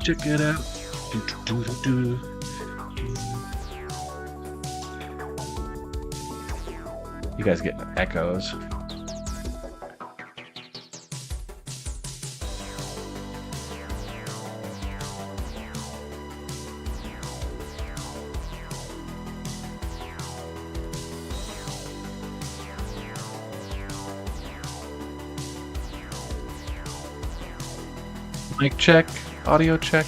Check it out. Do, do, do, do. You guys get echoes. Mic check, audio check.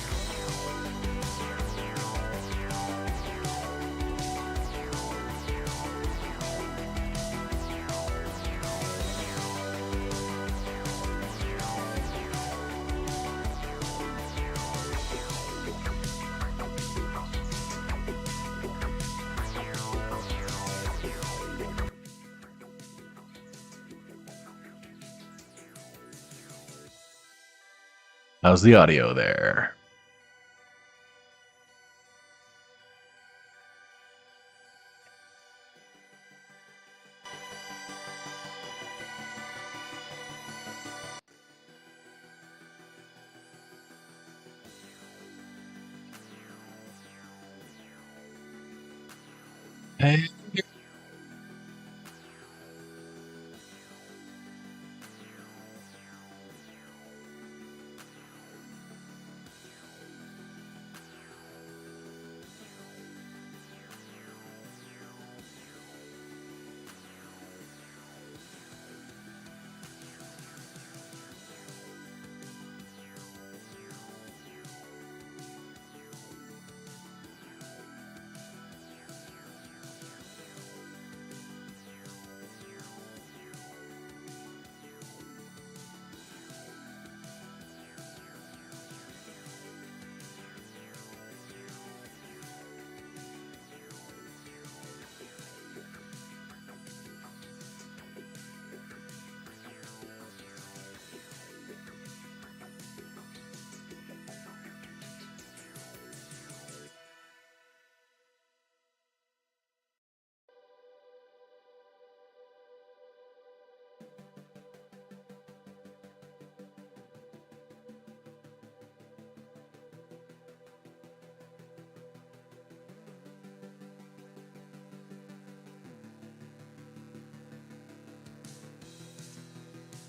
How's the audio there? Hey.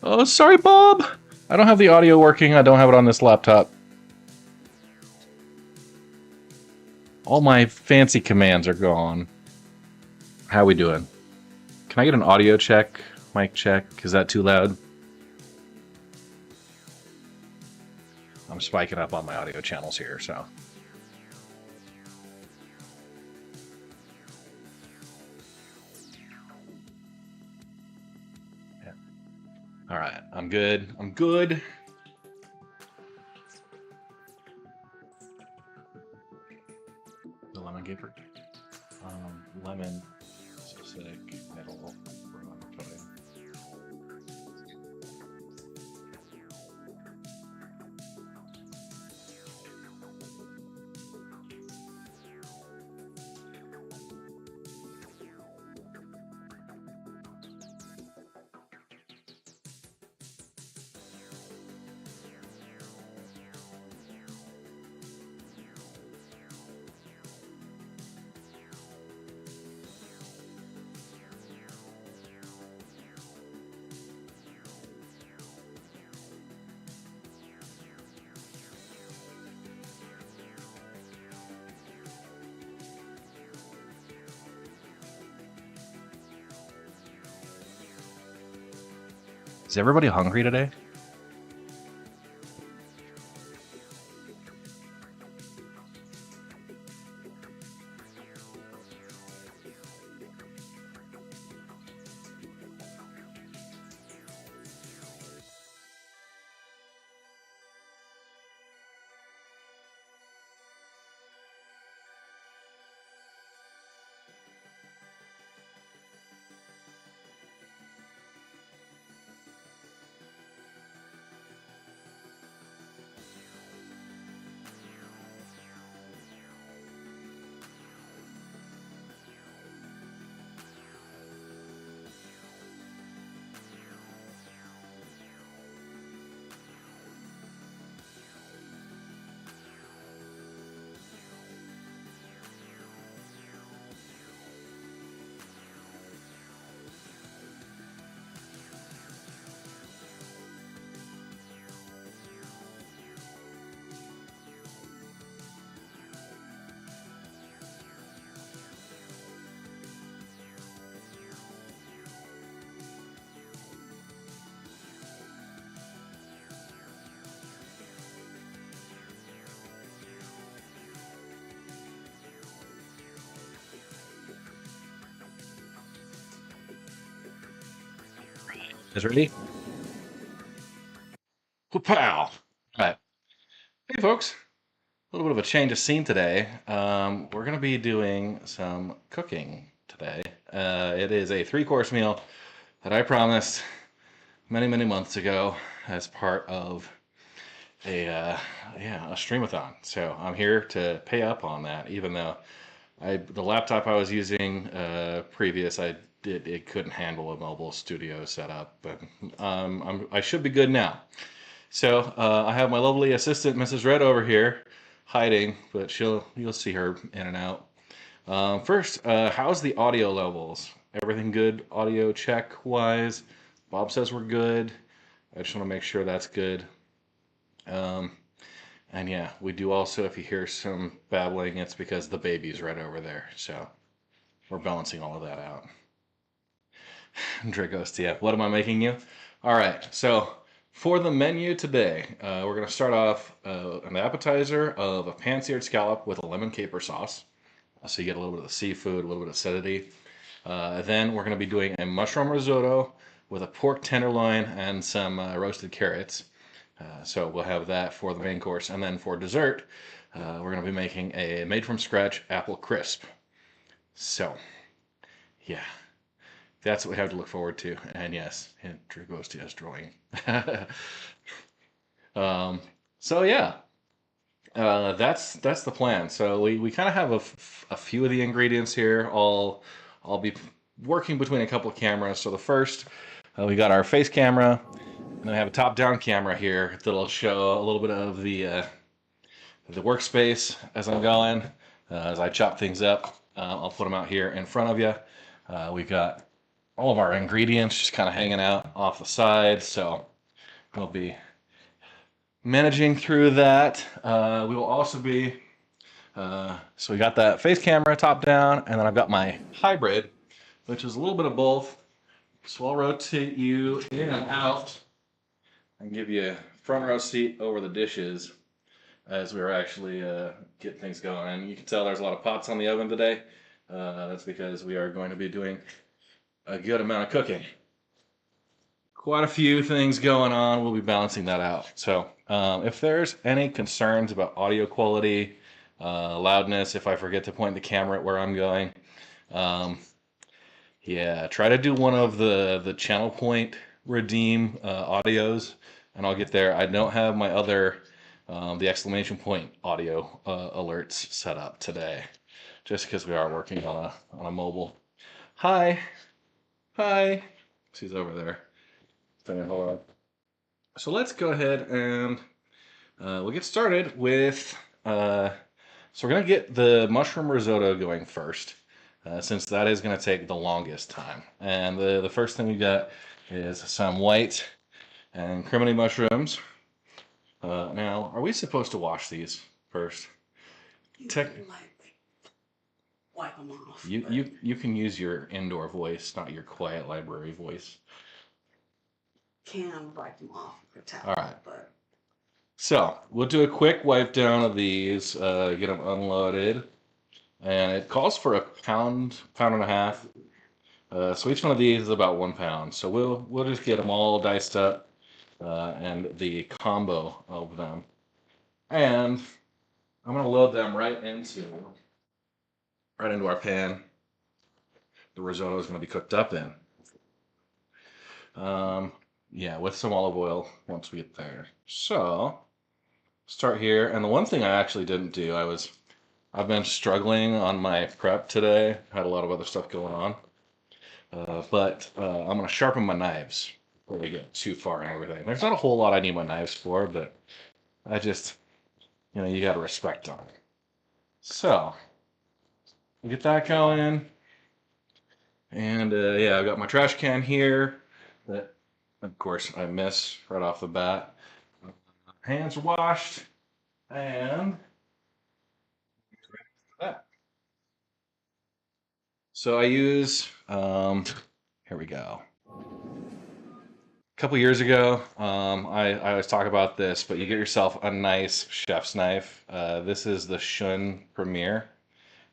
Oh, sorry, Bob. I don't have the audio working. I don't have it on this laptop. All my fancy commands are gone. How we doing? Can I get an audio check? Mic check? Is that too loud? I'm spiking up on my audio channels here, so. Yeah. All right, I'm good. I'm good. The lemon caper. Lemon, acidic, middle, rheumatoid. Is everybody hungry today? Guys ready? Pow! All right. Hey, folks. A little bit of a change of scene today. We're going to be doing some cooking today. It is a three-course meal that I promised many, many months ago as part of a streamathon. So I'm here to pay up on that, even though the laptop I was using previous, it couldn't handle a mobile studio setup, but I should be good now. So I have my lovely assistant, Mrs. Red, over here hiding, but you'll see her in and out. First, how's the audio levels? Everything good audio check wise? Bob says we're good. I just want to make sure that's good. And yeah, we do also, if you hear some babbling, it's because the baby's right over there. So we're balancing all of that out. Dragos, yeah. What am I making you? All right, so for the menu today, we're going to start off an appetizer of a pan-seared scallop with a lemon caper sauce. So you get a little bit of the seafood, a little bit of acidity. Then we're going to be doing a mushroom risotto with a pork tenderloin and some roasted carrots. So we'll have that for the main course. And then for dessert, we're going to be making a made-from-scratch apple crisp. So, yeah. That's what we have to look forward to. And yes, Dragostia is drawing. So yeah, that's the plan. So we kind of have a few of the ingredients here. I'll be working between a couple of cameras. So the first, we got our face camera, and then I have a top-down camera here that'll show a little bit of the workspace as I'm going, as I chop things up. I'll put them out here in front of you. We've got all of our ingredients just kind of hanging out off the side, so we'll be managing through that. We will also be, so we got that face camera top down, and then I've got my hybrid, which is a little bit of both. So I'll rotate you in and out and give you a front row seat over the dishes as we're actually getting things going. And you can tell there's a lot of pots on the oven today. That's because we are going to be doing a good amount of cooking. Quite a few things going on. We'll be balancing that out. So if there's any concerns about audio quality, loudness, if I forget to point the camera at where I'm going, yeah, try to do one of the channel point redeem audios, and I'll get there. I don't have my other the exclamation point audio alerts set up today, just because we are working on a mobile. Hi. Hi. She's over there. Hold on. So let's go ahead and we'll get started with. So we're gonna get the mushroom risotto going first, since that is gonna take the longest time. And the first thing we got is some white and criminy mushrooms. Now, are we supposed to wash these first? Wipe them off. You can use your indoor voice, not your quiet library voice. Can wipe them off with a towel. All right. But so we'll do a quick wipe down of these, get them unloaded, and it calls for a pound and a half. So each one of these is about 1 pound. So we'll just get them all diced up, and the combo of them, and I'm gonna load them right into our pan. The risotto is going to be cooked up in. Yeah, with some olive oil once we get there. So, start here. And the one thing I actually didn't do, I've been struggling on my prep today. Had a lot of other stuff going on. But I'm going to sharpen my knives before we get too far and everything. There's not a whole lot I need my knives for, but I just, you got to respect them. So, we get that going. And yeah, I've got my trash can here that, of course, I miss right off the bat. Hands are washed, and that. So I use, here we go. A couple years ago, I always talk about this, but you get yourself a nice chef's knife. This is the Shun Premier,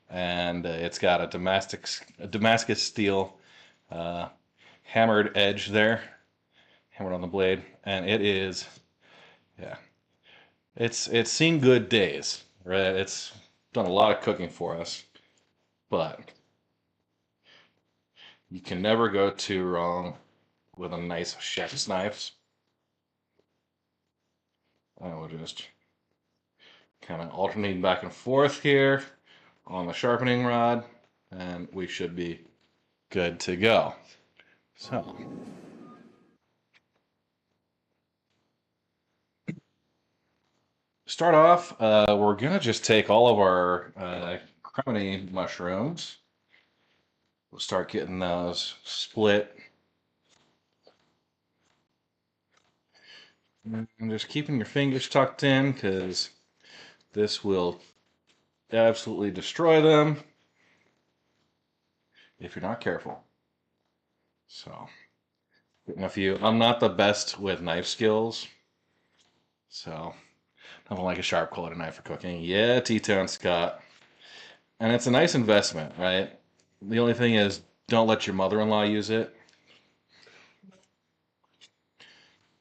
and it's got a Damascus steel hammered edge there. hammered on the blade, and it is, yeah, it's seen good days, right? It's done a lot of cooking for us, but you can never go too wrong with a nice chef's knife. I will just kind of alternate back and forth here on the sharpening rod, and we should be good to go. So, start off, we're gonna just take all of our cremini mushrooms. We'll start getting those split. And just keeping your fingers tucked in because this will absolutely destroy them if you're not careful. So, getting a few. I'm not the best with knife skills, so nothing like a sharp quality knife for cooking. Yeah, T-Tone Scott. And it's a nice investment, right? The only thing is, don't let your mother-in-law use it.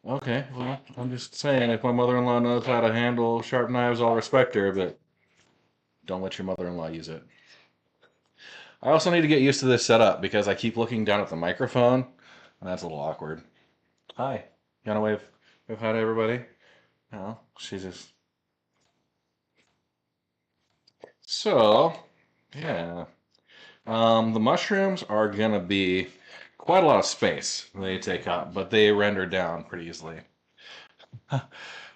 Okay, well, I'm just saying, if my mother-in-law knows how to handle sharp knives, I'll respect her, but don't let your mother-in-law use it. I also need to get used to this setup because I keep looking down at the microphone, and that's a little awkward. Hi. You want to wave hi to everybody? No, she's just... So, yeah. The mushrooms are gonna be quite a lot of space they take up, but they render down pretty easily.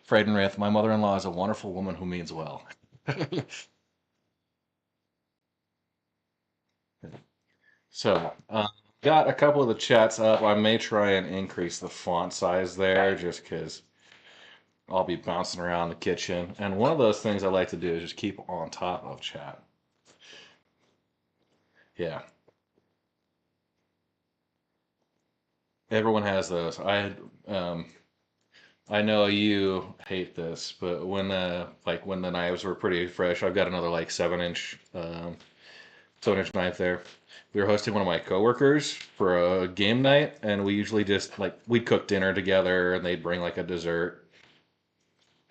Friedenrith, my mother-in-law is a wonderful woman who means well. So, got a couple of the chats up. I may try and increase the font size there just because I'll be bouncing around the kitchen. And one of those things I like to do is just keep on top of chat. Yeah. Everyone has those. I know you hate this, but when the knives were pretty fresh, I've got another like 7-inch knife there. We were hosting one of my coworkers for a game night, and we usually just like we'd cook dinner together, and they'd bring like a dessert.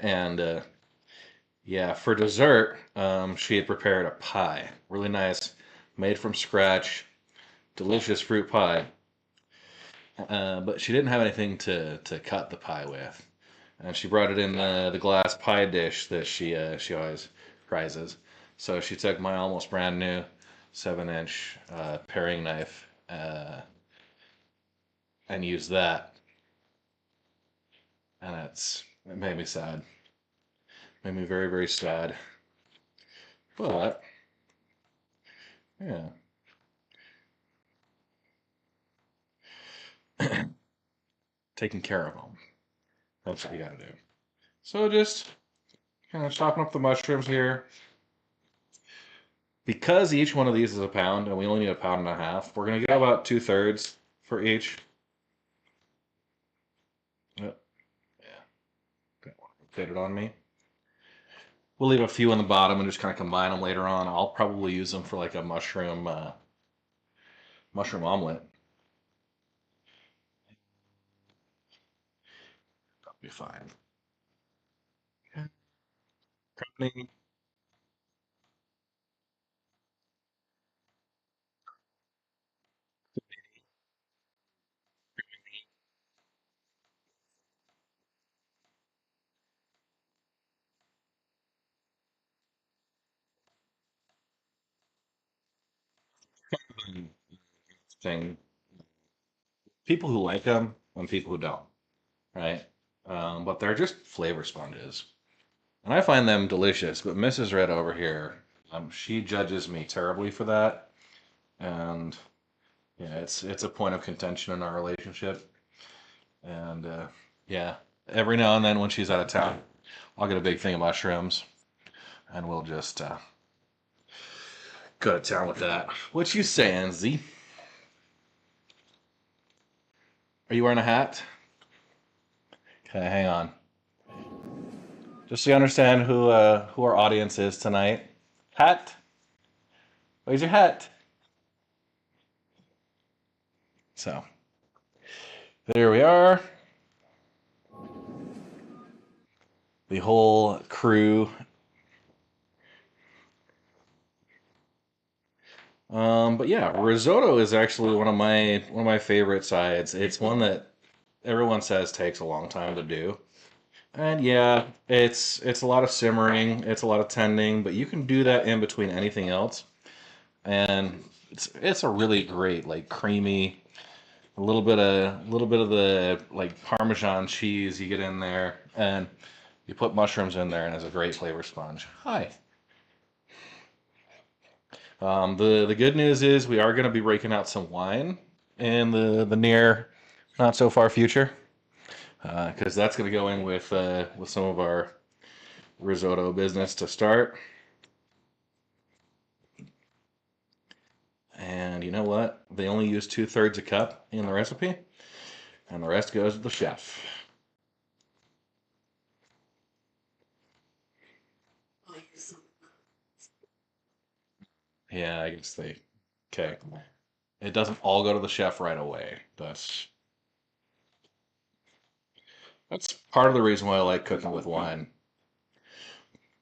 And yeah, for dessert, she had prepared a pie, really nice, made from scratch, delicious fruit pie. But she didn't have anything to cut the pie with, and she brought it in the glass pie dish that she always prizes. So she took my almost brand new 7-inch paring knife and used that, and it made me sad. Made me very, very sad. But yeah, taking care of them. That's what you gotta do. So just kind of chopping up the mushrooms here. Because each one of these is a pound, and we only need a pound and a half, we're gonna get about 2/3 for each. Yep. Yeah, don't want to fit it on me. We'll leave a few on the bottom and just kind of combine them later on. I'll probably use them for like a mushroom omelet. That'll be fine. Okay. Thing. People who like them and people who don't, right? But they're just flavor sponges. And I find them delicious, but Mrs. Red over here, she judges me terribly for that. And yeah, it's a point of contention in our relationship. And yeah, every now and then when she's out of town, I'll get a big thing of mushrooms, and we'll just go to town with that. What you saying, Z? Are you wearing a hat? Okay, hang on. Just so you understand who our audience is tonight. Hat? Where's your hat? So there we are. the whole crew. But yeah, risotto is actually one of my favorite sides. It's one that everyone says takes a long time to do. And yeah, it's a lot of simmering, it's a lot of tending, but you can do that in between anything else. And it's a really great, like, creamy, a little bit of the, like, Parmesan cheese you get in there, and you put mushrooms in there, and it's a great flavor sponge. Hi. The good news is we are going to be breaking out some wine in the near, not so far future, because that's going to go in with some of our risotto business to start. And you know what? They only use 2/3 a cup in the recipe, and the rest goes to the chef. I'll use some. Yeah, I guess they. Okay. It doesn't all go to the chef right away. That's part of the reason why I like cooking with wine.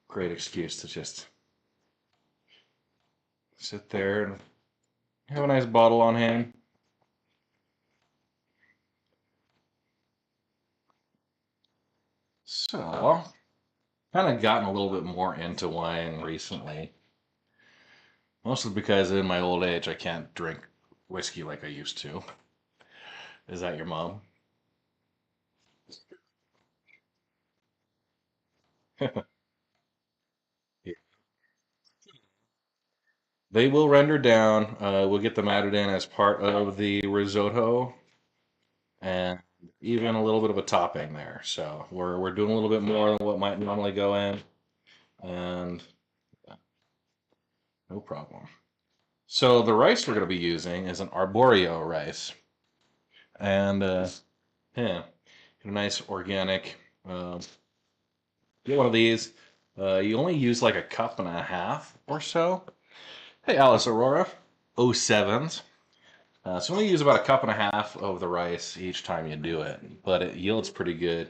Great excuse to just sit there and have a nice bottle on hand. So, kind of gotten a little bit more into wine recently. Mostly because in my old age I can't drink whiskey like I used to. Is that your mom? They will render down. We'll get them added in as part of the risotto and even a little bit of a topping there. So we're doing a little bit more than what might normally go in, and no problem. So the rice we're going to be using is an arborio rice, and yeah, a nice organic. Uh, get one of these. You only use like a cup and a half or so. Hey, Alice Aurora, '07s. So only use about a cup and a half of the rice each time you do it, but it yields pretty good.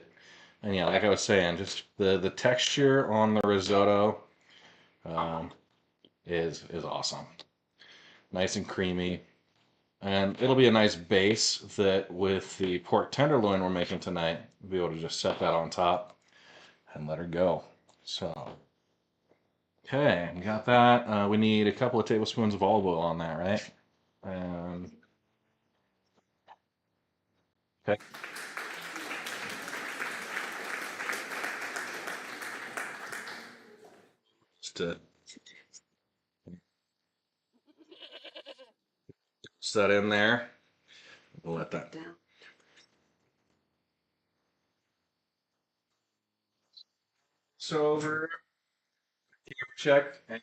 And yeah, like I was saying, just the texture on the risotto um, is awesome. Nice and creamy. And it'll be a nice base that with the pork tenderloin we're making tonight, we'll be able to just set that on top and let her go. So, okay, we got that. We need a couple of tablespoons of olive oil on that, right? And okay. Just to set in there. We'll let that Down. so over. Check. And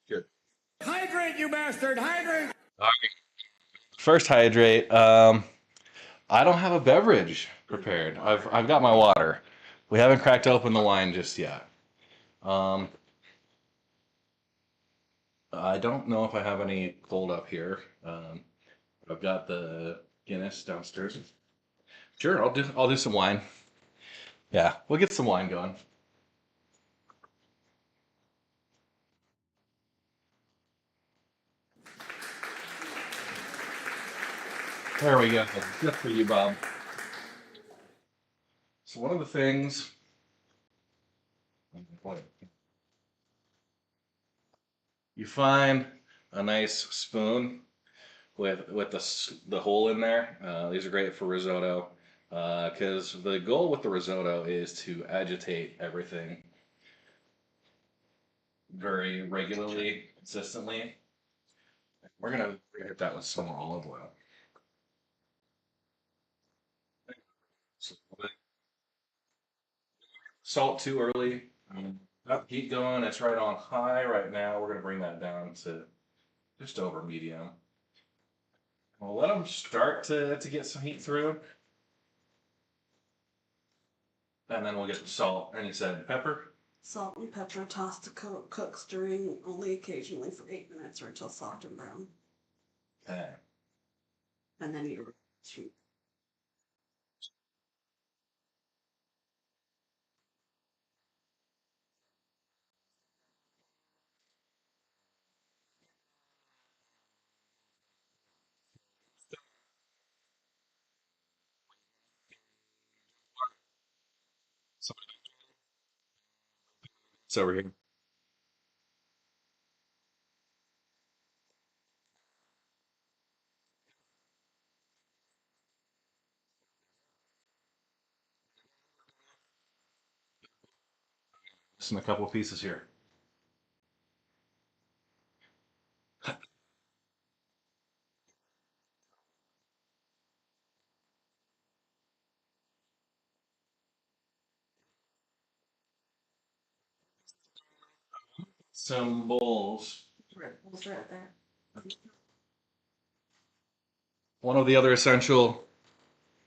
good. Hydrate, you bastard! Hydrate! All right. First hydrate. I don't have a beverage prepared. I've got my water. We haven't cracked open the wine just yet. Um, I don't know if I have any cold up here. I've got the Guinness downstairs. Sure, I'll do some wine. Yeah, we'll get some wine going. There we go. Good for you, Bob. So one of the things, you find a nice spoon with the hole in there. These are great for risotto because the goal with the risotto is to agitate everything very regularly, consistently. We're gonna hit that with some olive oil. Salt too early. Keep going. It's right on high right now. We're gonna bring that down to just over medium. We'll let them start to get some heat through, and then we'll get the salt. And you said pepper. Salt and pepper tossed to cook, stirring only occasionally for 8 minutes or until soft and brown. Okay. And then you shoot. It's over here. Just in a couple of pieces here. Some bowls. We'll right there. One of the other essential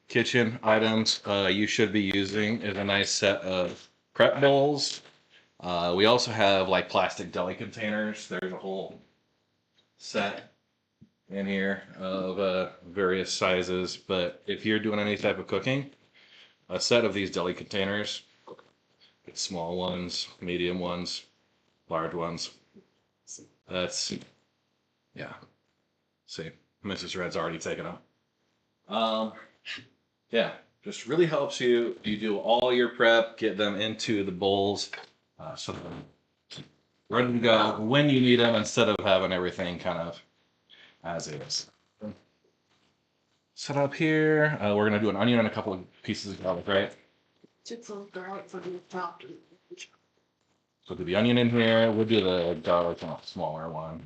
kitchen items you should be using is a nice set of prep bowls. We also have like plastic deli containers. There's a whole set in here of various sizes. But if you're doing any type of cooking, a set of these deli containers, small ones, medium ones, large ones. That's, yeah. See, Mrs. Red's already taken them. Um, yeah, just really helps you. You do all your prep, get them into the bowls, so they're ready to go when you need them instead of having everything kind of as is. Set up here. We're gonna do an onion and a couple of pieces of garlic, right? Chips of garlic for the top. So do the onion in here. We'll do the garlic on a smaller one.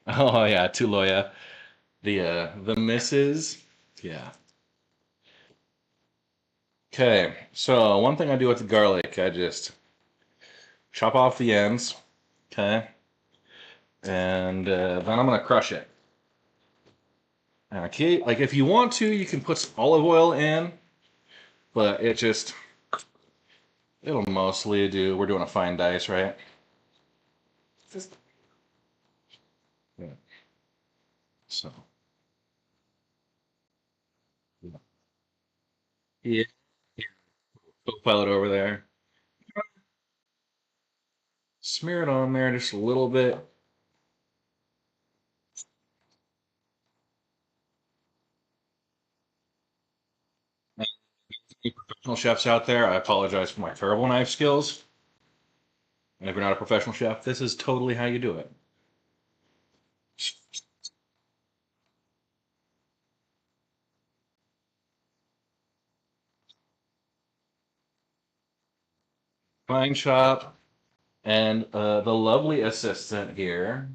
Oh yeah, Tuloya. The misses. Yeah. Okay, so one thing I do with the garlic, I just chop off the ends, okay, and then I'm gonna crush it. Okay, like if you want to, you can put some olive oil in, but it'll mostly do. We're doing a fine dice, right? Yeah. So yeah, pile it over there. Smear it on there just a little bit. Any professional chefs out there, I apologize for my terrible knife skills. And if you're not a professional chef, this is totally how you do it. Fine chop. And the lovely assistant here.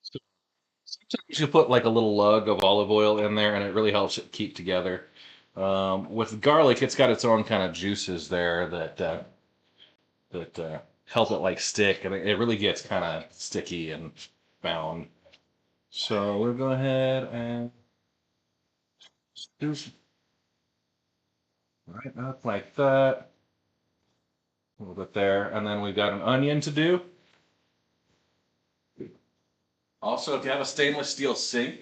So sometimes you put like a little lug of olive oil in there, and it really helps it keep together. With garlic, it's got its own kind of juices there that help it like stick, and it really gets kind of sticky and bound. So we'll go ahead and do right up like that, a little bit there, and then we've got an onion to do. Also, if you have a stainless steel sink,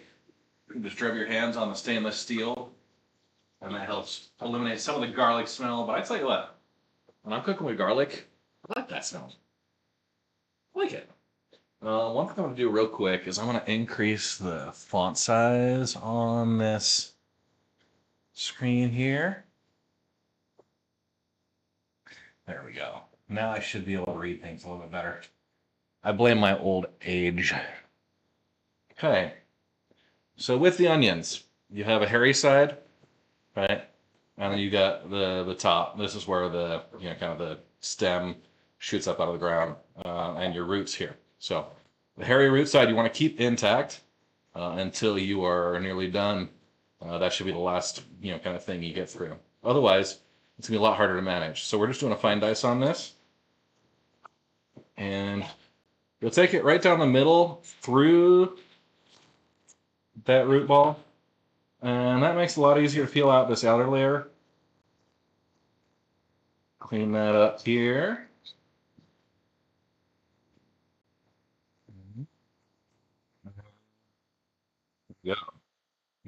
you can just rub your hands on the stainless steel, and that helps eliminate some of the garlic smell. But I tell you what, when I'm cooking with garlic, I like that smell. I like it. One thing I'm going to do real quick is I'm going to increase the font size on this screen here. There we go. Now I should be able to read things a little bit better. I blame my old age. Okay. So with the onions, you have a hairy side, right? And then you got the top. This is where the kind of the stem shoots up out of the ground, and your roots here. So the hairy root side you want to keep intact until you are nearly done. That should be the last kind of thing you get through. Otherwise, it's gonna be a lot harder to manage. So we're just doing a fine dice on this, and you'll take it right down the middle through that root ball, and that makes it a lot easier to peel out this outer layer. Clean that up here. Yeah.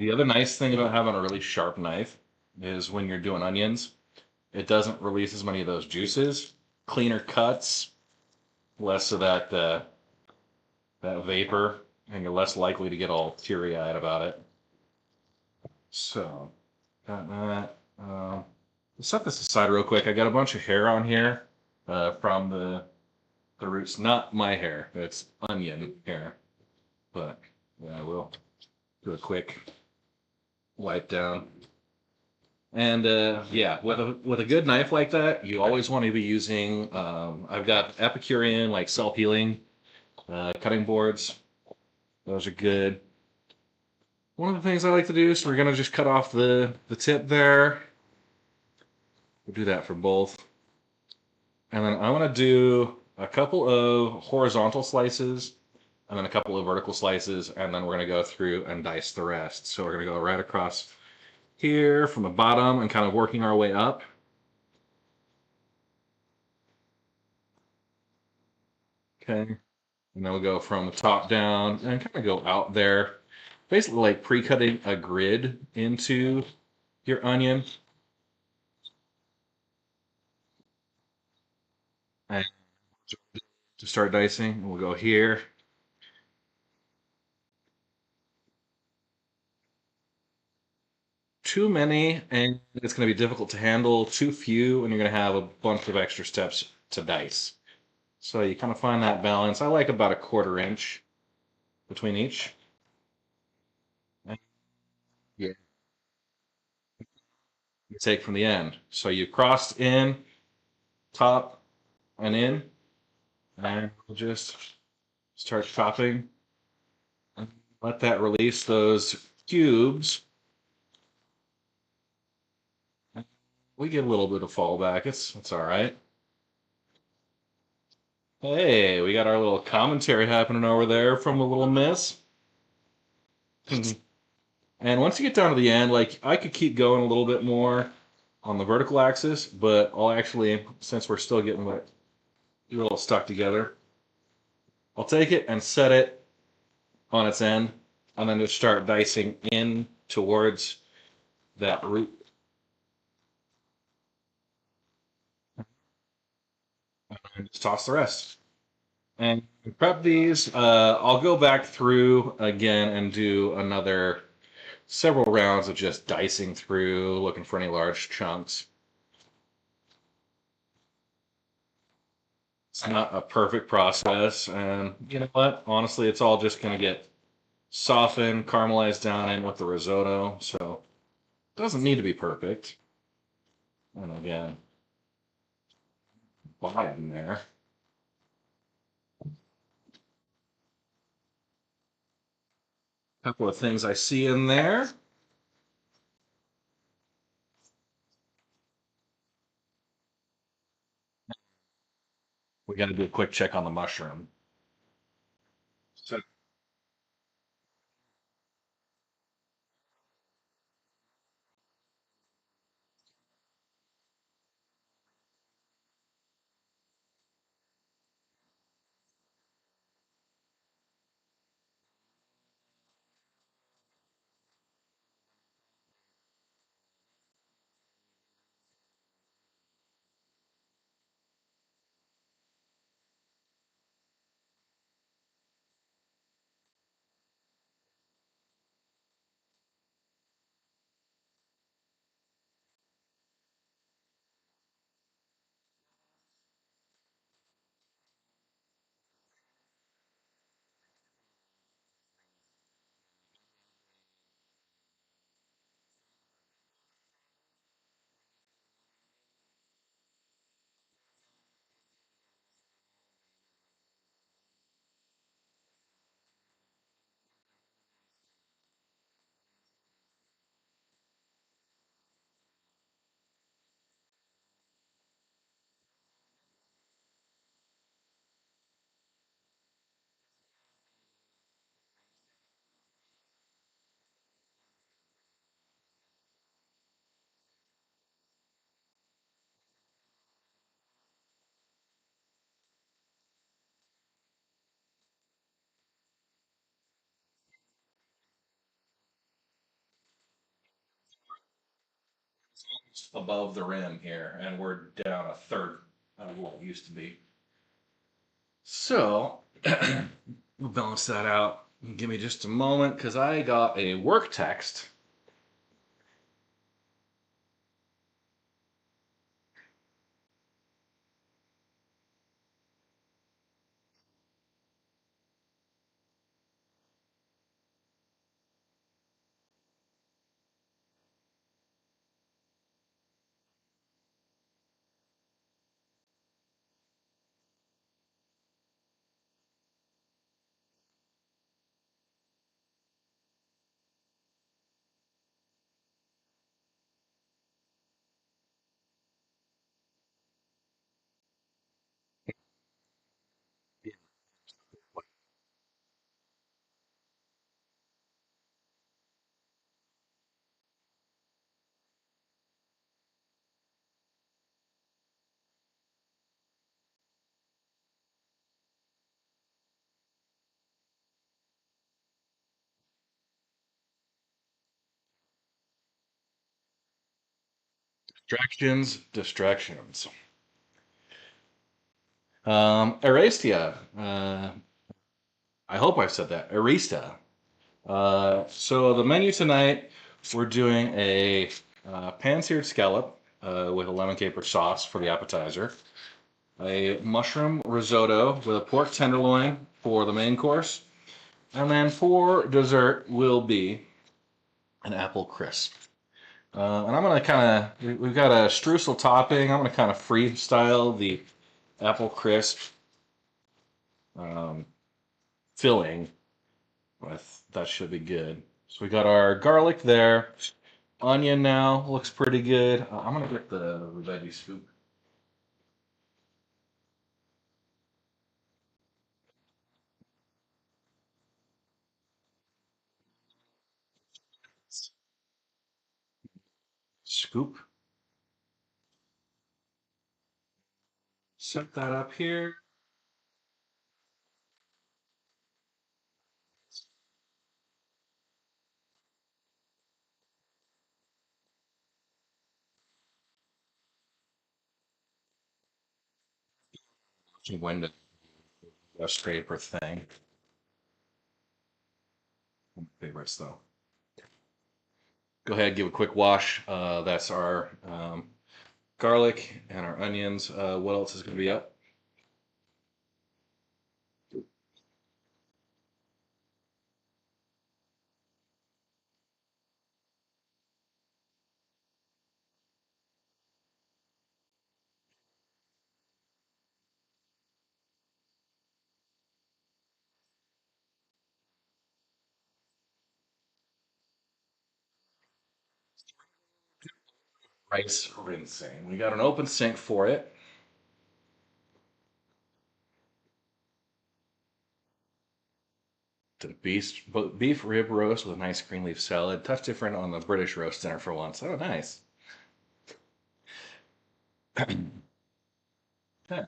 The other nice thing about having a really sharp knife is when you're doing onions, it doesn't release as many of those juices. Cleaner cuts, less of that vapor, and you're less likely to get all teary-eyed about it. So, got that. Let's set this aside real quick. I got a bunch of hair on here from the roots. Not my hair. It's onion hair. But yeah, we'll do a quick wipe down. And yeah, with a good knife like that, you always want to be using. I've got Epicurean like self healing cutting boards. Those are good. One of the things I like to do, so we're gonna just cut off the tip there. We'll do that for both, and then I want to do a couple of horizontal slices, and then a couple of vertical slices, and then we're gonna go through and dice the rest. So we're gonna go right across here from the bottom and kind of working our way up. Okay. And then we'll go from the top down and kind of go out there. Basically like pre-cutting a grid into your onion. And to start dicing, we'll go here. Too many, and it's going to be difficult to handle. Too few, and you're going to have a bunch of extra steps to dice. So you kind of find that balance. I like about a 1/4 inch between each. Yeah. You take from the end. So you cross in, top, and in, and we'll just start chopping. And let that release those cubes. We get a little bit of fallback. It's all right. Hey, we got our little commentary happening over there from the little miss. And once you get down to the end, like I could keep going a little bit more on the vertical axis, but I'll actually, since we're still getting a little stuck together, I'll take it and set it on its end, and then just start dicing in towards that root. And just toss the rest. And prep these. I'll go back through again and do another several rounds of just dicing through, looking for any large chunks. It's not a perfect process, and you know what? Honestly, it's all just going to get softened, caramelized down in with the risotto, so it doesn't need to be perfect. And again, buy in there. A couple of things I see in there. We got to do a quick check on the mushroom. So above the rim here, and we're down a third of what it used to be. So we'll balance that out. Give me just a moment because I got a work text. Distractions, distractions. Arestia. I hope I've said that. Arista. So the menu tonight, we're doing a pan-seared scallop with a lemon caper sauce for the appetizer, a mushroom risotto with a pork tenderloin for the main course, and then for dessert will be an apple crisp. And I'm gonna kind of, we've got a streusel topping. I'm gonna kind of freestyle the apple crisp um, filling with, that should be good. So we got our garlic there. Onion now looks pretty good. I'm gonna get the veggie scoop. Scoop. Set that up here. Window paper thing. One of my favorites though. Go ahead, give a quick wash. That's our garlic and our onions. What else is going to be up? Rice rinsing. We got an open sink for it. The beef rib roast with a nice green leaf salad. Touch different on the British roast dinner for once. Oh, nice. Yeah.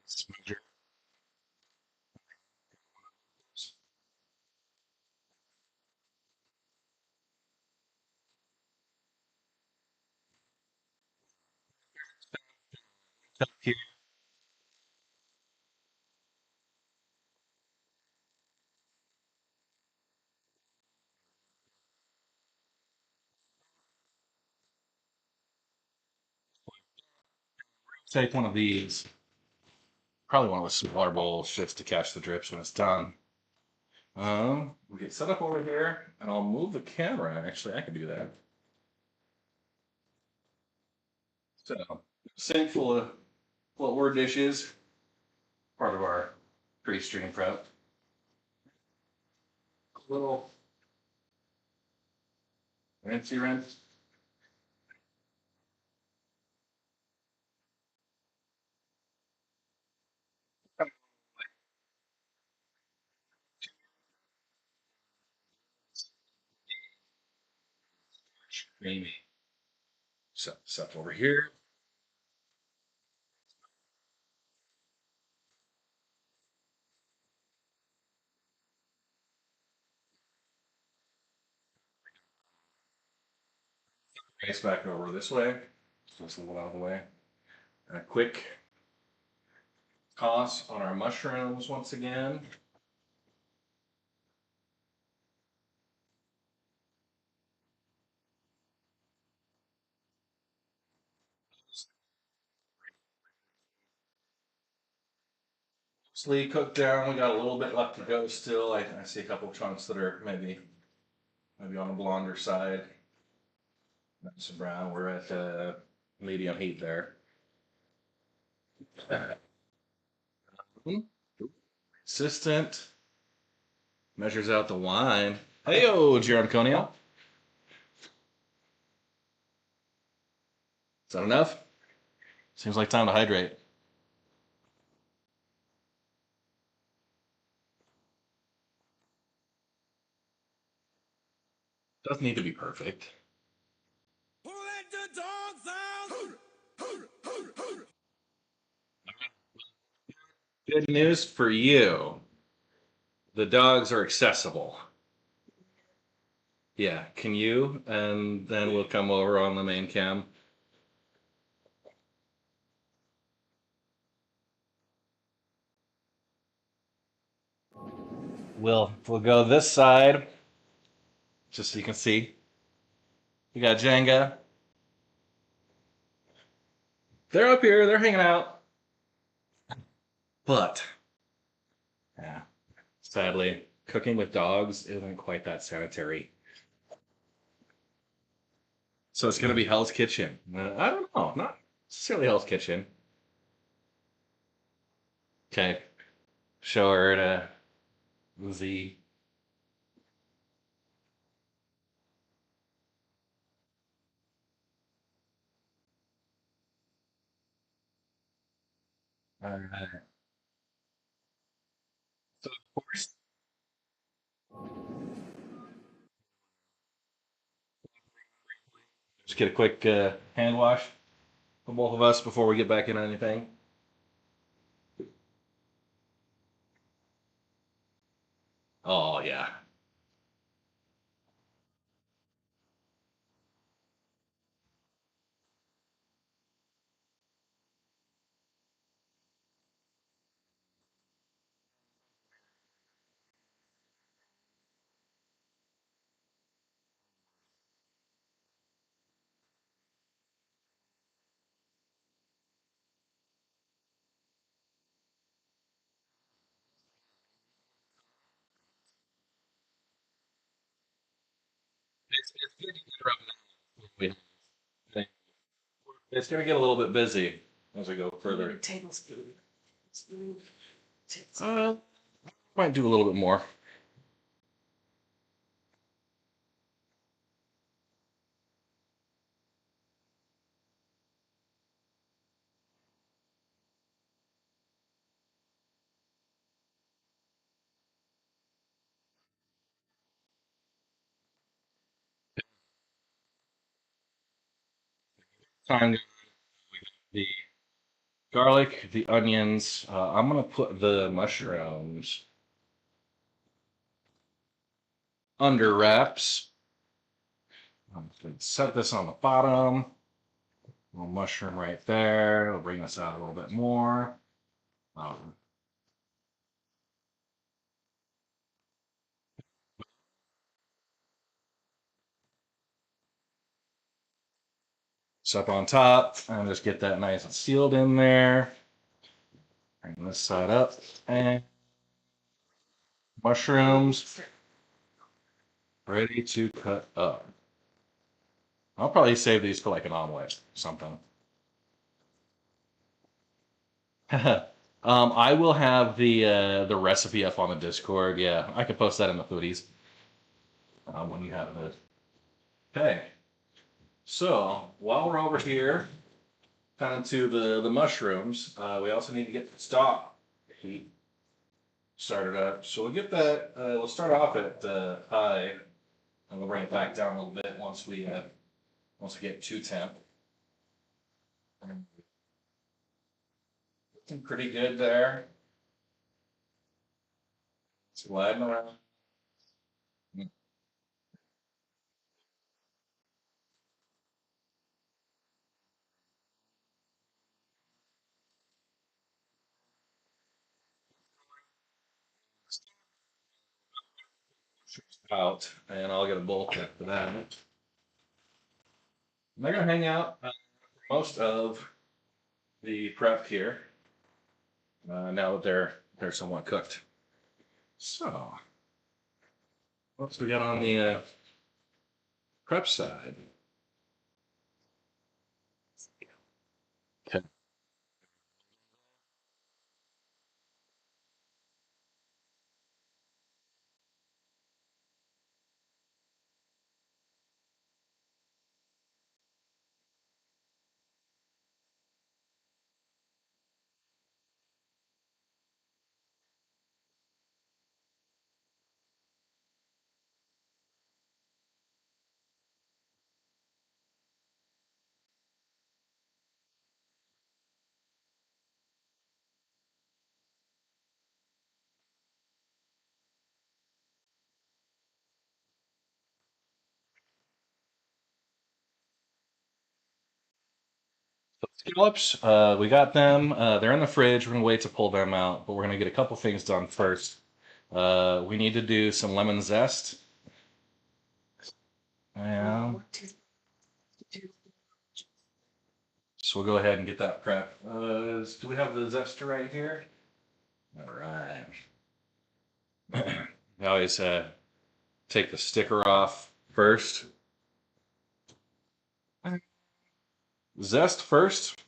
Smoocher. Here, take one of these. Probably one of the smaller bowls just to catch the drips when it's done. We get set up over here, and I'll move the camera. Actually, I can do that. So, sink full of word dishes, part of our pre-stream prep. Little rinsey rinse. Creamy. Set this up over here. Race back over this way. Just a little out of the way. A quick toss on our mushrooms once again. Mostly cooked down. We got a little bit left to go still. I see a couple chunks that are maybe on the blonder side. Nice and brown. We're at medium heat there. Consistent. Measures out the wine. Hey-o, Geronconio. Is that enough? Seems like time to hydrate. Doesn't need to be perfect. Who let the dogs out? Good news for you. The dogs are accessible. Yeah, can you? And then we'll come over on the main cam. We'll go this side, just so you can see. We got Jenga. They're up here, they're hanging out. But, yeah, sadly, cooking with dogs isn't quite that sanitary. So it's gonna be Hell's Kitchen. I don't know, not necessarily Hell's Kitchen. Okay, show her to Z. All right. So of course, just get a quick hand wash for both of us before we get back into anything. Oh yeah. It's good to interrupt now. It's gonna get a little bit busy as we go further. A tablespoon. Spoon. Uh, might do a little bit more. Time to the garlic, the onions. I'm gonna put the mushrooms under wraps. I'm gonna set this on the bottom. Little mushroom right there. It'll bring this out a little bit more. Um, Up on top and just get that nice and sealed in there. Bring this side up and mushrooms ready to cut up. I'll probably save these for like an omelet or something. I will have the recipe up on the Discord. Yeah, I can post that in the foodies when you have it. Okay, so while we're over here, kind of to the mushrooms, we also need to get the stock heat started up. So we'll get that. We'll start off at high, and we'll bring it back down a little bit once we get to temp. Looking pretty good there. It's gliding around. out, and I'll get a bowl cut for that. They're gonna hang out most of the prep here. Now that they're somewhat cooked. So, what else we got on the prep side? Okay. So scallops, we got them. They're in the fridge. We're gonna wait to pull them out, but we're gonna get a couple things done first. We need to do some lemon zest. Yeah. So we'll go ahead and get that prep. Do we have the zester right here? All right. I always take the sticker off first. Zest first.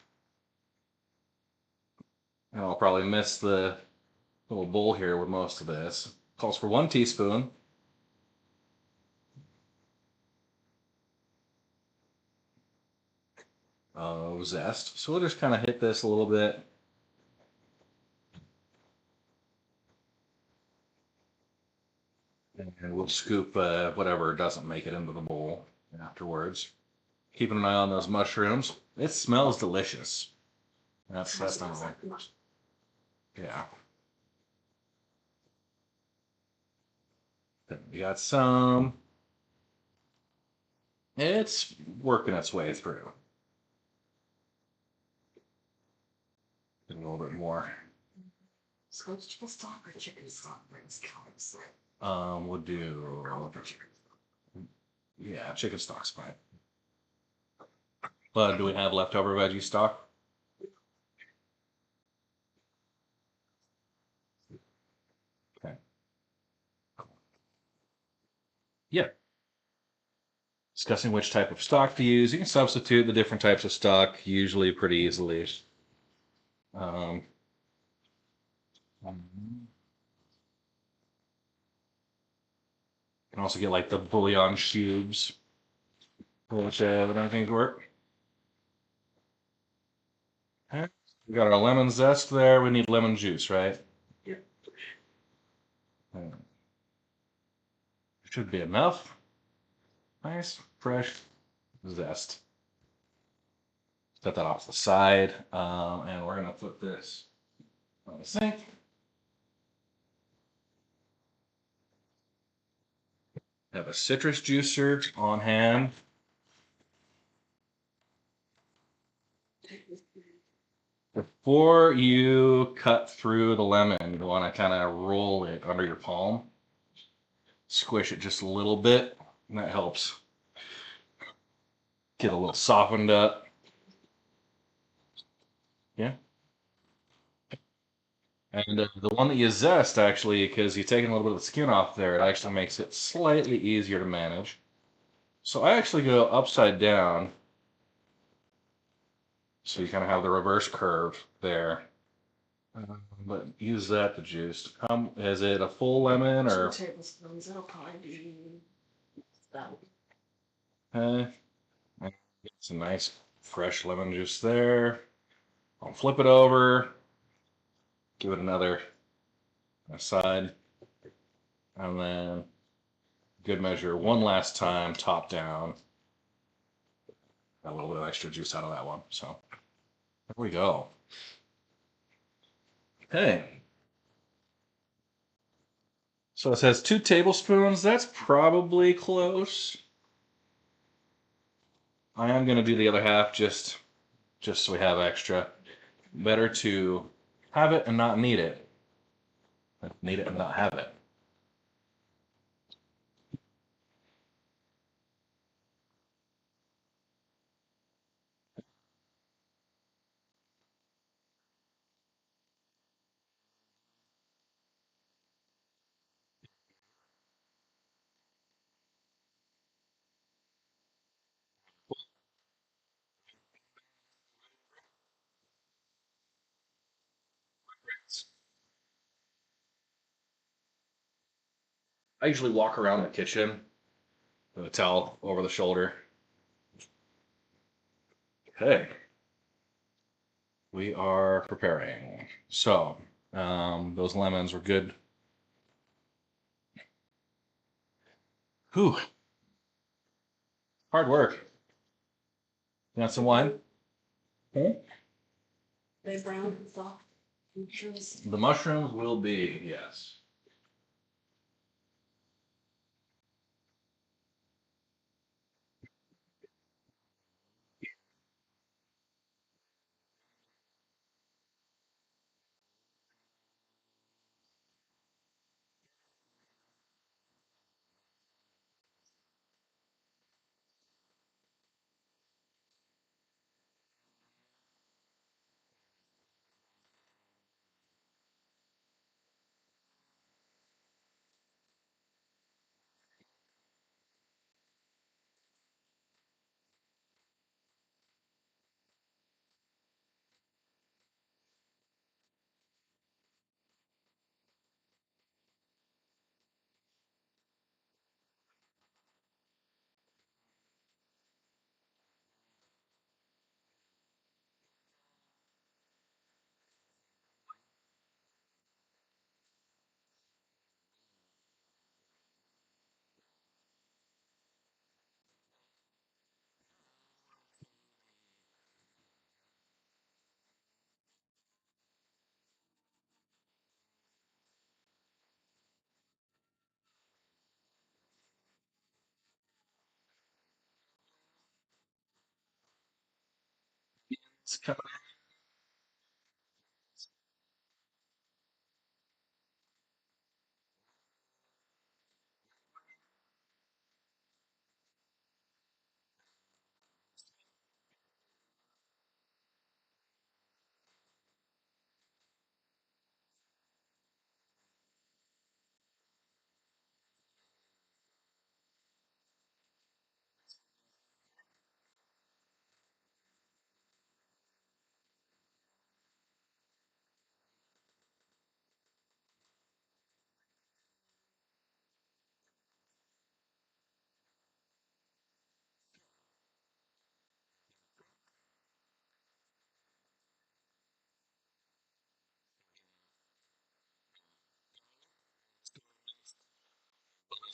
And I'll probably miss the little bowl here with most of this. Calls for 1 teaspoon. Of zest. So we'll just kind of hit this a little bit. And we'll scoop whatever doesn't make it into the bowl afterwards. Keeping an eye on those mushrooms. It smells delicious. That's number one. Yeah. Then we got some. It's working its way through. A little bit more. So it's chicken stock or chicken stock brings calories. We'll do. Yeah, chicken stock's fine. But do we have leftover veggie stock? Okay. Yeah. Discussing which type of stock to use. You can substitute the different types of stock usually pretty easily. Um, you can also get like the bouillon cubes, which I don't think work. Okay. We got our lemon zest there. We need lemon juice, right? Yep. Should be enough. Nice, fresh zest. Set that off to the side, and we're gonna put this on the sink. Have a citrus juicer on hand. Before you cut through the lemon, you want to kind of roll it under your palm. Squish it just a little bit, and that helps get a little softened up. Yeah. And the one that you zest, actually, because you're taking a little bit of the skin off there, it actually makes it slightly easier to manage. So I actually go upside down. So you kind of have the reverse curve there. But use that to juice. Is it a full lemon or? 2 tablespoons. That'll probably be that. Get some nice fresh lemon juice there. I'll flip it over. Give it another side. And then good measure one last time, top down. Got a little bit of extra juice out of that one. So there we go. Okay. So it says 2 tablespoons. That's probably close. I am going to do the other half just so we have extra. Better to have it and not need it than need it and not have it. I usually walk around the kitchen with a towel over the shoulder. Okay. We are preparing. So, those lemons were good. Whew. Hard work. You want some wine? They brown and soft. The mushrooms will be, yes. It's coming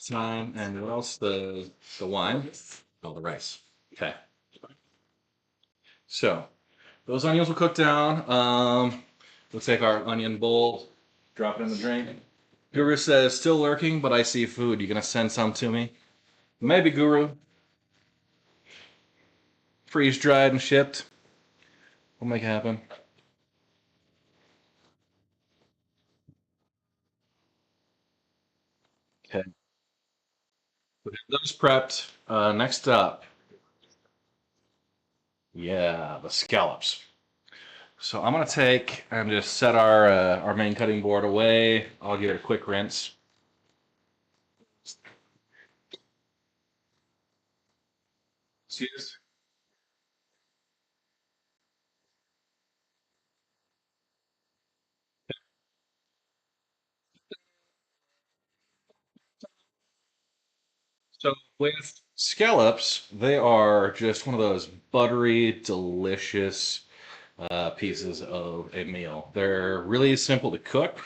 time. And what else? The wine? Oh, the rice. Okay. So those onions will cook down. We'll take our onion bowl, drop it in the drink. Guru says, still lurking, but I see food. You gonna send some to me? Maybe, Guru. Freeze dried and shipped. We'll make it happen. Okay. We have those prepped. Next up, yeah, the scallops. So I'm gonna take and just set our main cutting board away. I'll give it a quick rinse. Excuse. So with scallops, they are just one of those buttery, delicious pieces of a meal. They're really simple to cook,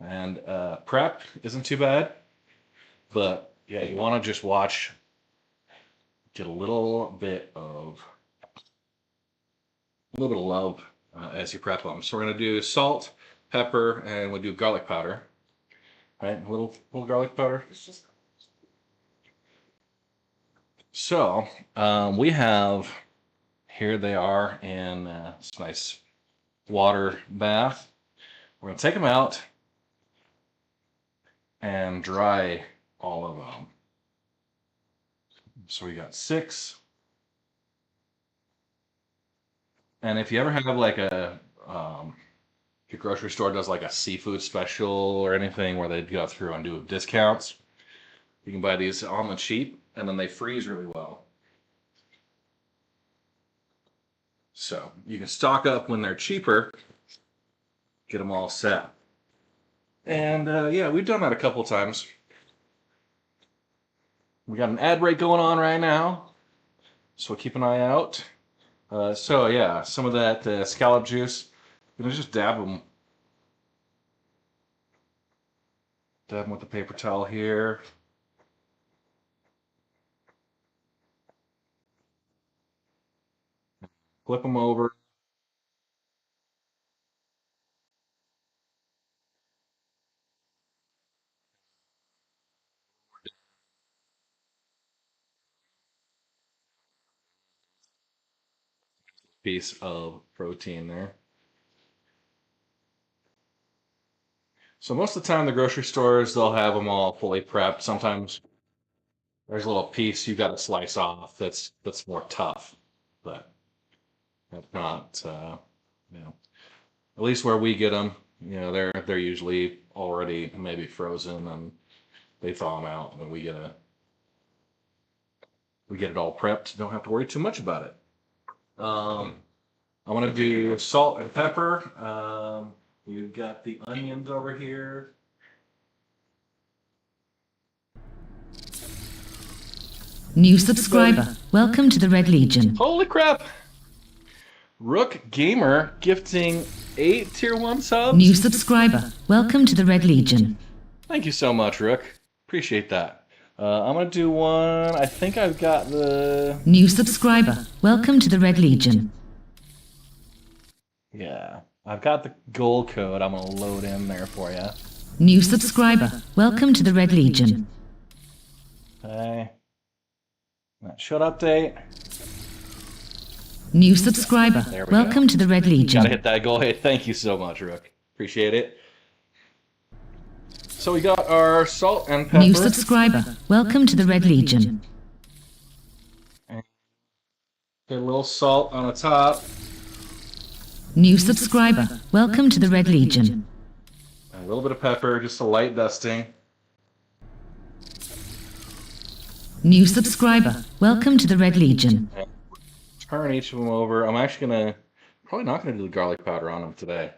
and prep isn't too bad. But yeah, you want to just watch, get a little bit of love as you prep them. So we're gonna do salt, pepper, and we'll do garlic powder. Right, a little garlic powder. It's just So we have here they are in this nice water bath. We're gonna take them out and dry all of them. So we got 6. And if you ever have like your grocery store does like a seafood special or anything where they go through and do discounts, you can buy these on the cheap and then they freeze really well. So you can stock up when they're cheaper, get them all set. And yeah, we've done that a couple times. We got an ad break going on right now, so keep an eye out. So yeah, some of that scallop juice. I'm gonna just dab them with the paper towel here. Flip them over. Piece of protein there. So most of the time, the grocery stores, they'll have them all fully prepped. Sometimes there's a little piece you got to slice off that's more tough, but that's not, you know, at least where we get them, they're usually already maybe frozen and they thaw them out, and we get it all prepped. Don't have to worry too much about it. I want to do salt and pepper. You've got the onions over here. New subscriber. Welcome to the Red Legion. Holy crap! Rook Gamer gifting 8 tier 1 subs. New subscriber. Welcome to the Red Legion. Thank you so much, Rook. Appreciate that. I'm gonna do one. I think I've got the. New subscriber. Welcome to the Red Legion. Yeah, I've got the gold code. I'm gonna load in there for you. New subscriber. Welcome to the Red Legion. Okay. That should update. New subscriber. There we Welcome go. to the Red Legion. Gotta hit that goal hit. Thank you so much, Rook. Appreciate it. So we got our salt and pepper. New subscriber. Welcome to the Red Legion. Get a little salt on the top. New subscriber. Welcome to the Red Legion. A little bit of pepper, just a light dusting. New subscriber. Welcome to the Red Legion. Turn each of them over. I'm actually probably not gonna do the garlic powder on them today.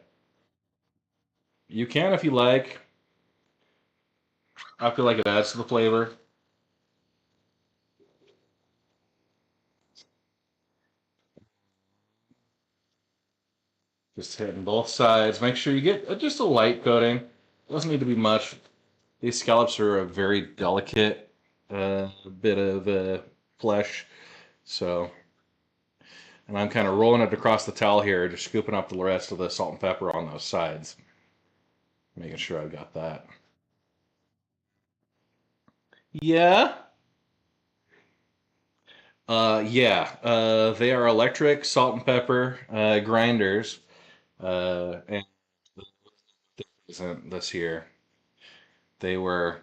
You can if you like. I feel like it adds to the flavor. Just hitting both sides. Make sure you get just a light coating. Doesn't need to be much. These scallops are a very delicate bit of flesh, so. And I'm kind of rolling it across the towel here, just scooping up the rest of the salt and pepper on those sides. Making sure I've got that. Yeah. Yeah. They are electric salt and pepper grinders. And isn't this year. They were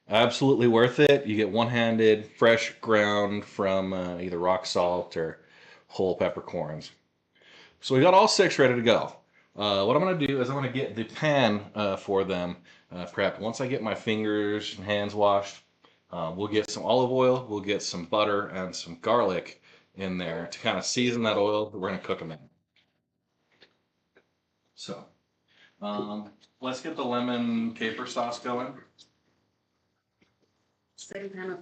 absolutely worth it. You get one-handed, fresh ground from either rock salt or whole peppercorns. So we got all 6 ready to go. What I'm going to do is I'm going to get the pan for them prepped. Once I get my fingers and hands washed, we'll get some olive oil, we'll get some butter and some garlic in there to kind of season that oil that we're going to cook them in. So, let's get the lemon caper sauce going. Same kind of.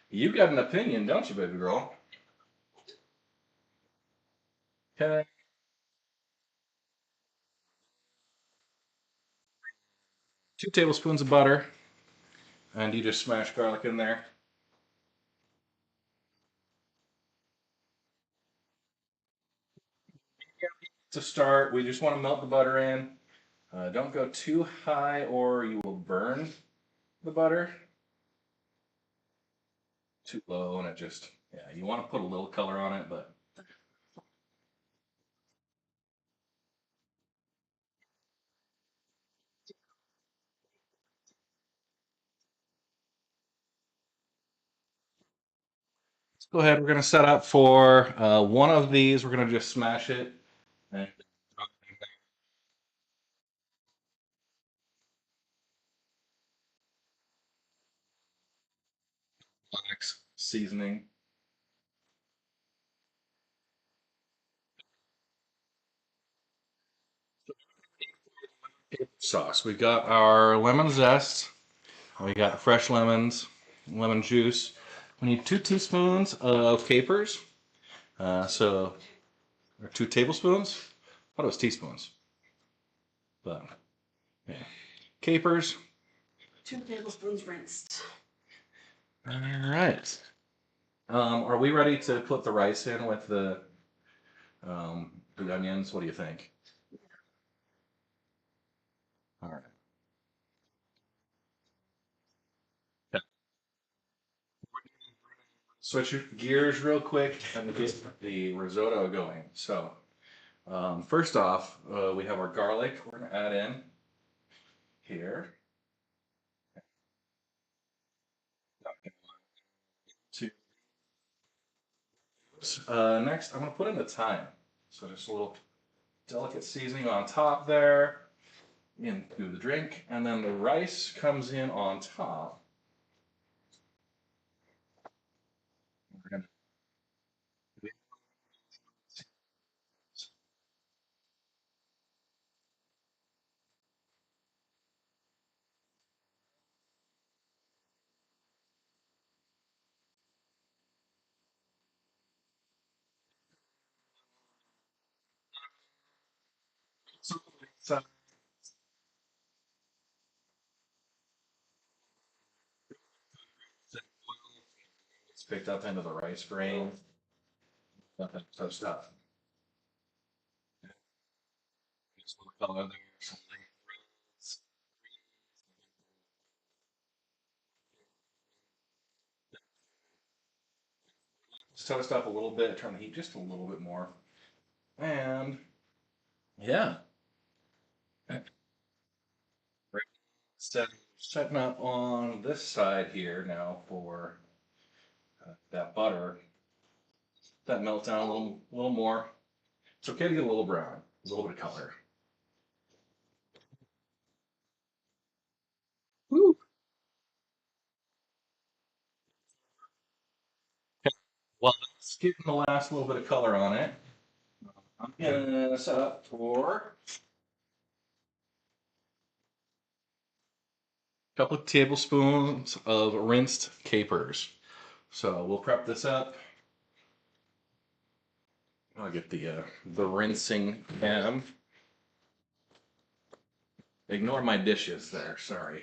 You got an opinion, don't you, baby girl? Okay. 2 tablespoons of butter, and you just smash garlic in there. to start, we just want to melt the butter in. Don't go too high or you will burn the butter. Too low and it just, yeah, you want to put a little color on it, but let's go ahead. We're going to set up for one of these. We're going to just smash it. And seasoning. Sauce. We got our lemon zest. We got fresh lemons, lemon juice. We need 2 teaspoons of capers. So, or 2 tablespoons. I thought it was teaspoons. But, yeah. Capers. 2 tablespoons rinsed. All right. Are we ready to put the rice in with the onions? What do you think? All right. Okay. Switch your gears real quick and get the risotto going. So, first off, we have our garlic. We're gonna add in here. Two. Next, I'm gonna put in the thyme. So just a little delicate seasoning on top there into the drink, and then the rice comes in on top. We're gonna so it's picked up into the rice grain, nothing touched up. Just a little color there, something. Just toast up a little bit, turn the heat just a little bit more, and yeah, set, setting up on this side here now for that butter. That melt down a little more. It's okay to get a little brown, a little bit of color. Woo. While that's getting the last little bit of color on it, I'm gonna set up for a couple of tablespoons of rinsed capers. So we'll prep this up. I'll get the rinsing pan. Ignore my dishes there. Sorry.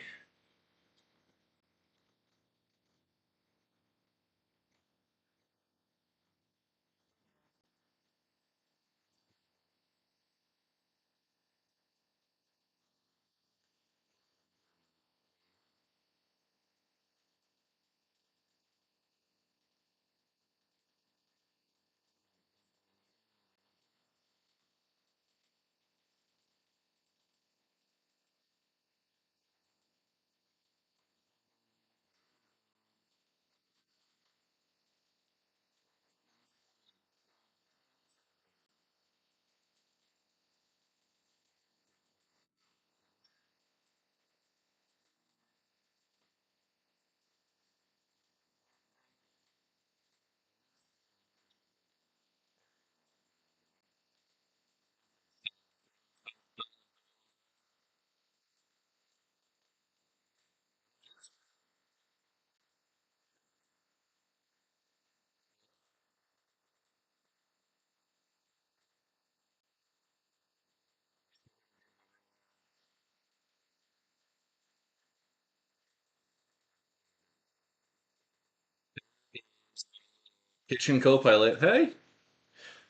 Kitchen co-pilot. Hey,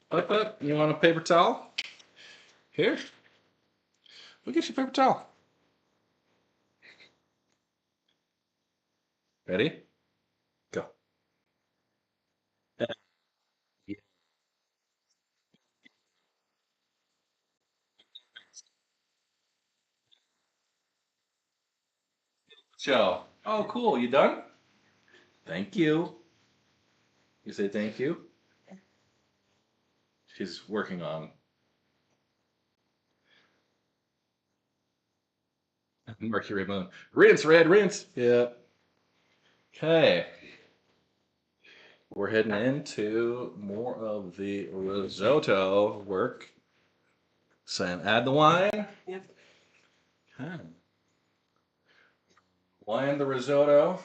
up. You want a paper towel? Here, we'll get you a paper towel. Ready? Go. Joe. Oh, cool. You done? Thank you. You say thank you? She's working on Mercury Moon. Rinse, Red, rinse. Yeah. Okay. We're heading into more of the risotto work. Sam, add the wine. Yep. Okay. Wine the risotto.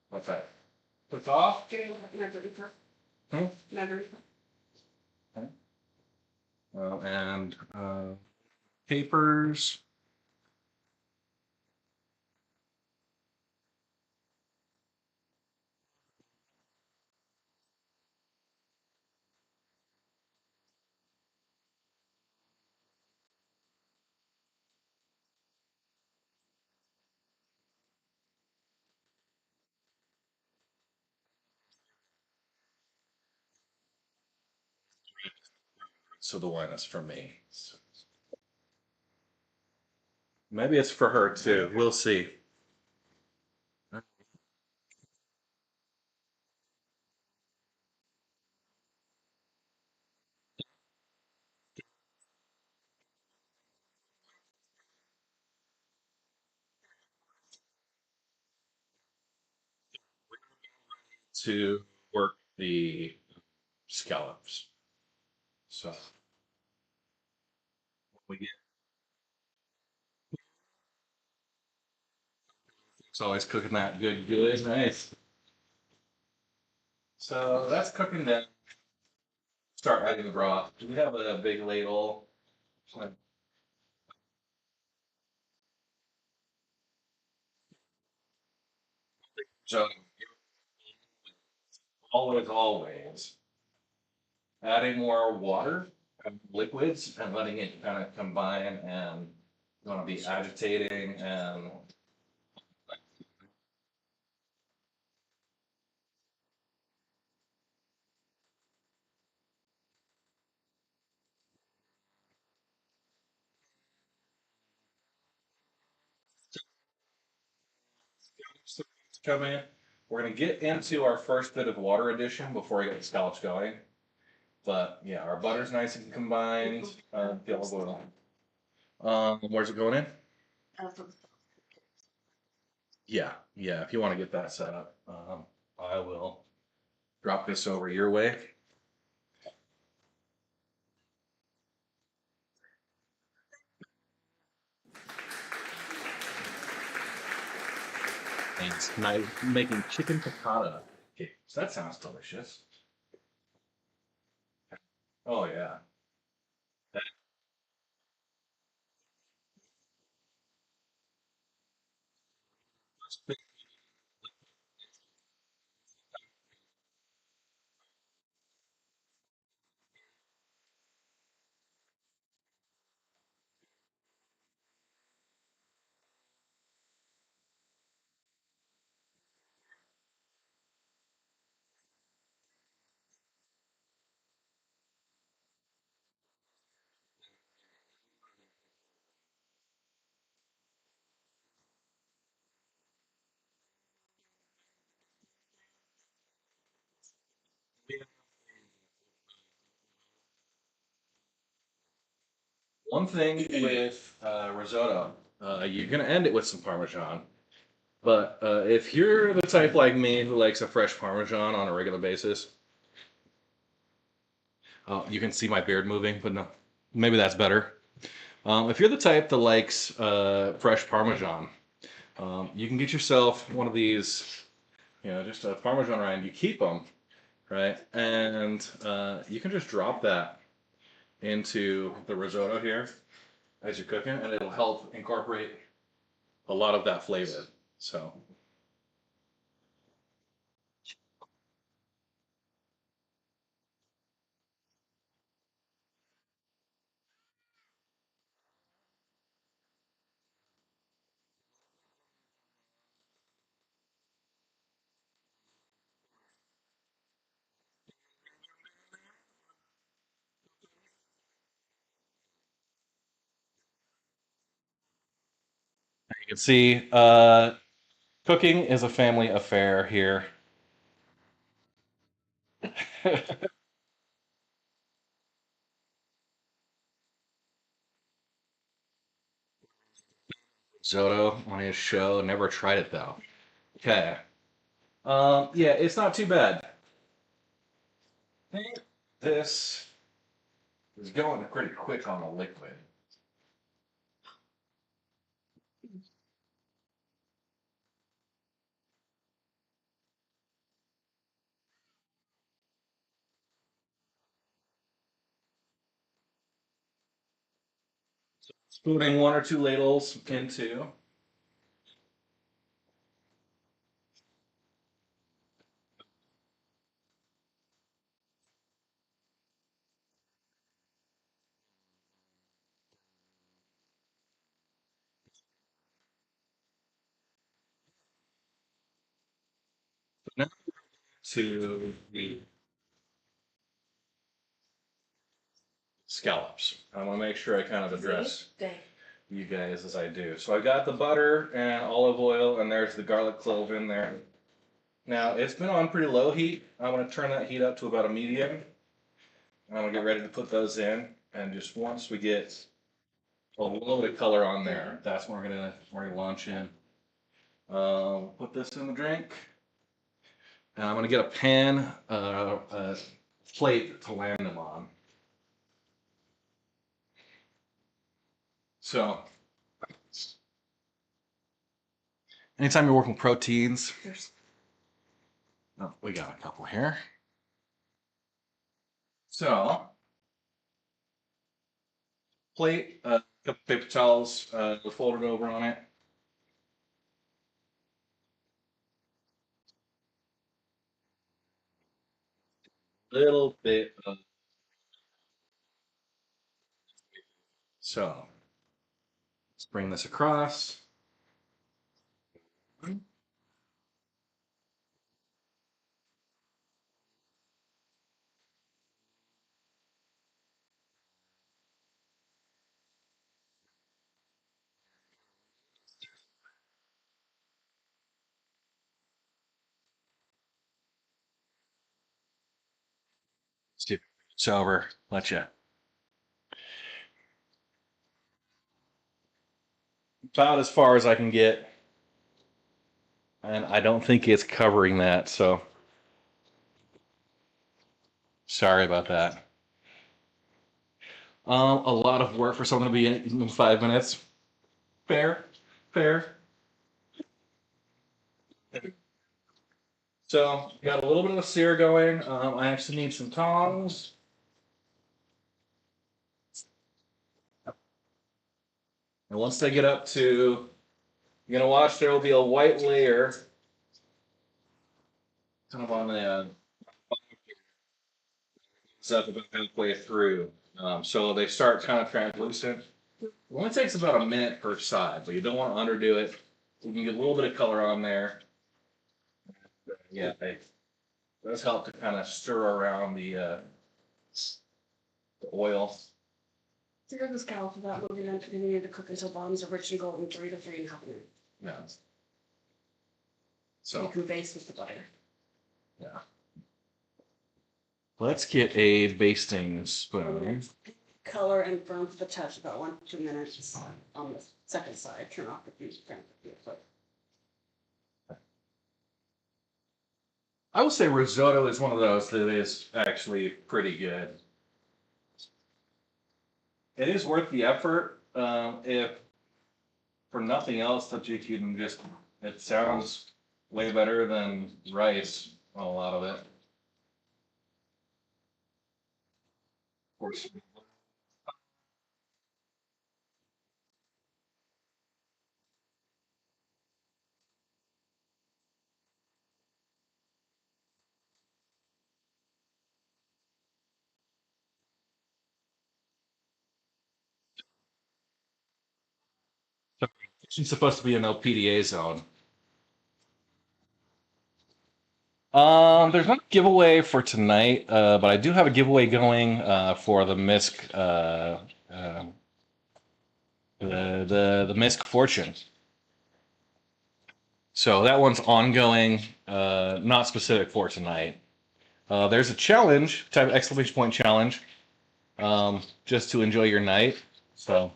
What's that? Cook off. Never reaper. Hmm? Never reaper. And capers. So the wine is for me. Maybe it's for her too. We'll see. To work the scallops. So we get it's always cooking that good. Nice. So that's cooking then. Start adding the broth. Do we have a big ladle? So always adding more water and liquids and letting it kind of combine and going to be agitating and come in. We're going to get into our first bit of water addition before we get the scallops going. But yeah, our butter's nice and combined. Where's it going in? Yeah. If you want to get that set up, I will drop this over your way. Thanks. And I'm making chicken piccata cakes. That sounds delicious. Oh yeah. One thing with risotto, you're gonna end it with some Parmesan. But if you're the type like me who likes a fresh Parmesan on a regular basis, you can see my beard moving, but no, maybe that's better. If you're the type that likes fresh Parmesan, you can get yourself one of these, just a Parmesan rind. You keep them, right? And you can just drop that into the risotto here as you're cooking, and it'll help incorporate a lot of that flavor. So, can see, cooking is a family affair here. Risotto on his show. Never tried it though. Okay. Yeah, it's not too bad. I think this is going pretty quick on the liquid. Spooning 1 or 2 ladles into. Now to the scallops. I want to make sure I kind of address you guys as I do. So I got the butter and olive oil, and there's the garlic clove in there. Now it's been on pretty low heat. I'm going to turn that heat up to about a medium. And I'm going to get ready to put those in. And just once we get a little bit of color on there, that's when we're gonna launch in. Put this in the drink. And I'm going to get a pan, a plate to land them on. So, anytime you're working with proteins, oh, we got a couple here. So, plate, a couple paper towels, folded over on it. Little bit of, so, let's bring this across. It's over. Let you. About as far as I can get. And I don't think it's covering that, so sorry about that. A lot of work for someone to be in 5 minutes. Fair, fair. So got a little bit of a sear going. I actually need some tongs. And once they get up to, you're gonna watch, there will be a white layer kind of on the up about halfway through. So they start kind of translucent. It only takes about a minute per side, but you don't want to underdo it. You can get a little bit of color on there. Yeah, it does help to kind of stir around the oil. Sear the scallop without moving them to continue to cook until bottoms are rich and golden 3 to 3.5 minutes. Yeah. You So can baste with the butter. yeah. Let's get a basting spoon. Color and burn for the touch about 1 to 2 minutes on the second side. Turn off the fuse. I would say risotto is one of those that is actually pretty good. It is worth the effort. If for nothing else, that you can just, it sounds way better than rice on a lot of it. Of course. She's supposed to be an LPDA zone. There's not a giveaway for tonight, but I do have a giveaway going for the Misk, the Misk Fortune. So that one's ongoing, not specific for tonight. There's a challenge, type of exclamation point challenge, just to enjoy your night. So,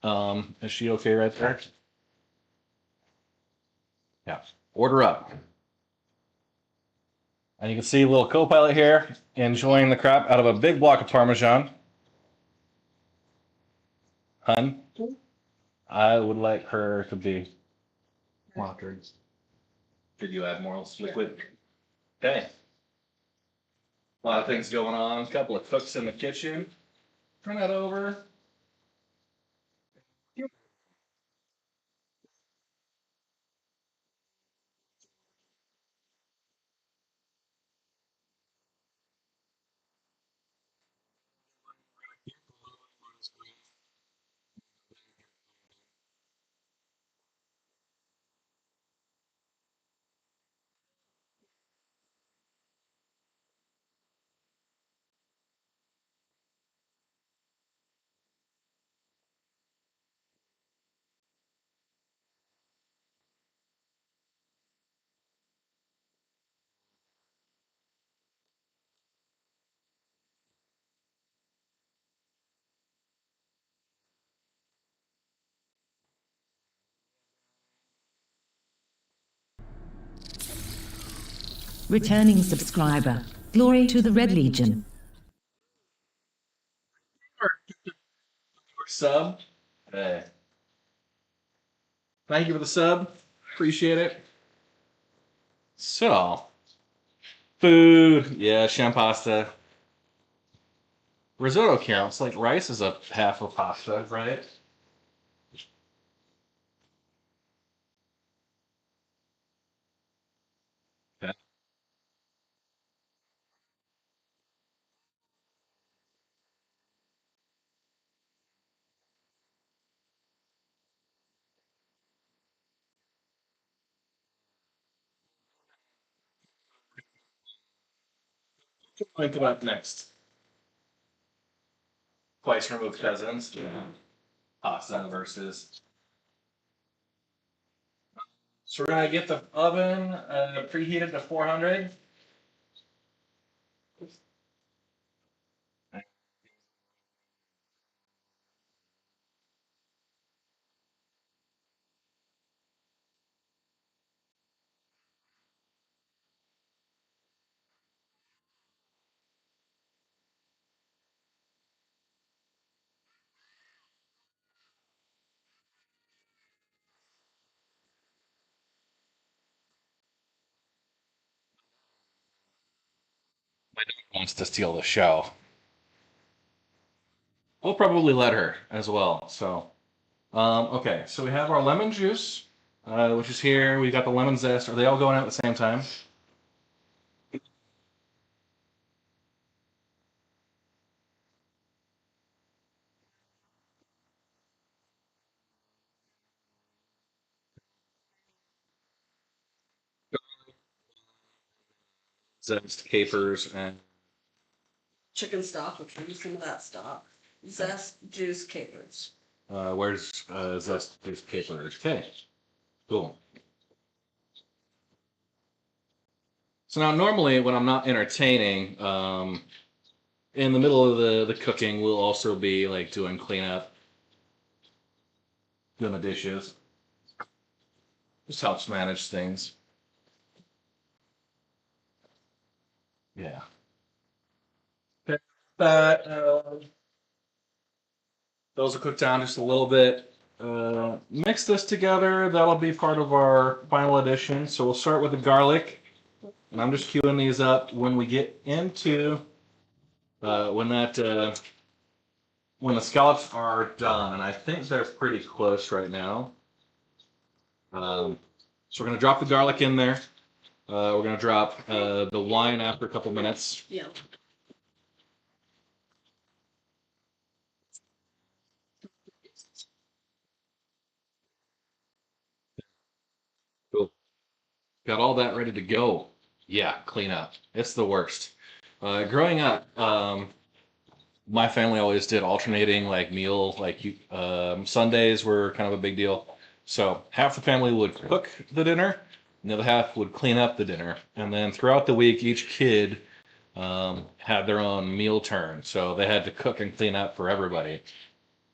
is she okay right there? Yeah. Order up. And you can see a little co-pilot here enjoying the crap out of a big block of Parmesan. Hun, I would like her to be watered. Could you add more liquid? Okay. A lot of things going on. A couple of cooks in the kitchen. Turn that over. Returning subscriber. Glory to the Red Legion. Sub. Hey. Thank you for the sub. Appreciate it. So, food. Yeah, sham pasta. Risotto counts. Like rice is a half of pasta, right? Okay. Think about next. Twice removed cousins. Yeah. Pasta versus. So we're gonna get the oven preheated to 400. My dog wants to steal the show. We'll probably let her as well. So, okay. So we have our lemon juice, which is here. We got the lemon zest. Are they all going out at the same time? Zest, capers, and Chicken stock, which we use some of that stock. Zest, juice, capers. where's zest, there's capers. Okay, cool. So now normally when I'm not entertaining, in the middle of the cooking, we'll also be like doing cleanup, doing the dishes. Just helps manage things. Yeah. Okay. That those will cook down just a little bit. Mix this together. That'll be part of our final addition. So we'll start with the garlic, and I'm just queuing these up when we get into when that when the scallops are done, and I think they're pretty close right now. So we're gonna drop the garlic in there. We're gonna drop the wine after a couple minutes. Yeah. Cool. Got all that ready to go. Yeah, clean up. It's the worst. Growing up, my family always did alternating like meal, like Sundays were kind of a big deal. So half the family would cook the dinner, and the other half would clean up the dinner. And then throughout the week, each kid had their own meal turn. So they had to cook and clean up for everybody.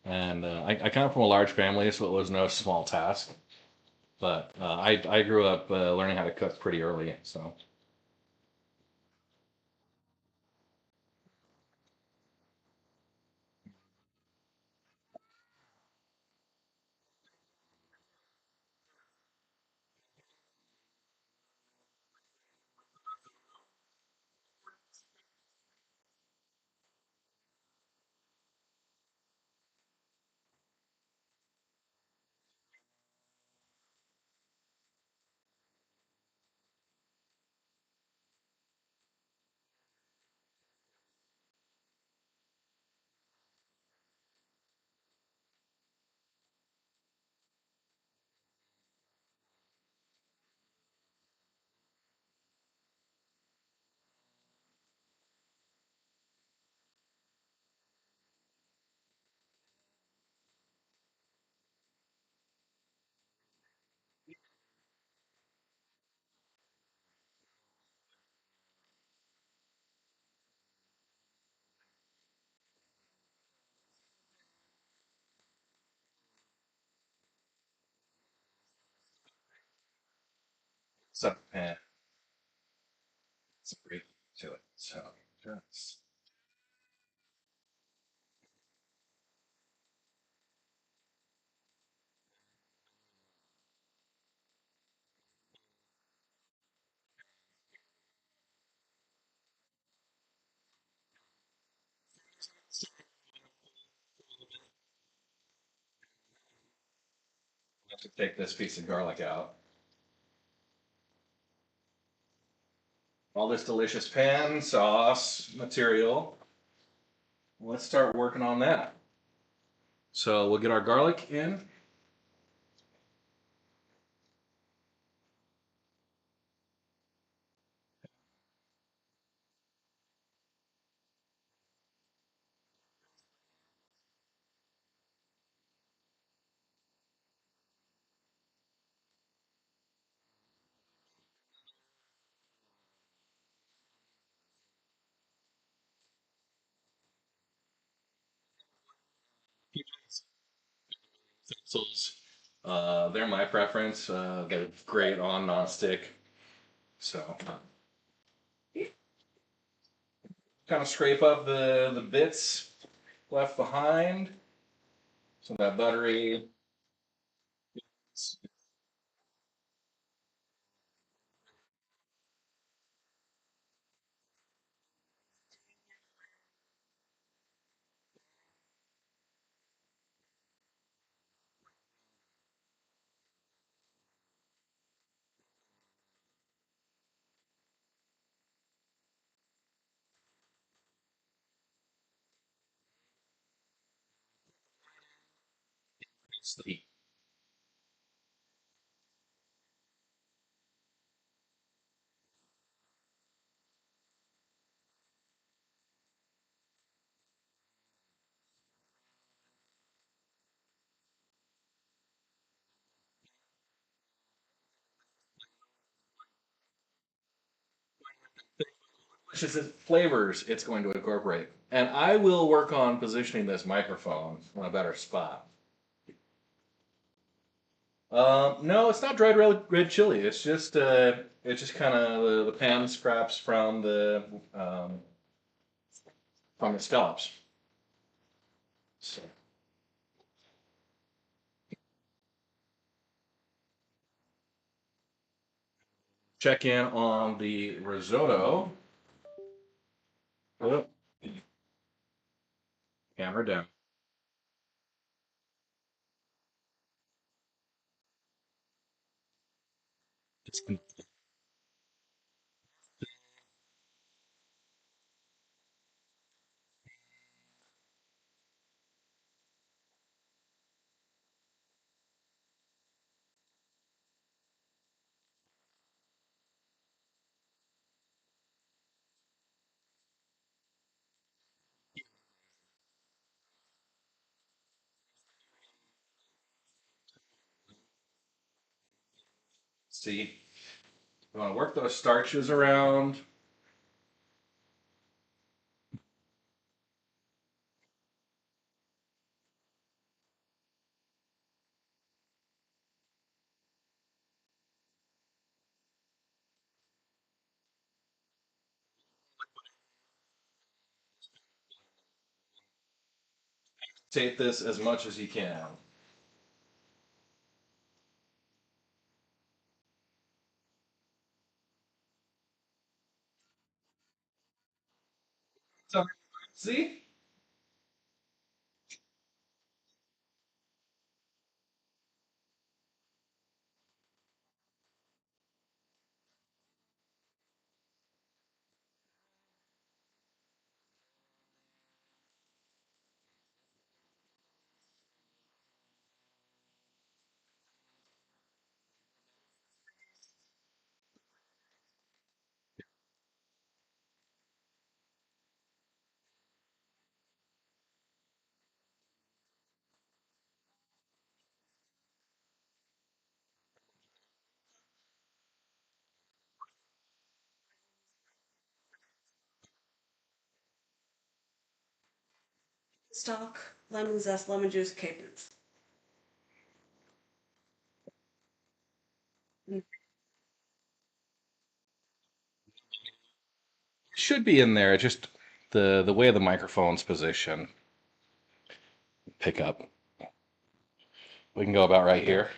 And I come from a large family, so it was no small task. But I grew up learning how to cook pretty early. So so and it's great to it. So just have to take this piece of garlic out. All this delicious pan sauce material. Let's start working on that. So we'll get our garlic in. Utensils. They're my preference. They're great on nonstick. So kind of scrape up the bits left behind. Some of that buttery. Which is the flavors it's going to incorporate. And I will work on positioning this microphone on a better spot. No, it's not dried red chili. It's just kind of the pan scraps from the scallops. So check in on the risotto. Oh, camera down. See, you want to work those starches around. Take this as much as you can. So, see? Stock, lemon zest, lemon juice, capers. Should be in there. Just the way the microphone's positioned. Pick up. We can go about right here.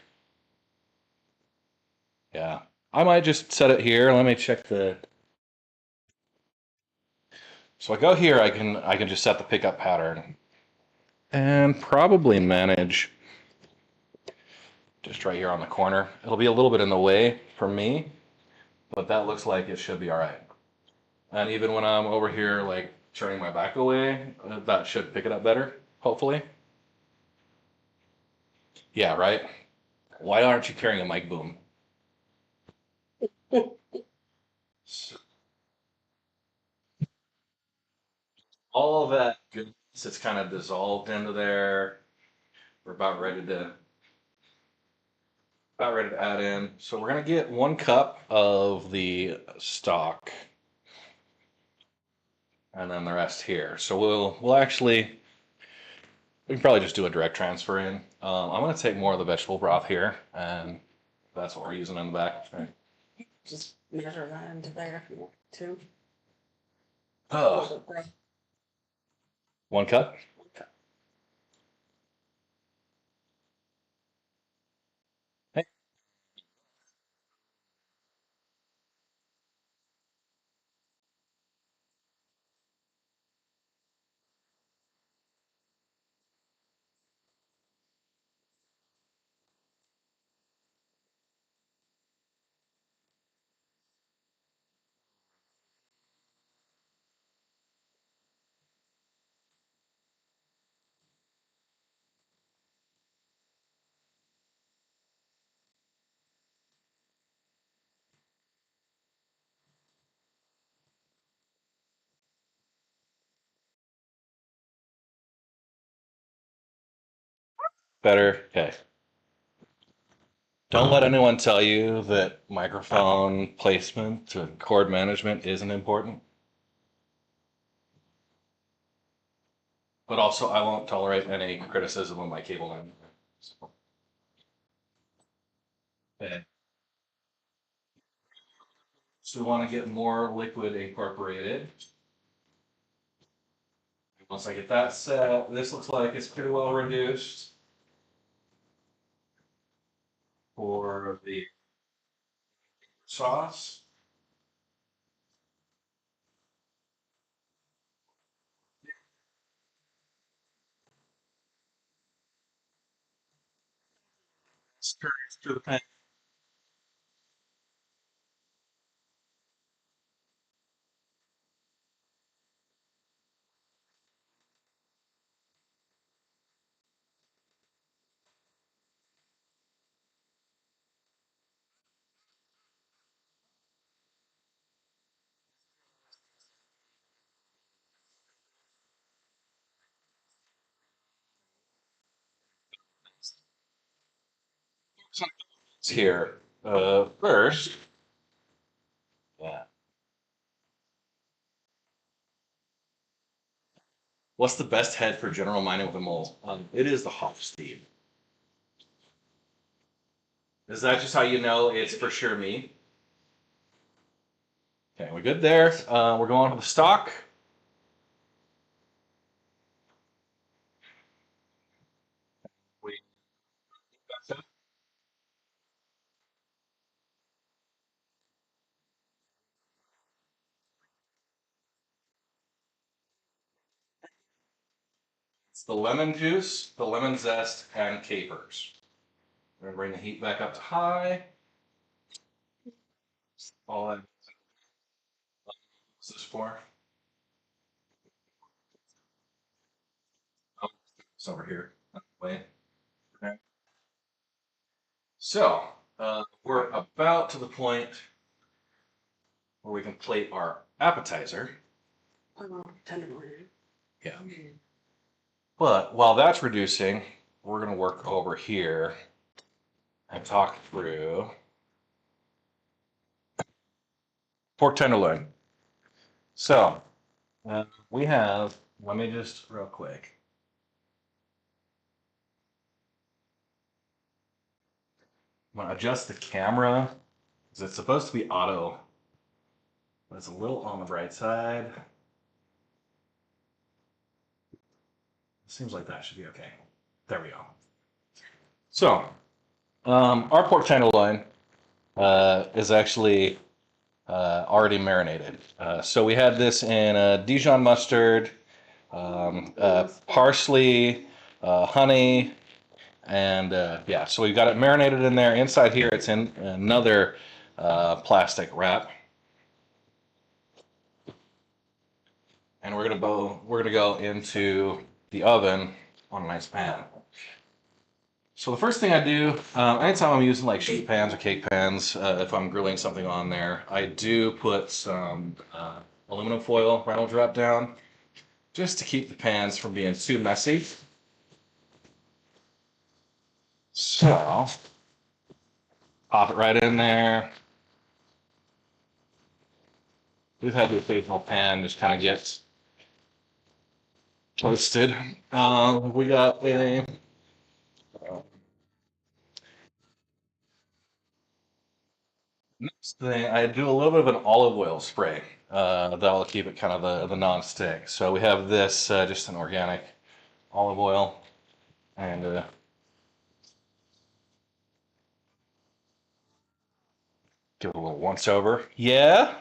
Yeah. I might just set it here. Let me check the. So I go here. I can just set the pickup pattern and probably manage just right here on the corner. It'll be a little bit in the way for me, but that looks like it should be all right. And even when I'm over here, like turning my back away, that should pick it up better, hopefully. Yeah, right. Why aren't you carrying a mic boom? So all of that goodness, it's kind of dissolved into there. We're about ready to add in. So we're gonna get 1 cup of the stock, and then the rest here. So we'll actually we can probably just do a direct transfer in. I'm gonna take more of the vegetable broth here, and that's what we're using in the back. Right. Just measure that into there if you want to. Oh, 1 cup. Hey, better. Okay. Don't let anyone tell you that microphone placement to cord management isn't important. But also, I won't tolerate any criticism of my cable management. Okay. So we want to get more liquid incorporated. Once I get that set, this looks like it's pretty well reduced for the sauce. Stir it through the pan. Here. First, yeah. What's the best head for general mining with a mole? It is the Hoff Steed. Is that just how you know it's for sure me? Okay, we good there. We're going with the stock. We It's the lemon juice, the lemon zest, and capers. We're gonna bring the heat back up to high. All that. What's this for? Oh, it's over here. Wait. Okay. So we're about to the point where we can plate our appetizer. Tenderloin. Yeah. But while that's reducing, we're gonna work over here and talk through pork tenderloin. So we have. Let me just real quick. I'm gonna adjust the camera because it's supposed to be auto, but it's a little on the bright side. Seems like that should be okay. There we go. So, our pork tenderloin is actually already marinated. So we had this in Dijon mustard, parsley, honey, and yeah. So we've got it marinated in there. Inside here, it's in another plastic wrap, and we're gonna go into the oven on a nice pan. So the first thing I do, anytime I'm using like sheet pans or cake pans, if I'm grilling something on there, I do put some aluminum foil Reynolds wrap down, just to keep the pans from being too messy. So, pop it right in there. We've had the occasional pan just kind of gets toasted. We got a next thing, I do a little bit of an olive oil spray. That'll keep it kind of the non-stick. So we have this, just an organic olive oil, and give it a little once over. Yeah,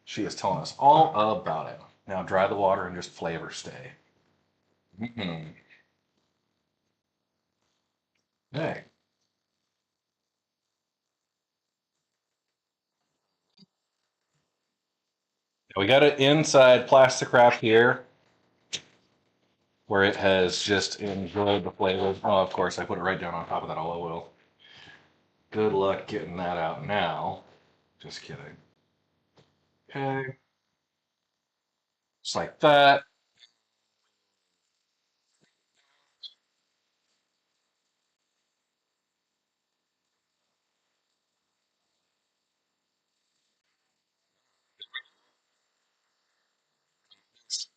she is telling us all about it. Now dry the water and just flavor stay. Mm-hmm. Hey, we got it inside plastic wrap here, where it has just enjoyed the flavor. Oh, of course, I put it right down on top of that olive oil. Good luck getting that out now. Just kidding. Okay, just like that.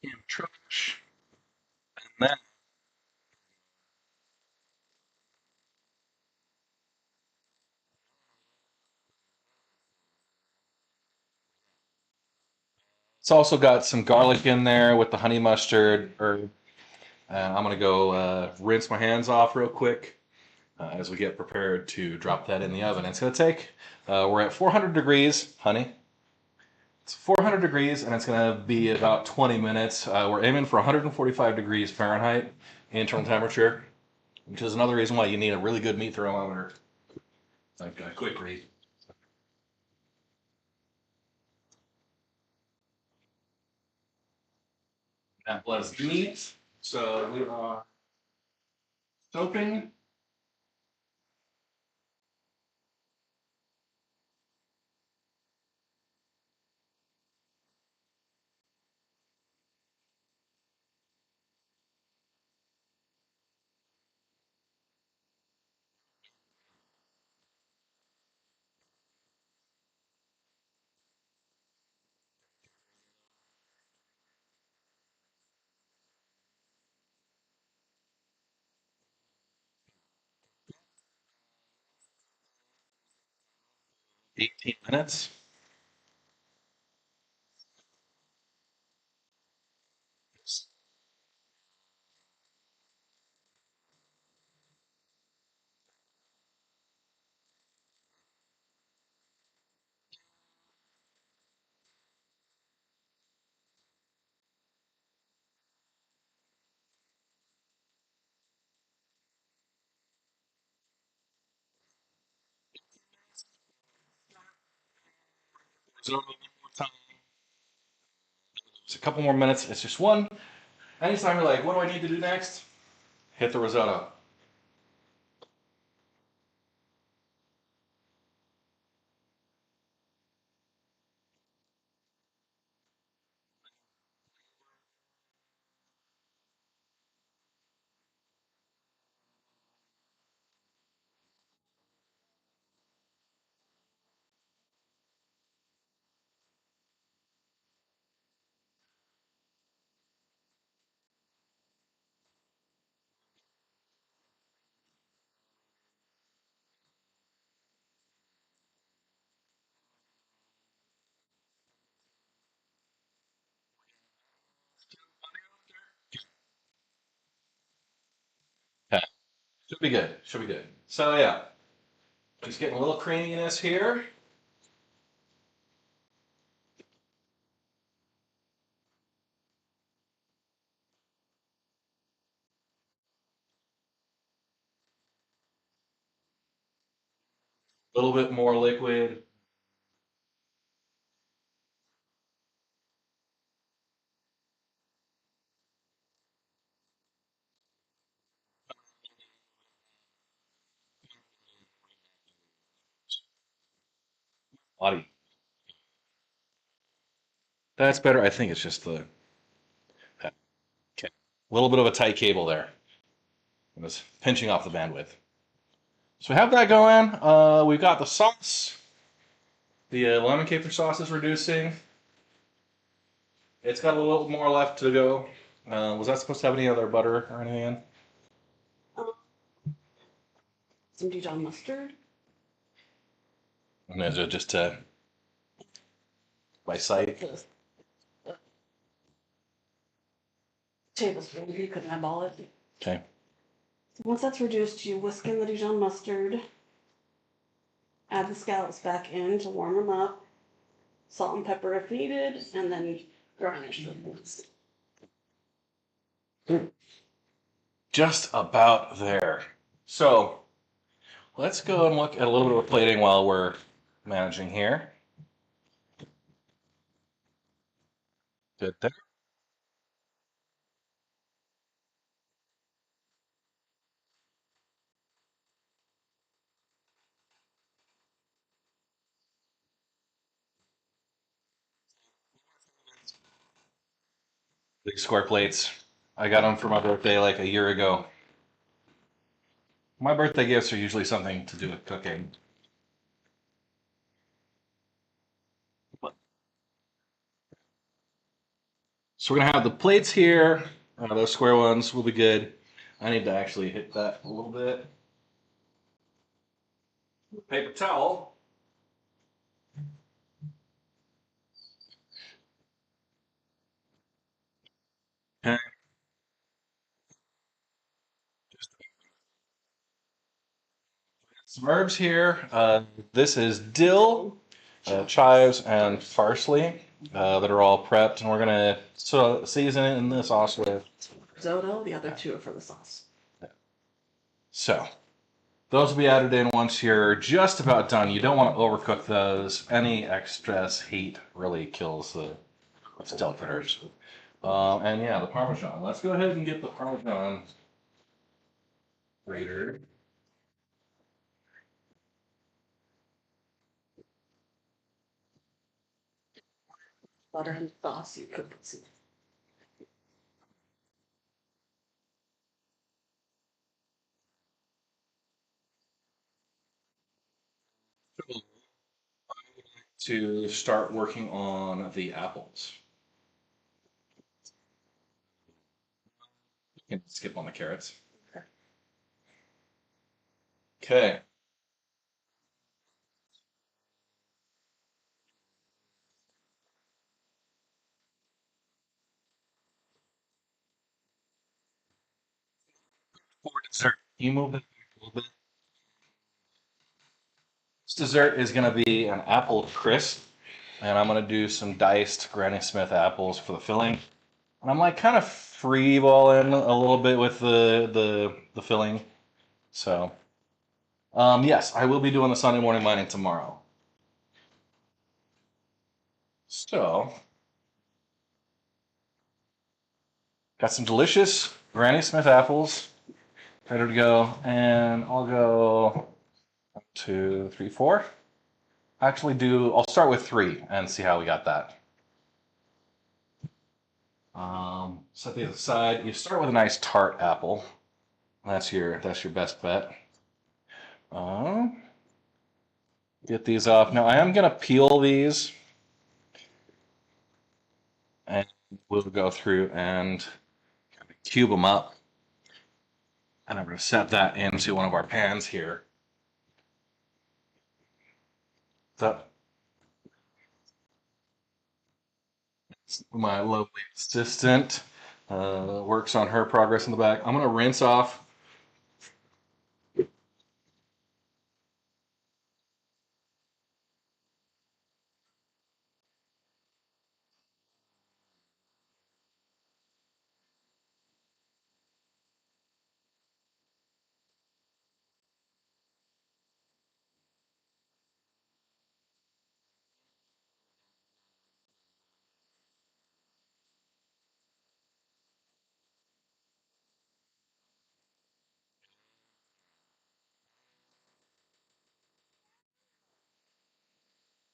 In trash. And then it's also got some garlic in there with the honey mustard herb. I'm gonna go rinse my hands off real quick as we get prepared to drop that in the oven. It's gonna take. We're at 400 degrees, honey. It's 400 degrees, and it's gonna be about 20 minutes. We're aiming for 145 degrees Fahrenheit internal temperature, which is another reason why you need a really good meat thermometer. Like a quick read. That was meat. So we are soaping. 18 minutes. Just a couple more minutes. It's just one. Anytime you're like, what do I need to do next? Hit the risotto. Okay. Should be good. Should be good. So yeah, just getting a little creaminess here. A little bit more liquid. Body. That's better. I think it's just the okay. A little bit of a tight cable there. It was pinching off the bandwidth. So we have that going. We've got the sauce. The lemon caper sauce is reducing. It's got a little more left to go. Was that supposed to have any other butter or anything in? Um, some Dijon mustard. And is it just by sight? Just a tablespoon. You couldn't eyeball it. Okay. Once that's reduced, you whisk in the Dijon mustard. Add the scallops back in to warm them up. Salt and pepper if needed, and then garnish with Just about there. So let's go and look at a little bit of plating while we're managing here. Good there. Big square plates. I got them for my birthday like a year ago. My birthday gifts are usually something to do with cooking. So we're gonna have the plates here. Those square ones will be good. I need to actually hit that a little bit. Paper towel. Okay. Some herbs here. This is dill, chives, and parsley that are all prepped, and we're gonna season it in the sauce with. risotto. The other two are for the sauce. So those will be added in once you're just about done. You don't want to overcook those. Any excess heat really kills the delicate herbs. And yeah, the Parmesan. Let's go ahead and get the Parmesan grater. Butter and sauce you could put some. To start working on the apples. You can skip on the carrots. Okay. Dessert. You move it a little bit. This dessert is going to be an apple crisp, and I'm going to do some diced Granny Smith apples for the filling. And I'm like kind of free balling a little bit with the filling. So, yes, I will be doing the Sunday morning mining tomorrow. So, got some delicious Granny Smith apples ready to go, and I'll go 1, 2, 3, 4. I'll start with 3 and see how we got that. Set these aside. You start with a nice tart apple. That's your best bet. Get these off. Now I am gonna peel these, and we'll go through and kind of cube them up. And I'm gonna set that into one of our pans here. So my lovely assistant works on her progress in the back. I'm gonna rinse off.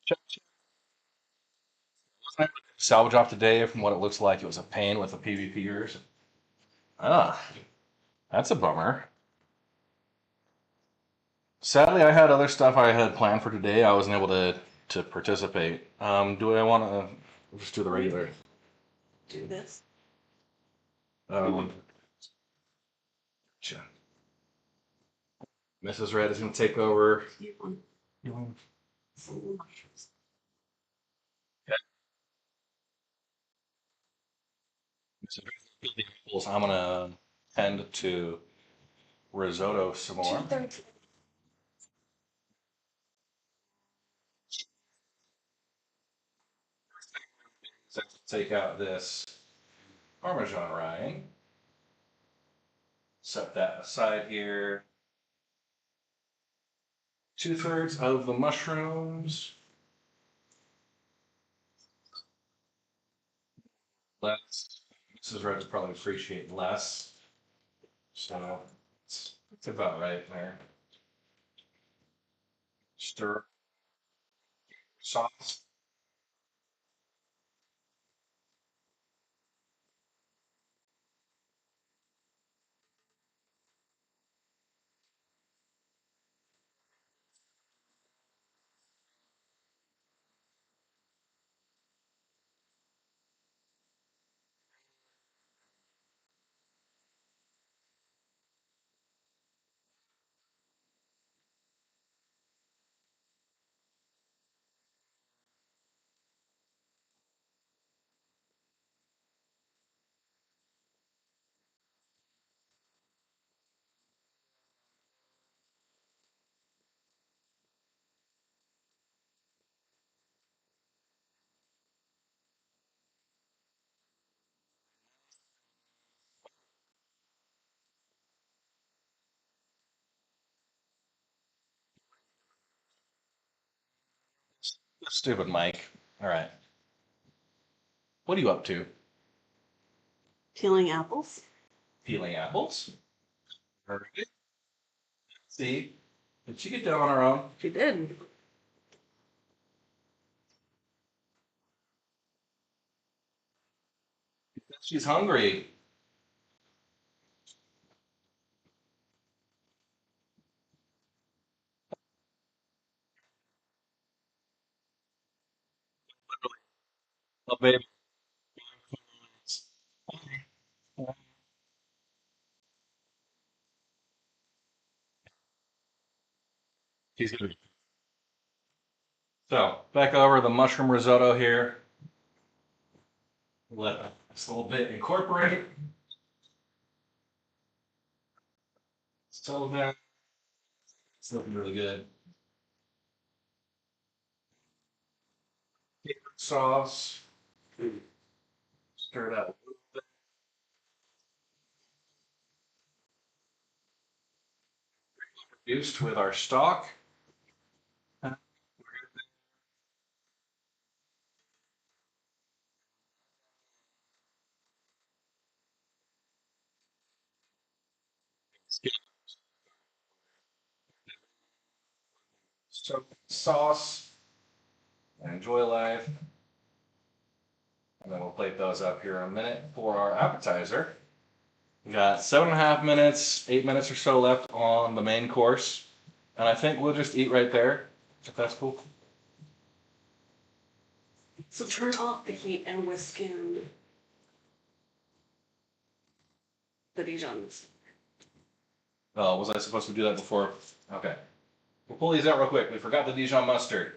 Wasn't able to salvage off today from what it looks like. It was a pain with the PVPers. Ah, that's a bummer. Sadly, I had other stuff I had planned for today. I wasn't able to participate. Do I want to just do the regular? Do this. Um, gotcha. Mrs. Red is going to take over. You want some mushrooms. Okay. Mrs. Red is going to peel the apples. I'm going to tend to risotto some more. 2/3. Take out this Parmesan rind. Set that aside here. 2/3 of the mushrooms. Less. Mrs. Red would probably appreciate less. So it's about right there. Stir sauce. Stupid Mike. All right. What are you up to? Peeling apples. Peeling apples. All right. See, did she get down on her own? She did. She's hungry. Oh, baby. She's gonna be. So back over the mushroom risotto here. Let this little bit incorporate. So then it's looking really good. Favorite sauce. Stir it up. Reduced with our stock. So sauce. Enjoy life. And then we'll plate those up here in a minute for our appetizer. We got 7.5 minutes, 8 minutes or so left on the main course. And I think we'll just eat right there, if that's cool. So turn off the heat and whisk in the Dijons. Oh, was I supposed to do that before? Okay. We'll pull these out real quick. We forgot the Dijon mustard.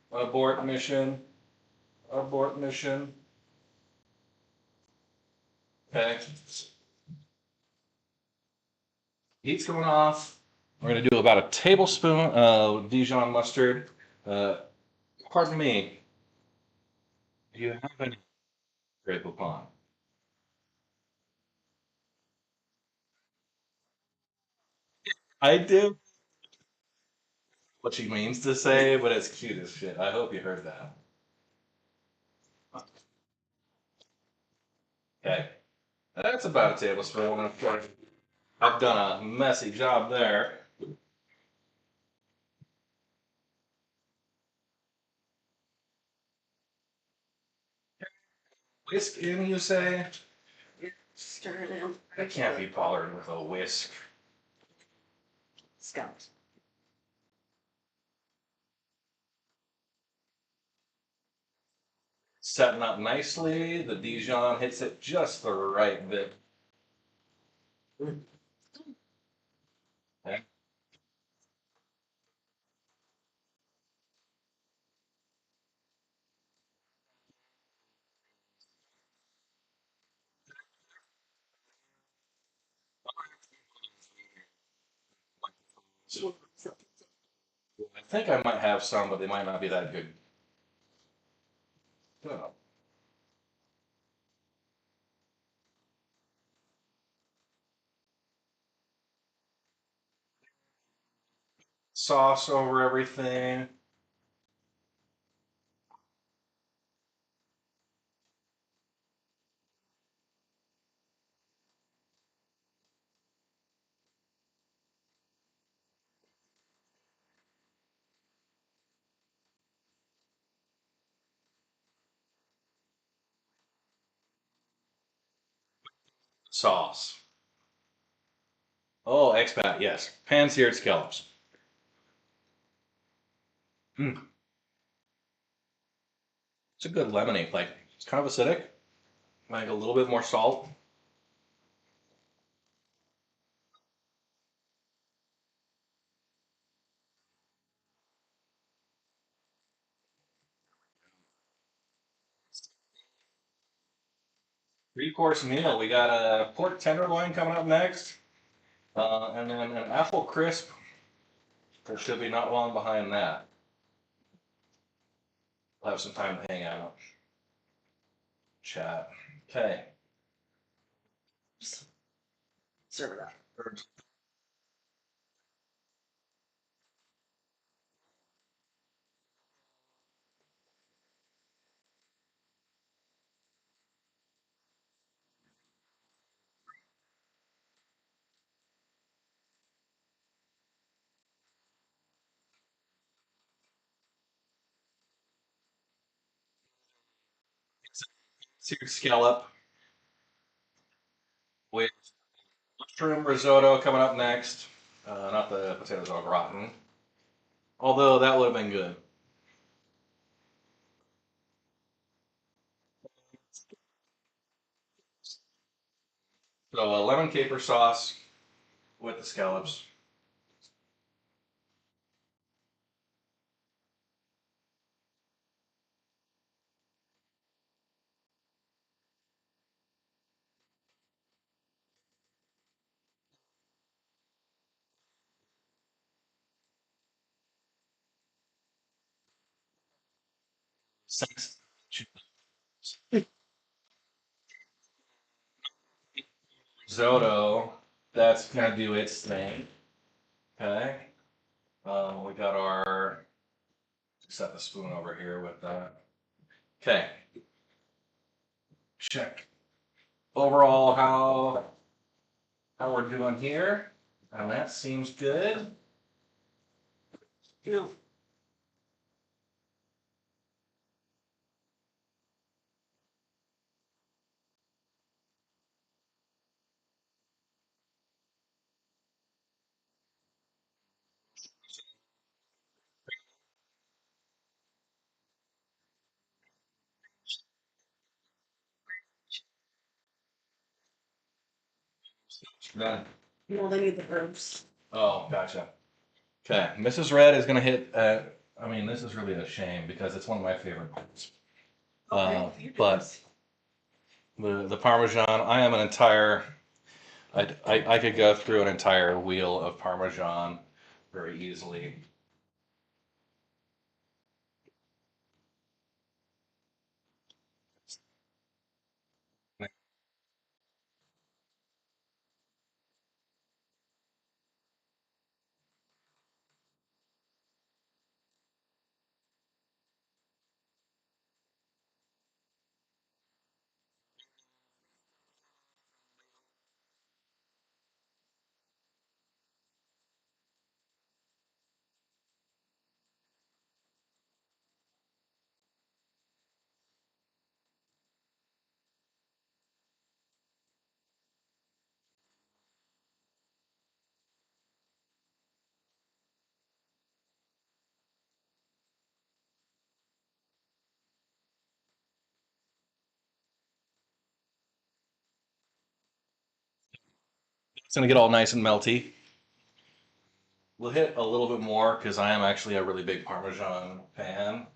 Abort mission. Abort mission. Okay. Heat's going off. We're going to do about a tablespoon of Dijon mustard. Uh, Pardon me. Do you have any Grey Poupon? I do. What she means to say, but it's cute as shit. I hope you heard that. Okay. That's about a tablespoon. Of course, I've done a messy job there. Whisk in, you say? Stir it in. That can't be bothered with a whisk. Scallops. Setting up nicely. The Dijon hits it just the right bit. Okay. I think I might have some, but they might not be that good. Oh. Sauce over everything. Sauce. Oh, expat, yes. Pan-seared scallops. Mm. It's a good lemony. Like, it's kind of acidic. Like a little bit more salt. 3-course meal. We got a pork tenderloin coming up next. And then an apple crisp. There should be not long behind that. We'll have some time to hang out, chat. Okay. Serve it up. Seared scallop with mushroom risotto coming up next. Not the potatoes all rotten. Although that would have been good. So a lemon caper sauce with the scallops. Risotto, that's gonna do its thing. Okay. We got our set the spoon over here with that. Okay. Check overall how we're doing here, and that seems good. No. Done. No, they need the herbs. Oh, gotcha. Okay, Mrs. Red is gonna hit. I mean, this is really a shame because it's one of my favorite parts. But the Parmesan, I am an entire. I could go through an entire wheel of Parmesan very easily. It's gonna get all nice and melty. We'll hit a little bit more because I am actually a really big Parmesan fan.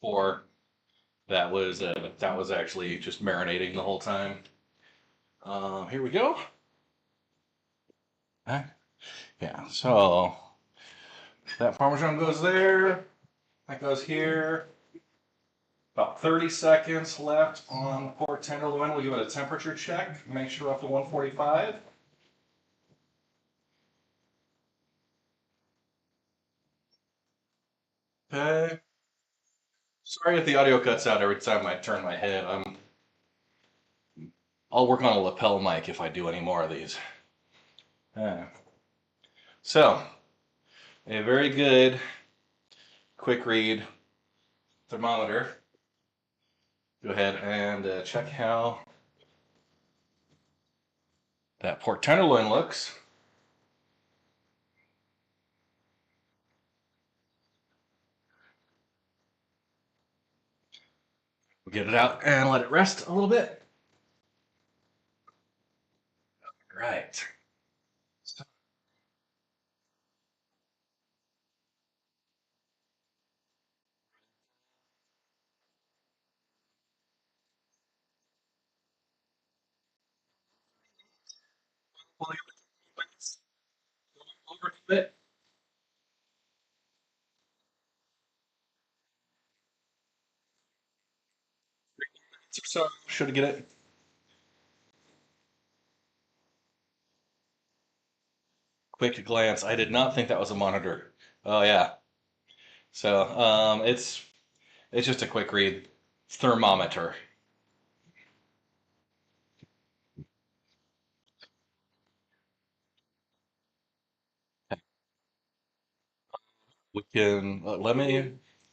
Or that was actually just marinating the whole time. Here we go. Okay. Yeah, so that Parmesan goes there. That goes here. About 30 seconds left on pork tenderloin. We'll give it a temperature check. Make sure we're up to 145. Okay. Sorry if the audio cuts out every time I turn my head. I'll work on a lapel mic if I do any more of these. So, a very good quick read thermometer. Go ahead and check how that pork tenderloin looks. We'll get it out and let it rest a little bit. All right. Over a bit. So should get it. Quick glance. I did not think that was a monitor. Oh yeah. So it's just a quick read thermometer. We can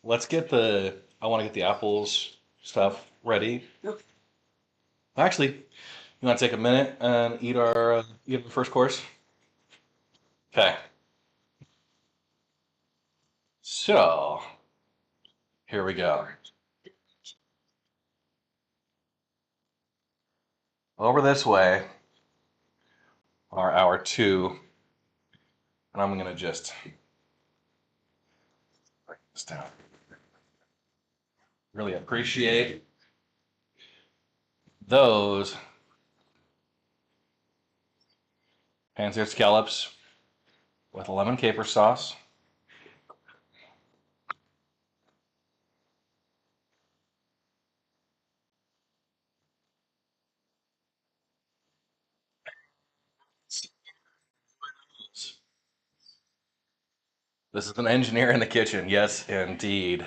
let's get the I want to get the apples stuff ready. Okay. Actually, you want to take a minute and eat our first course? Okay. So here we go. Over this way are our two And I'm gonna just break this down. Really appreciate those pan-seared scallops with a lemon caper sauce. This is an engineer in the kitchen. Yes, indeed.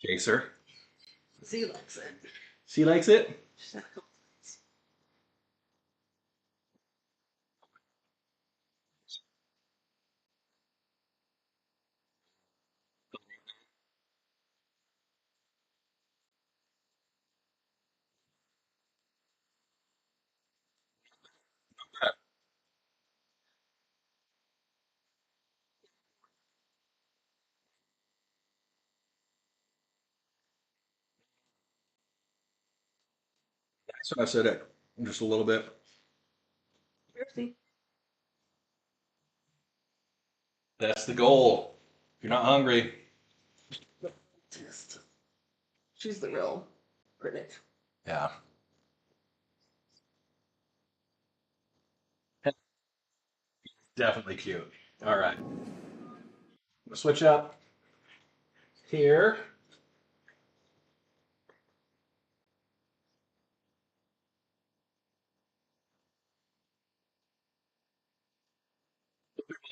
Chaser. Z likes it. She likes it? She's had a couple things. That's what I said it. Just a little bit. Seriously. That's the goal. If you're not hungry, Test. She's the real critic. yeah. Definitely cute. All right. We'll switch up here.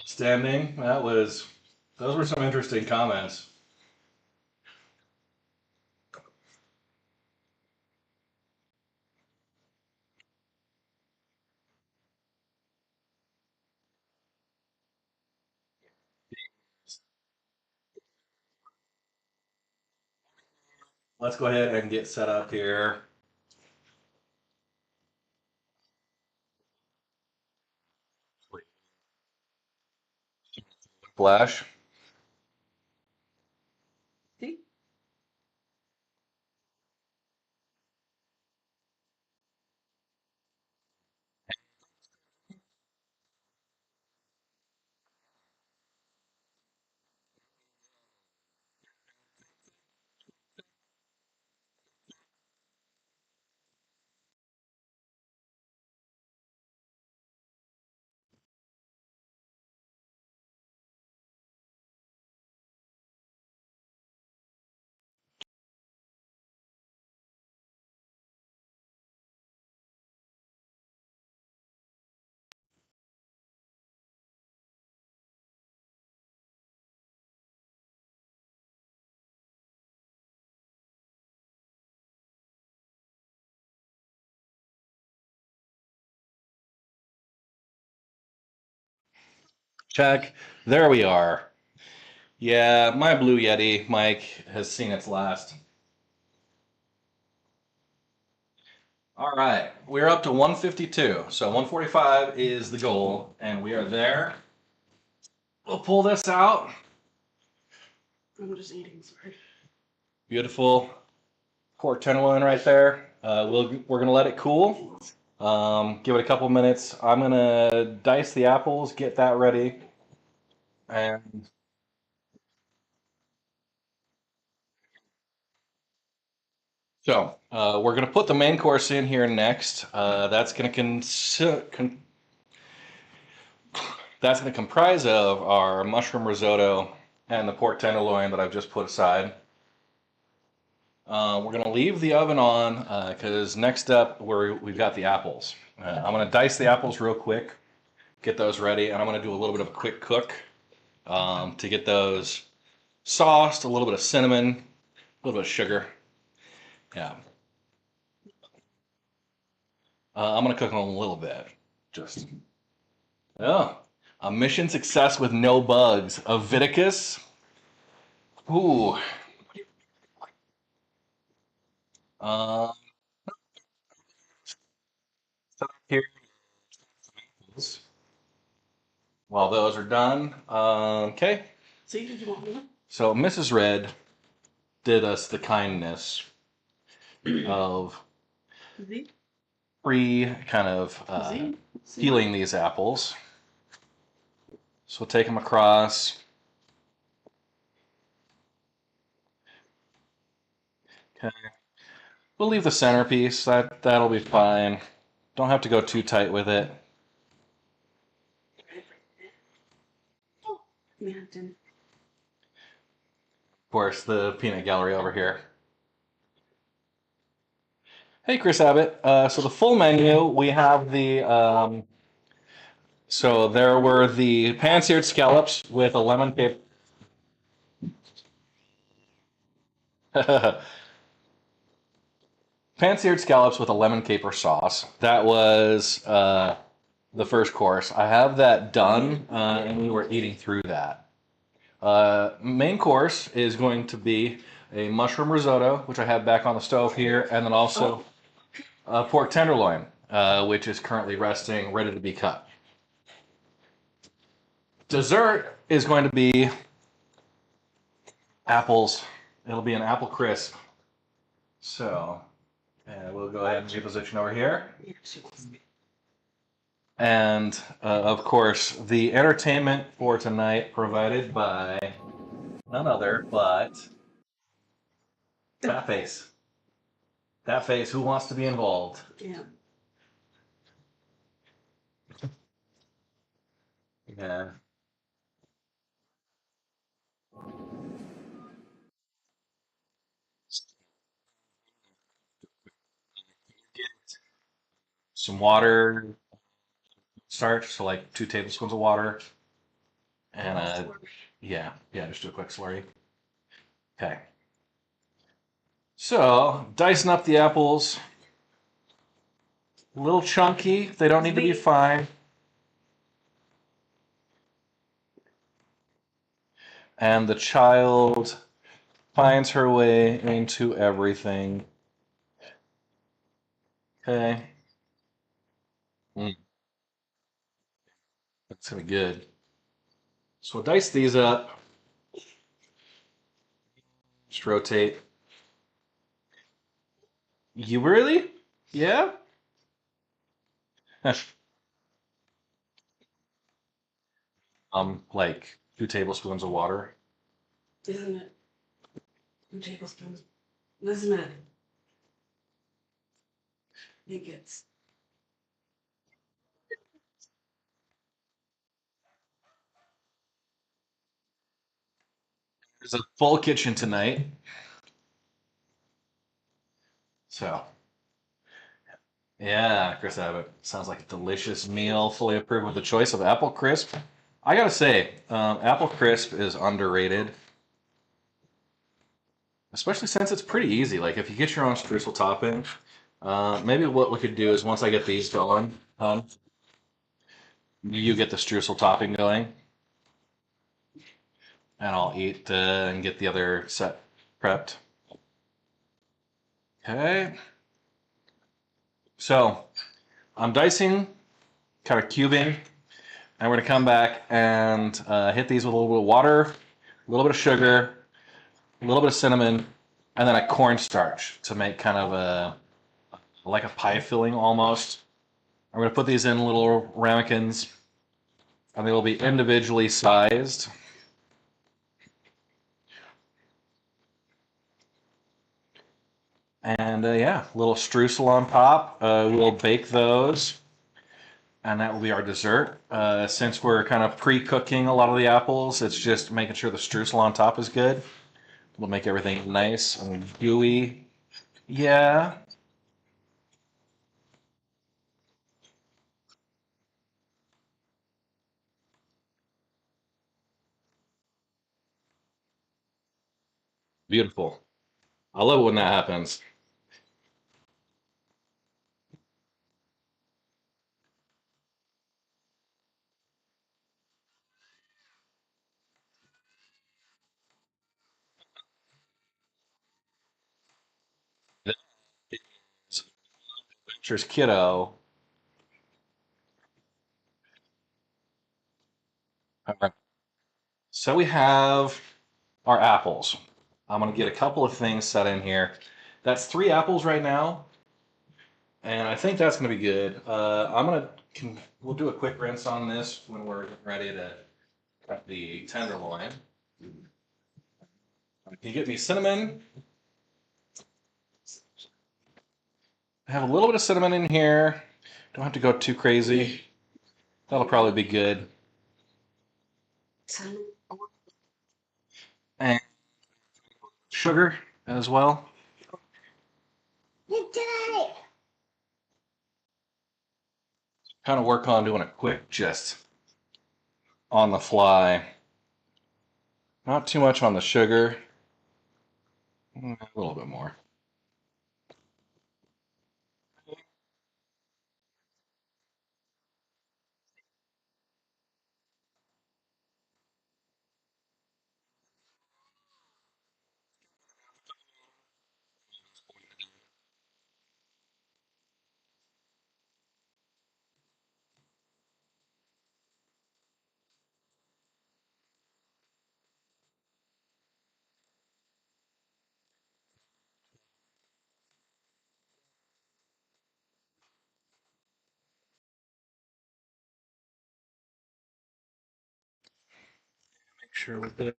Standing. Those were some interesting comments. Let's go ahead and get set up here. Flash. See? Check. There we are. Yeah, my Blue Yeti mic has seen its last. All right, we're up to 152. So 145 is the goal, and we are there. We'll pull this out. I'm just eating, sorry. Beautiful pork tenderloin right there. We're gonna let it cool. Give it a couple minutes. I'm gonna dice the apples, get that ready, and So we're going to put the main course in here next. That's going to that's going to comprise of our mushroom risotto and the pork tenderloin that I've just put aside. We're going to leave the oven on because next up we've got the apples. I'm going to dice the apples real quick, get those ready, and I'm going to do a little bit of a quick cook to get those sauced, a little bit of cinnamon, a little bit of sugar. Yeah. I'm going to cook them a little bit. Just, oh, a mission success with no bugs. A Viticus. Ooh. Uh, so here, while those are done, okay. See, did you want me? So Mrs. Red did us the kindness of Z? pre kind of Z? peeling these apples. So we'll take them across. Okay. We'll leave the centerpiece. That'll be fine. Don't have to go too tight with it. Oh, yeah, it didn't. Of course, the peanut gallery over here. Hey, Chris Abbott. So the full menu, we have the so there were the pan-seared scallops with a lemon cape. Pan-seared scallops with a lemon caper sauce. That was the first course. I have that done, and we were eating through that. Main course is going to be a mushroom risotto, which I have back on the stove here, and then also pork tenderloin, which is currently resting, ready to be cut. Dessert is going to be apples. It'll be an apple crisp. So, we'll go ahead and reposition over here. Yeah, she wants me. And, of course, the entertainment for tonight provided by none other but That Face. That Face, who wants to be involved? Yeah. Yeah. Some water, starch, so like 2 tablespoons of water. And yeah, just do a quick slurry. Okay. So, dicing up the apples. A little chunky. They don't need to be fine. And the child finds her way into everything. Okay. That's gonna be good. So we'll dice these up. Just rotate. You really? Yeah? Like 2 tablespoons of water. Isn't it? 2 tablespoons. Isn't it? It gets. There's a full kitchen tonight. So, yeah, Chris Abbott. Sounds like a delicious meal, fully approved with the choice of apple crisp. I gotta say, apple crisp is underrated. Especially since it's pretty easy. Like, if you get your own streusel topping, maybe what we could do is once I get these going, you get the streusel topping going, and I'll eat and get the other set prepped. Okay. So, I'm dicing, kind of cubing, and we're going to come back and hit these with a little bit of water, a little bit of sugar, a little bit of cinnamon, and then a cornstarch to make kind of like a pie filling almost. I'm going to put these in little ramekins, and they will be individually sized. And yeah, a little streusel on top. We'll bake those, and that will be our dessert. Since we're kind of pre-cooking a lot of the apples, it's just making sure the streusel on top is good. It'll make everything nice and gooey. Yeah, beautiful. I love it when that happens. This is Adventures Kiddo. All right. So we have our apples. I'm gonna get a couple of things set in here. That's 3 apples right now, and I think that's gonna be good. We'll do a quick rinse on this when we're ready to cut the tenderloin. Can you get me cinnamon? I have a little bit of cinnamon in here. Don't have to go too crazy. That'll probably be good. And sugar as well. Kind of work on doing it quick, just on the fly. Not too much on the sugar. A little bit more. Make sure with it.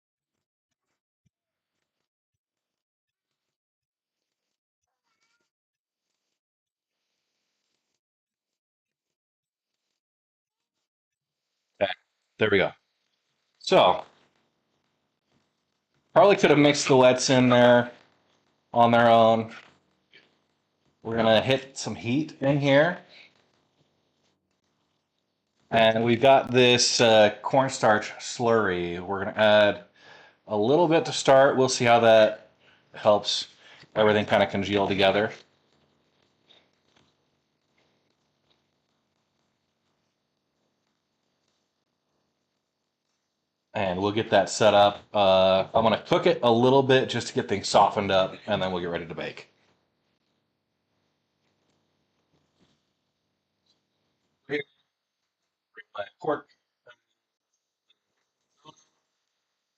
Okay, there we go. So, probably could have mixed the lets in there on their own. We're gonna hit some heat in here. And we've got this cornstarch slurry. We're gonna add a little bit to start. We'll see how that helps everything kind of congeal together. And we'll get that set up. I'm gonna cook it a little bit just to get things softened up, and then we'll get ready to bake. Bring my pork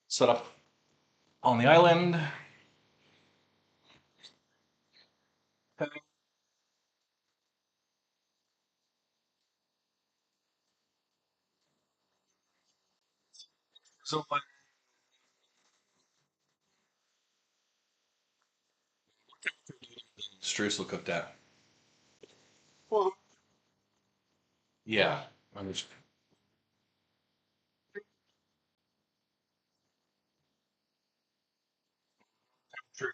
set up on the island. Okay. So my streusel cooked out. Well, Yeah, I'm just sure.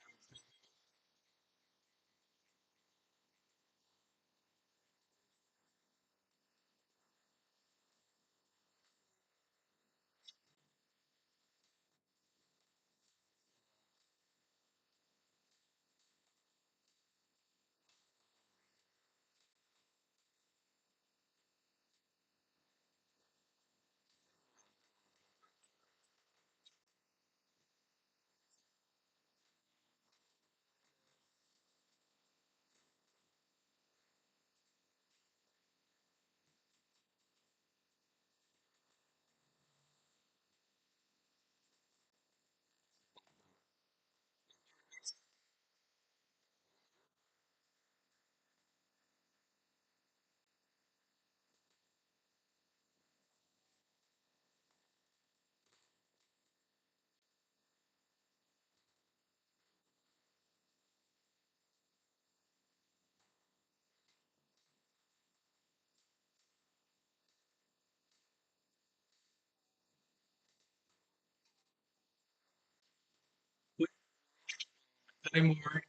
anymore.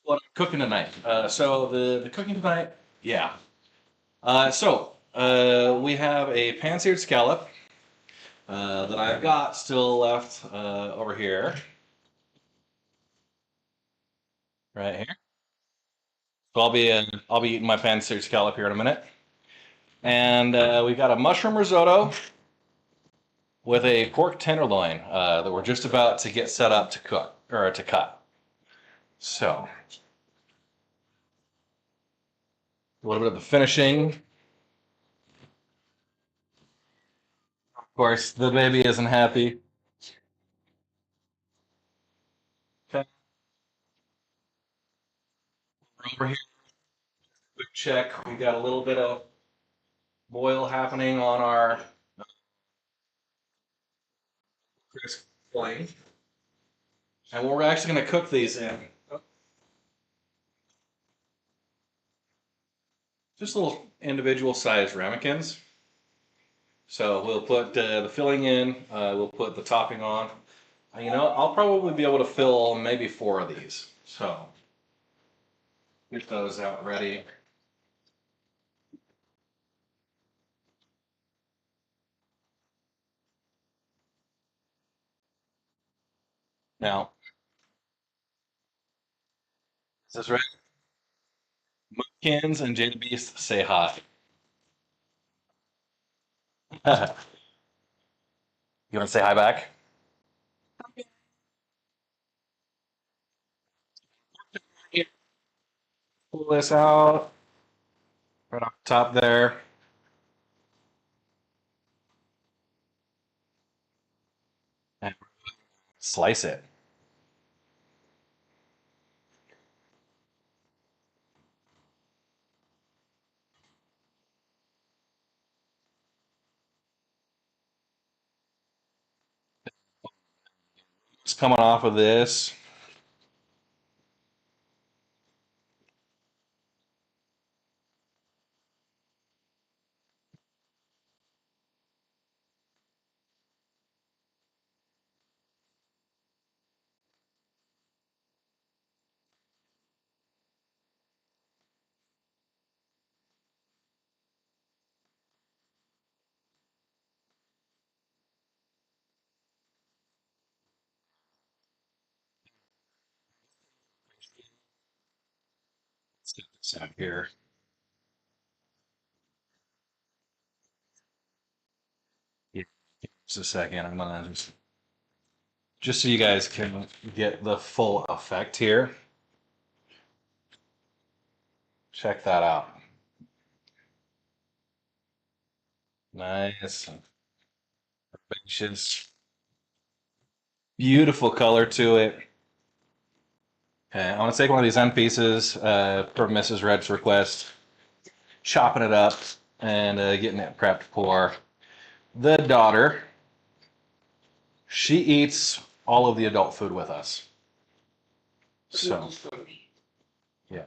What I'm cooking tonight. So the cooking tonight, yeah. We have a pan-seared scallop that I've got still left over here, right here. So I'll be eating my pan-seared scallop here in a minute, and we got a mushroom risotto with a pork tenderloin that we're just about to get set up to cook or to cut. So a little bit of the finishing. Of course, the baby isn't happy. Okay, we're over here. Quick check. We got a little bit of boil happening on our crisp flame. And we're actually going to cook these in just little individual sized ramekins. So we'll put the filling in, we'll put the topping on. I'll probably be able to fill maybe 4 of these. So get those out ready. Now, is this right? Mookins and Jada Beast say hi. You want to say hi back? Here, pull this out right off the top there. And slice it. It's coming off of this. Let's get this out here. Yeah, just a second. I'm gonna just so you guys can get the full effect here. Check that out. Nice, herbaceous, beautiful color to it. Okay, I want to take one of these end pieces per Mrs. Red's request, chopping it up and getting it prepped for the daughter. She eats all of the adult food with us. So, yeah.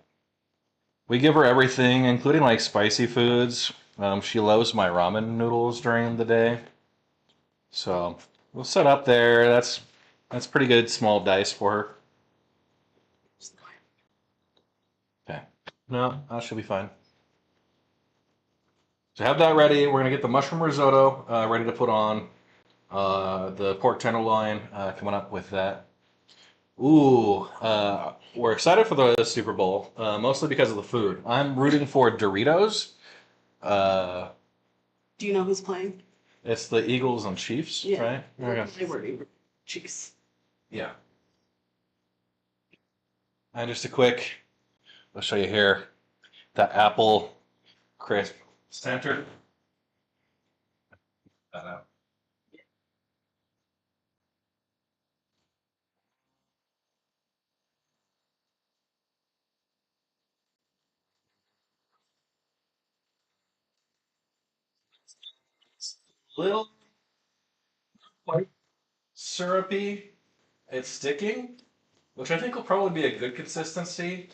We give her everything, including like spicy foods. She loves my ramen noodles during the day. So we'll set up there. That's pretty good small dice for her. Okay. No, that should be fine. So have that ready. We're gonna get the mushroom risotto ready to put on. The pork tenderloin coming up with that. Ooh, we're excited for the Super Bowl, mostly because of the food. I'm rooting for Doritos. Uh, Do you know who's playing? it's the Eagles and Chiefs, Yeah. right? Okay. They were Chiefs. Yeah. And just a quick, I'll show you here, that apple crisp center. That out. Little quite syrupy. It's sticking, which I think will probably be a good consistency.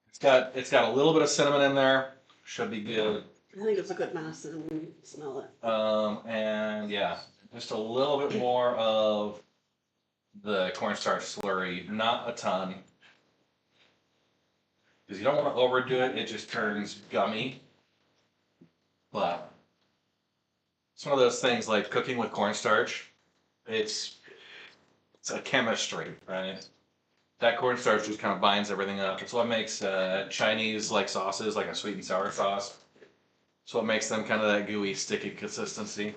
It's got a little bit of cinnamon in there. Should be good. I think it's a good medicine when you smell it. And yeah, just a little bit more of the cornstarch slurry, not a ton. Because you don't want to overdo it, it just turns gummy. But it's one of those things like cooking with cornstarch. It's a chemistry, right? That cornstarch just kind of binds everything up. It's what makes Chinese like sauces, like a sweet and sour sauce. It's what makes them kind of that gooey, sticky consistency.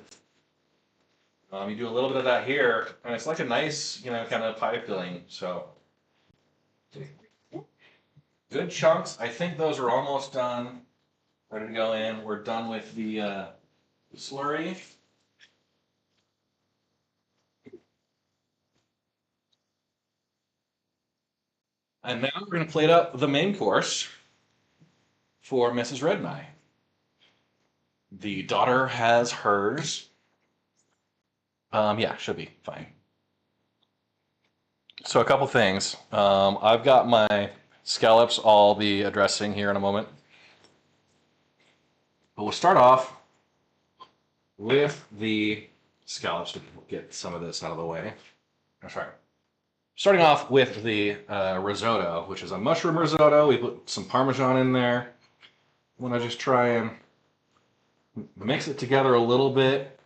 You do a little bit of that here, and it's like a nice, kind of pie filling. So good chunks. I think those are almost done. Ready to go in. We're done with the slurry. And now we're going to plate up the main course for Mrs. Red and I. The daughter has hers. Yeah, should be fine. So a couple things. I've got my scallops I'll be addressing here in a moment. But we'll start off with the scallops to get some of this out of the way. I'm sorry. Starting off with the risotto, which is a mushroom risotto. We put some Parmesan in there. I want to just try and mix it together a little bit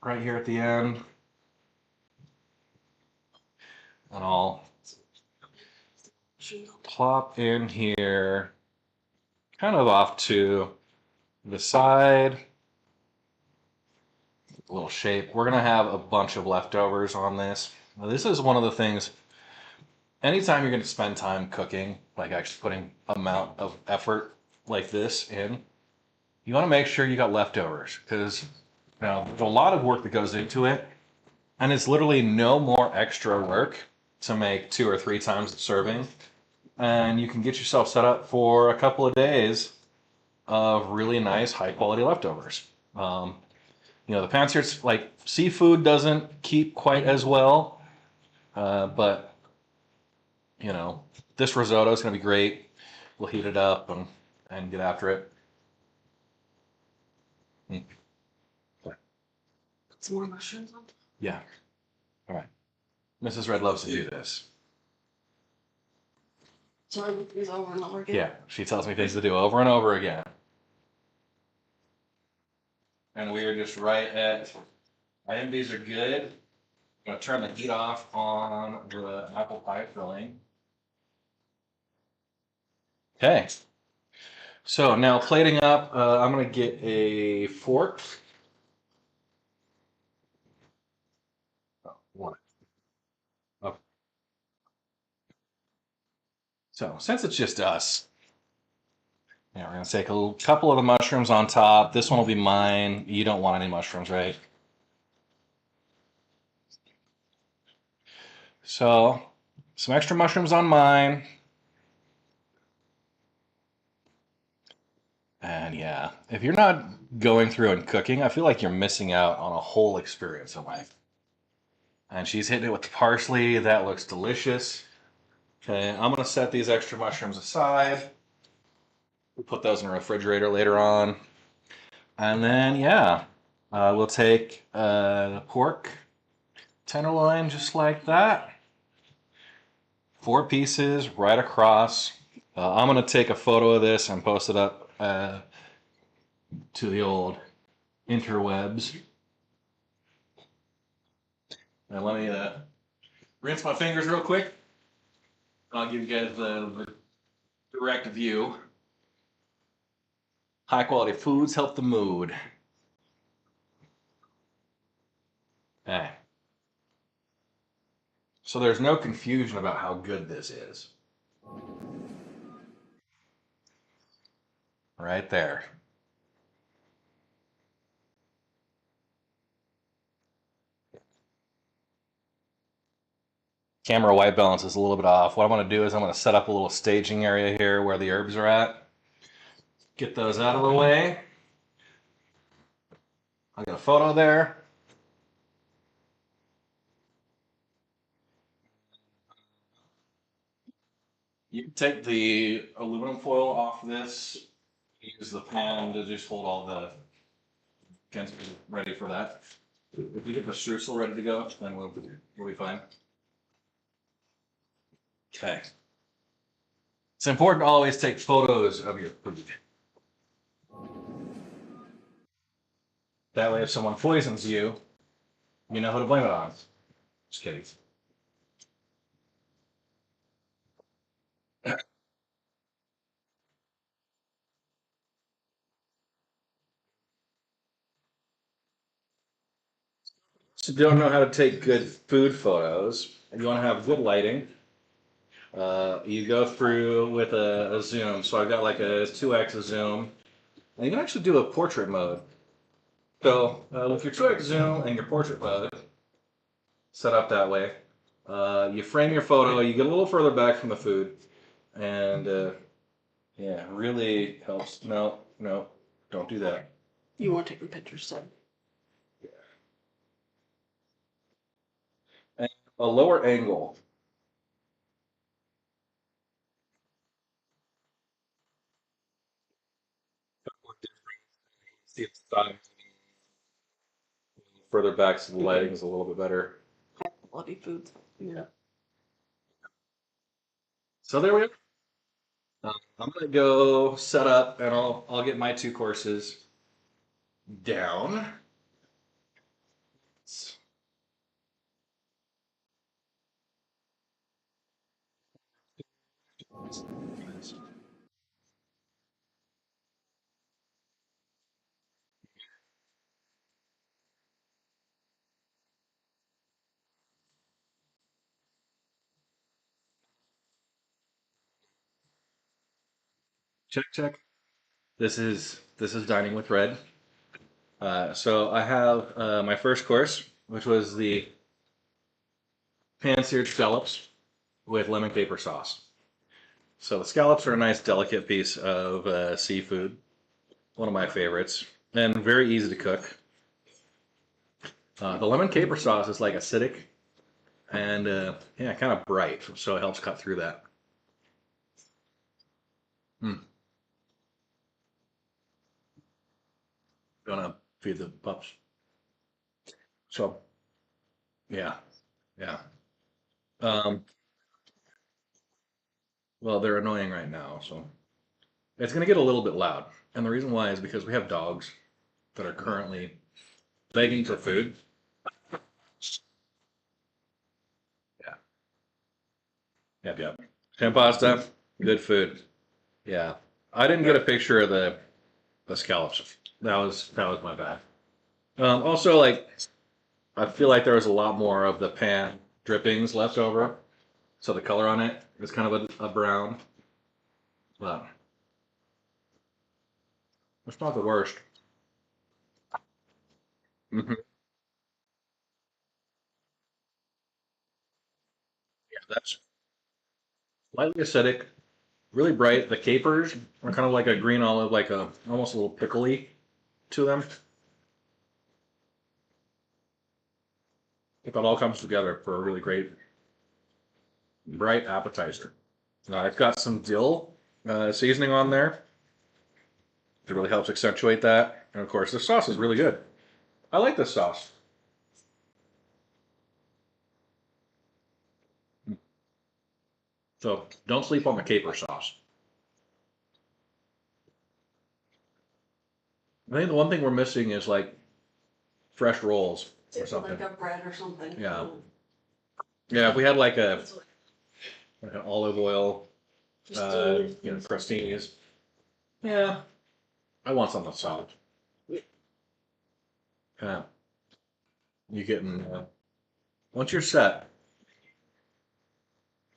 right here at the end. And I'll plop in here, kind of off to the side. A little shape. We're going to have a bunch of leftovers on this. Now, this is one of the things, anytime you're going to spend time cooking, like actually putting amount of effort like this in, you want to make sure you got leftovers, because there's a lot of work that goes into it, and it's literally no more extra work to make 2 or 3 times the serving, and you can get yourself set up for a couple of days of really nice, high quality leftovers. The pansiers, like seafood, doesn't keep quite as well, but this risotto is going to be great. We'll heat it up and get after it. Put some more mushrooms on top. Yeah. All right. Mrs. Red loves to do this. So I look these over and over again. Yeah, she tells me things to do over and over again. And we are just right at, I think these are good. I'm going to turn the heat off on the apple pie filling. Okay. So now plating up, I'm going to get a fork. One. Okay. So since it's just us, we're going to take a couple of the mushrooms on top. This one will be mine. You don't want any mushrooms, right? So some extra mushrooms on mine. And yeah, if you're not going through and cooking, I feel like you're missing out on a whole experience in life. And she's hitting it with the parsley. That looks delicious. Okay, I'm going to set these extra mushrooms aside. We'll put those in the refrigerator later on. And then, we'll take the pork tenderloin just like that. 4 pieces right across. I'm going to take a photo of this and post it up to the old interwebs. And let me rinse my fingers real quick. I'll give you guys the direct view. High quality foods help the mood. Okay. So there's no confusion about how good this is. Right there. Camera white balance is a little bit off. What I'm going to do is I'm going to set up a little staging area here where the herbs are at. Get those out of the way. I got a photo there. You can take the aluminum foil off this. Use the pan to just hold all the utensils ready for that. If we get the streusel ready to go, then we'll be fine. Okay. It's important to always take photos of your food. That way, if someone poisons you, you know who to blame it on. Just kidding. So if you don't know how to take good food photos, and you want to have good lighting, you go through with a zoom. So I've got like a 2x zoom. And you can actually do a portrait mode. So with your 2x zoom and your portrait mode set up that way, you frame your photo, you get a little further back from the food, and yeah, really helps. No, no, don't do that. You weren't taking pictures, so. And a lower angle. See if the time further back so the lighting is a little bit better. High quality foods. Yeah. So there we go. I'm gonna go set up, and I'll get my 2 courses down. Check, check. This is dining with Red. So I have my first course, which was the pan-seared scallops with lemon caper sauce. So the scallops are a nice, delicate piece of seafood, one of my favorites, and very easy to cook. The lemon caper sauce is like acidic and yeah, kind of bright, so it helps cut through that. Hmm. Gonna feed the pups. So yeah, yeah. Um, well, they're annoying right now, so it's gonna get a little bit loud. And the reason why is because we have dogs that are currently begging for food. Yeah, yep, yep. Pan pasta, good food. Yeah, I didn't get a picture of the scallops. That was my bad. Also, like I feel like there was a lot more of the pan drippings left over, so the color on it is kind of a brown. But it's not the worst. Hmm. Yeah, that's slightly acidic, really bright. The capers are kind of like a green olive, like a almost a little pickly to them. It all comes together for a really great, bright appetizer. I've got some dill seasoning on there. It really helps accentuate that. And of course, the sauce is really good. I like this sauce. So don't sleep on the caper sauce. I think the one thing we're missing is like fresh rolls or something. Like a bread or something. Yeah. Yeah, if we had like an olive oil, crostinis. Yeah, I want something solid. Yeah, you getting once you're set.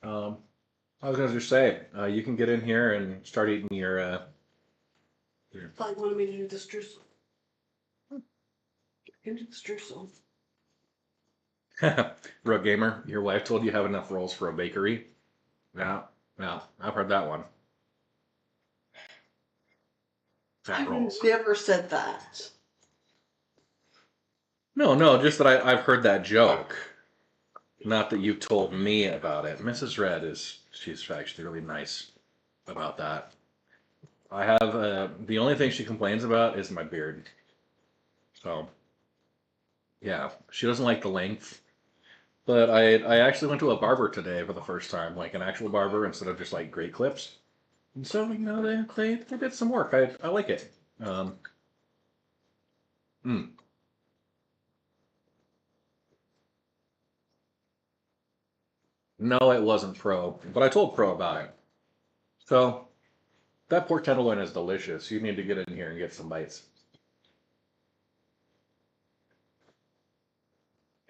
Um, I was gonna just say you can get in here and start eating your Thought you wanted me to do the streusel. I can do the streusel. Rug gamer. Your wife told you have enough rolls for a bakery. Yeah, yeah, I've heard that one. Fat I've rolls. never said that. No, just that I've heard that joke. Not that you told me about it. Mrs. Red she's actually really nice about that. I have the only thing she complains about is my beard. So yeah, she doesn't like the length. But I actually went to a barber today for the first time, like an actual barber instead of just like great clips. And so they did some work. I like it. Um, mm, no, it wasn't Pro, but I told Pro about it. So that pork tenderloin is delicious. You need to get in here and get some bites.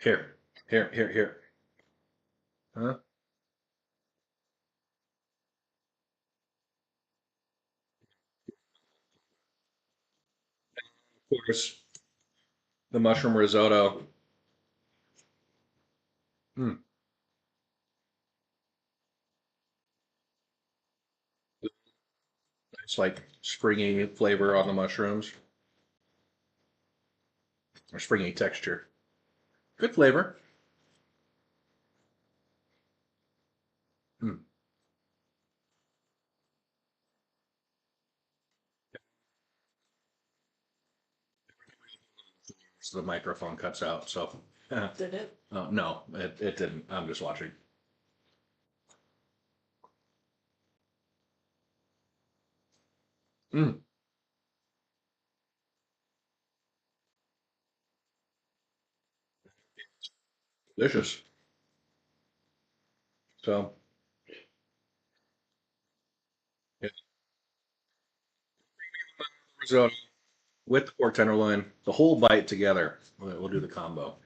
Here, here. Huh? Of course, the mushroom risotto. Mm, it's like springy flavor on the mushrooms or springy texture. Good flavor. Mm. So the microphone cuts out. So, Did it? no, it didn't. I'm just watching. Mm, delicious. So, yeah, risotto with the pork tenderloin, the whole bite together. We'll do the combo.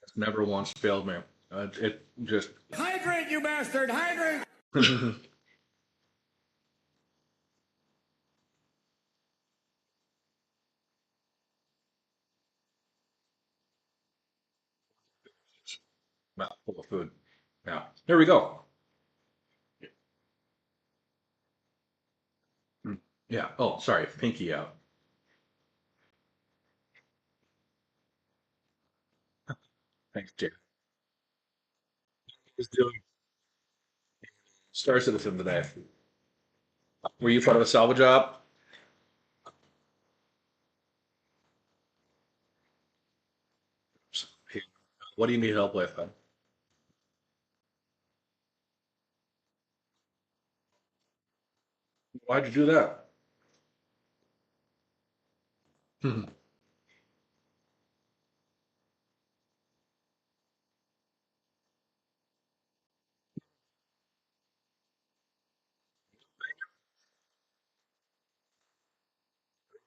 It's never once failed me. It just Hydrate, you bastard! Hydrate! mouth full of food. Yeah, here we go. Mm, yeah. Oh, sorry, pinky out. Thanks, Jay. Just doing Star Citizen today. Were you part of a salvage job? What do you need help with? Why'd you do that?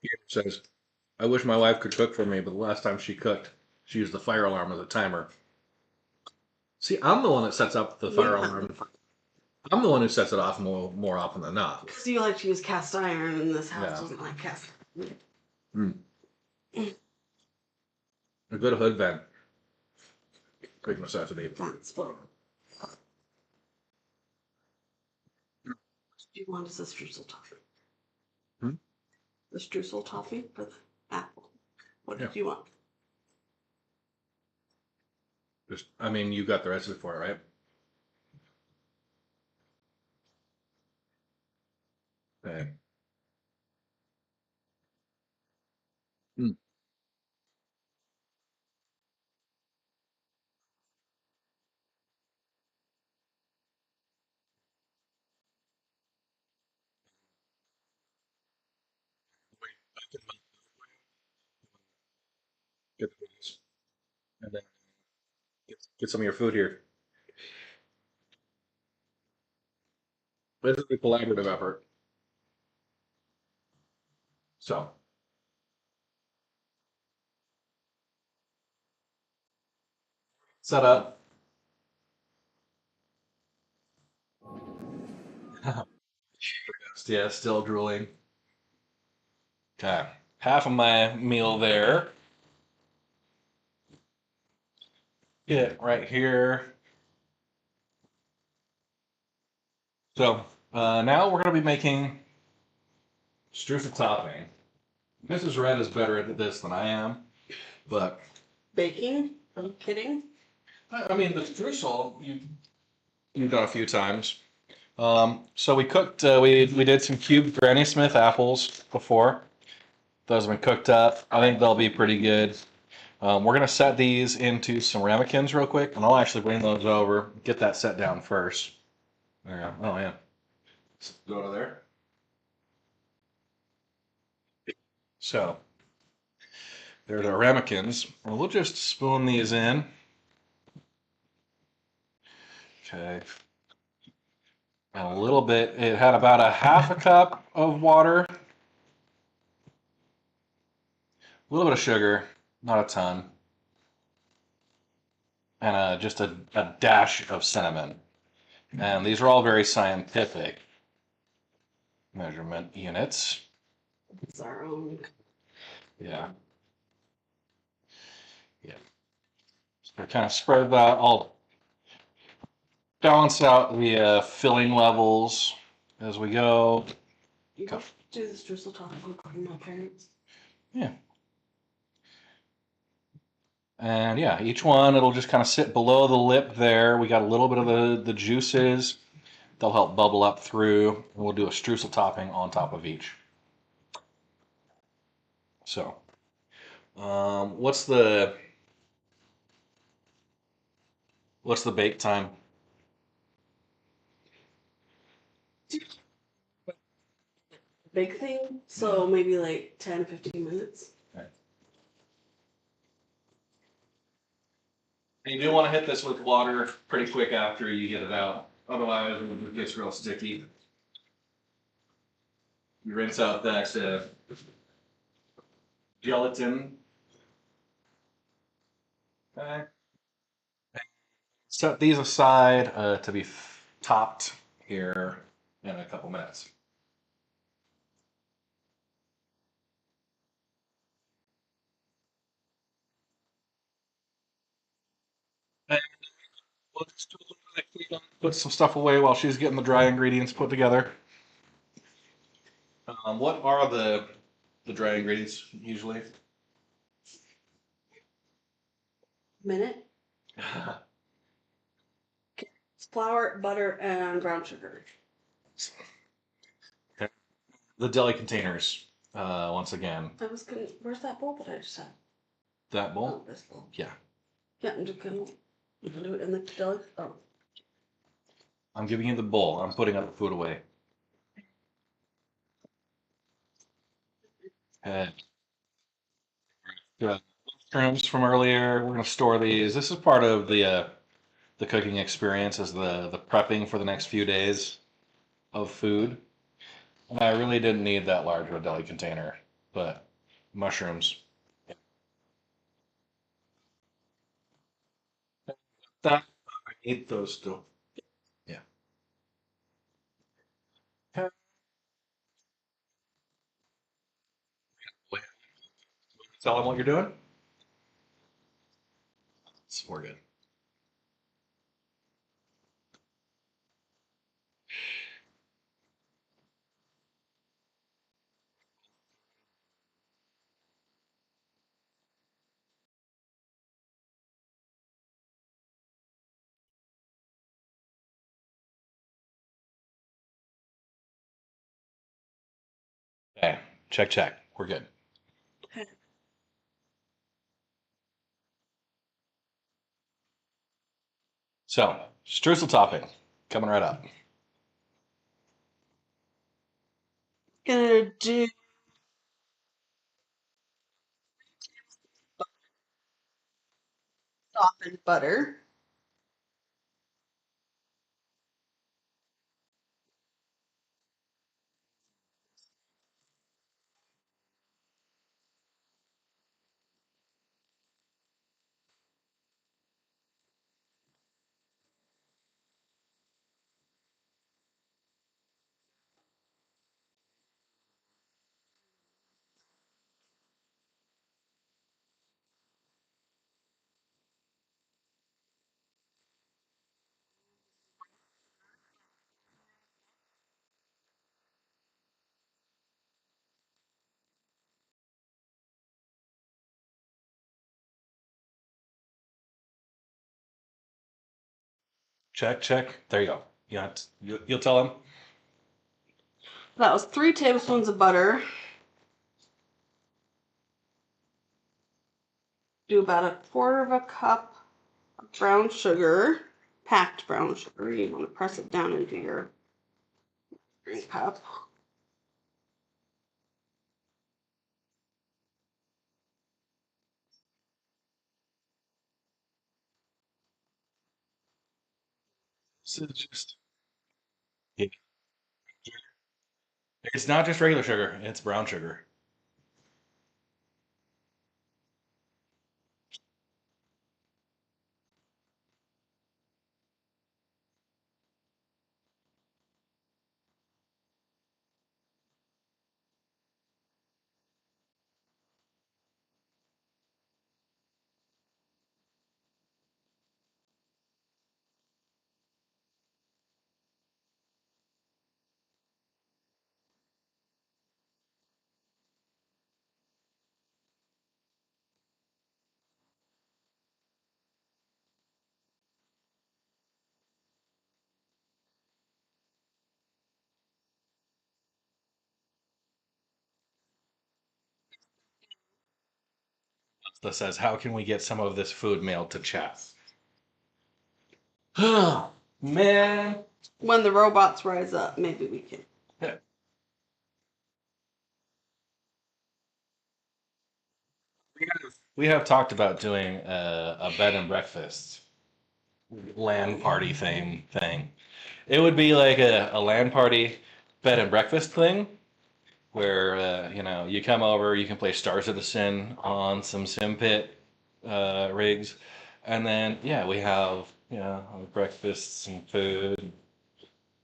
He says, I wish my wife could cook for me, but the last time she cooked, she used the fire alarm as a timer. See, I'm the one that sets up the fire Yeah. alarm. I'm the one who sets it off more often than not. Because you like to use cast iron, and this house Yeah. doesn't like cast iron. Mm. A good hood vent. Quick necessity. That's what. Do you want a streusel toffee? Hmm? The streusel toffee for the apple. What Yeah. did you want? Just, I mean, you got the recipe for it, right? Okay. Mm. I can get this and then get some of your food here. This is a collaborative effort. So, set up. Yeah, still drooling. Okay. Half of my meal there. it right here. So now we're going to be making streusel topping. Mrs. Red is better at this than I am, but Baking? Are you kidding? I mean the streusel you've done a few times. So we cooked. We did some cubed Granny Smith apples before. Those have been cooked up. I think they'll be pretty good. We're gonna set these into some ramekins real quick, and I'll actually bring those over. Get that set down first. There you go. Oh yeah. Go to there. So there's our ramekins. And we'll just spoon these in. Okay. And a little bit. It had about a half a cup of water, a little bit of sugar, not a ton, and just a dash of cinnamon. And these are all very scientific measurement units. It's our own. Yeah. Yeah. So kind of spread that. I'll balance out the filling levels as we go. You go do the streusel topping with my parents. Yeah. And yeah, each one, it'll just kind of sit below the lip there. We got a little bit of the juices. They'll help bubble up through. And we'll do a streusel topping on top of each. So, what's the bake time? Big thing, so maybe like 10, 15 minutes. Okay. And you do want to hit this with water pretty quick after you get it out. Otherwise, it gets real sticky. You rinse out that gelatin. Okay. Set these aside to be topped here in a couple minutes. And we'll just do a little bit of cleanup, put some stuff away while she's getting the dry ingredients put together. What are the dry ingredients usually? Minute. It's flour, butter, and brown sugar. The deli containers, once again. I was gonna. Where's that bowl that I just had? That Oh, bowl? this bowl. Yeah. Yeah, I'm just gonna do it in the deli. Oh. I'm giving you the bowl. I'm putting the food away. Uh, mushrooms from earlier. We're gonna store these. This is part of the cooking experience, is the prepping for the next few days of food. And I really didn't need that large of a deli container, but mushrooms. That I need those still. Yeah. Okay. Tell them what you're doing. We're good. Okay. Check, check. We're good. Okay. So, streusel topping coming right up. Gonna do softened butter. Check, check. There you go. You'll tell him. That was 3 tablespoons of butter. Do about 1/4 cup of brown sugar, packed brown sugar. You want to press it down into your drink cup. This is just. Yeah. It's not just regular sugar, it's brown sugar. That says, how can we get some of this food mailed to chat? Man. When the robots rise up, maybe we can. Yeah. We have talked about doing a bed and breakfast LAN party thing. It would be like a LAN party bed and breakfast thing where you come over, you can play Stars of the Sin on some SimPit rigs, and then we have breakfast, some food.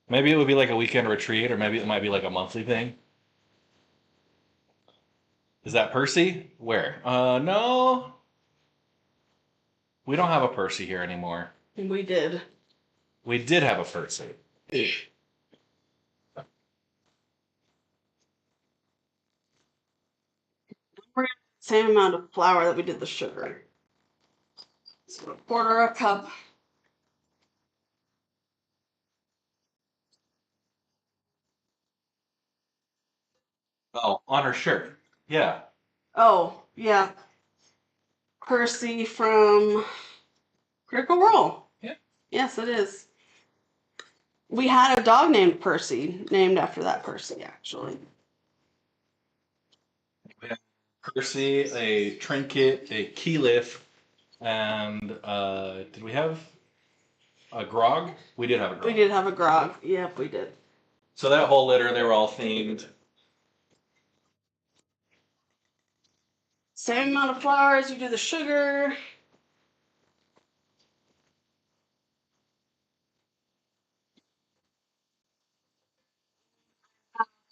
Maybe it would be like a weekend retreat, or maybe it might be like a monthly thing. Is that Percy? Where? No, we don't have a Percy here anymore. We did. We did have a Percy. Same amount of flour that we did the sugar. So 1/4 cup. Oh, on her shirt. Yeah. Oh, yeah. Percy from Critical Role. Yeah. Yes, it is. We had a dog named Percy, named after that Percy, actually. We have Percy, a trinket, a key lift, and did we have a grog? We did have a grog. We did have a grog. Yep, we did. So that whole litter, they were all themed. Same amount of flour as you do the sugar.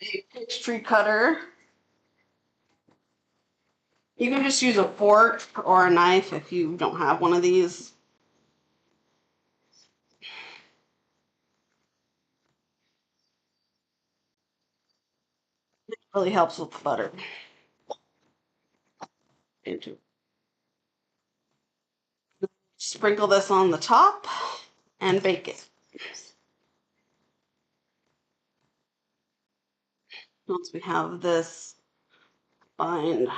A pastry cutter. You can just use a fork or a knife if you don't have one of these. It really helps with the butter. Sprinkle this on the top and bake it. Once we have this bind.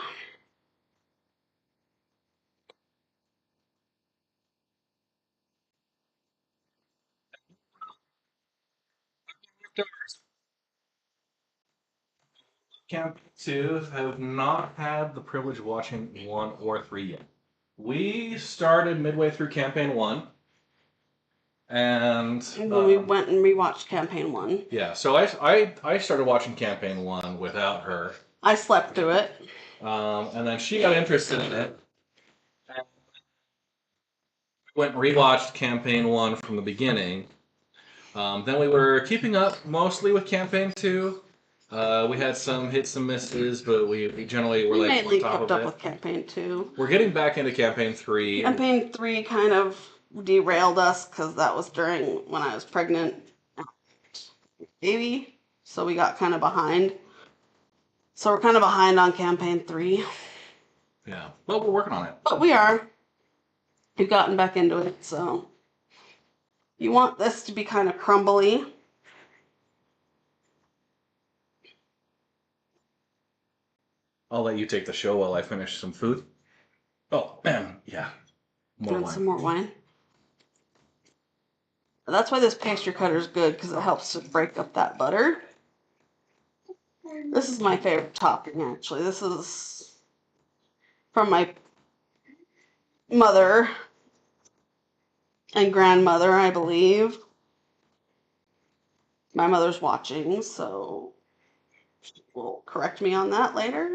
Camp 2 have not had the privilege of watching 1 or 3 yet. We started midway through campaign 1. And when we went and rewatched campaign 1. Yeah, so I started watching campaign 1 without her. I slept through it. And then she got interested in it. And went and rewatched campaign 1 from the beginning. Then we were keeping up mostly with campaign 2. We had some hits and misses, but we generally were like on top kept of up it. with campaign 2. We're getting back into campaign 3. Campaign 3 kind of derailed us because that was during when I was pregnant, baby. So we got kind of behind. So we're kind of behind on campaign 3. Yeah, but we're working on it. But we are. We've gotten back into it, so You want this to be kind of crumbly. I'll let you take the show while I finish some food. Oh, man, yeah. More And wine. some more wine. That's why this pastry cutter is good, because it helps to break up that butter. This is my favorite topping, actually. This is from my mother and grandmother, I believe. My mother's watching, so she will correct me on that later.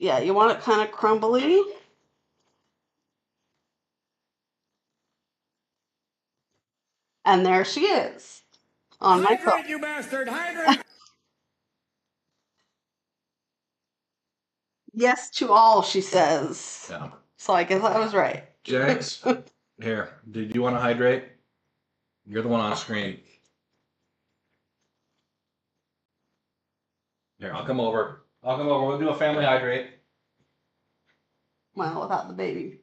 Yeah, you want it kind of crumbly. And there she is on my phone. Hydrate, you bastard! Hydrate! Yes to all, she says. Yeah. So I guess I was right. James, here. Did you want to hydrate? You're the one on screen. Here, I'll come over. We'll do a family hydrate. Well, without the baby.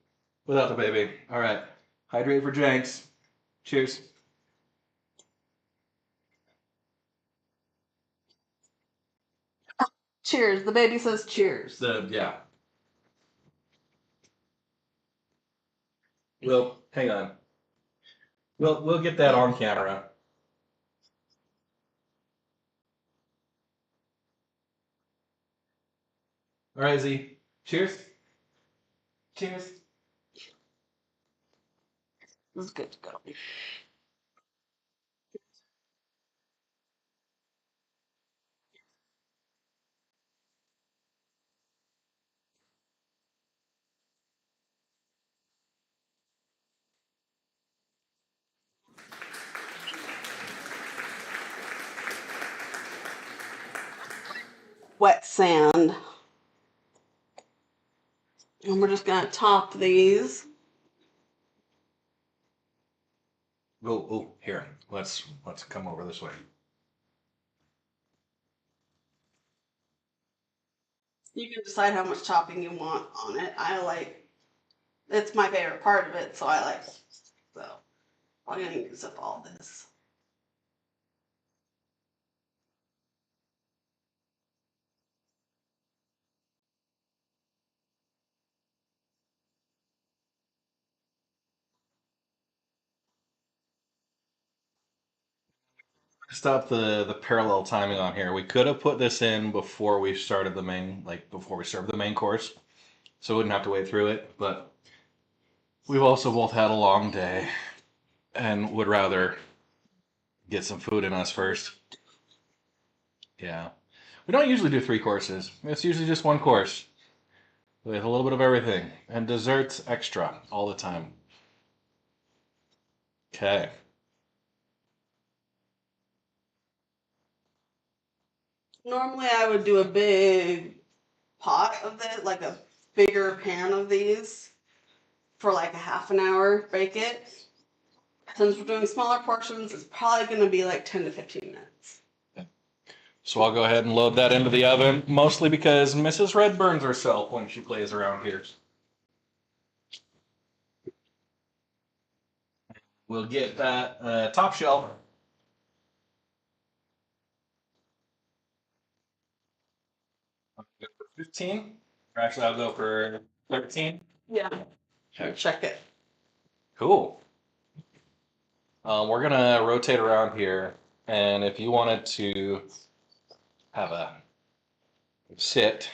Without the baby. All right. Hydrate for Jenks. Cheers. Cheers. The baby says cheers. Yeah. Hang on. We'll get that on camera. All right, Z. Cheers. Cheers. This is good to go. Wet sand. And we're just going to top these. Oh, here. Let's come over this way. You can decide how much topping you want on it. It's my favorite part of it, so I like it. So I'm going to use up all this. Stop the parallel timing on here. We could have put this in before we started before we served the main course, so we wouldn't have to wait through it. But we've also both had a long day and would rather get some food in us first. Yeah. We don't usually do 3 courses. It's usually just 1 course with a little bit of everything and desserts extra all the time. Okay. Normally I would do a big pot of this, like a bigger pan of these for like a half an hour, bake it. Since we're doing smaller portions, it's probably going to be like 10 to 15 minutes. So I'll go ahead and load that into the oven, mostly because Mrs. Red burns herself when she plays around here. We'll get that top shelf. I'll go for 15. Or actually, I'll go for 13. Yeah. Okay. Check it. Cool. We're gonna rotate around here, and if you wanted to have a sit,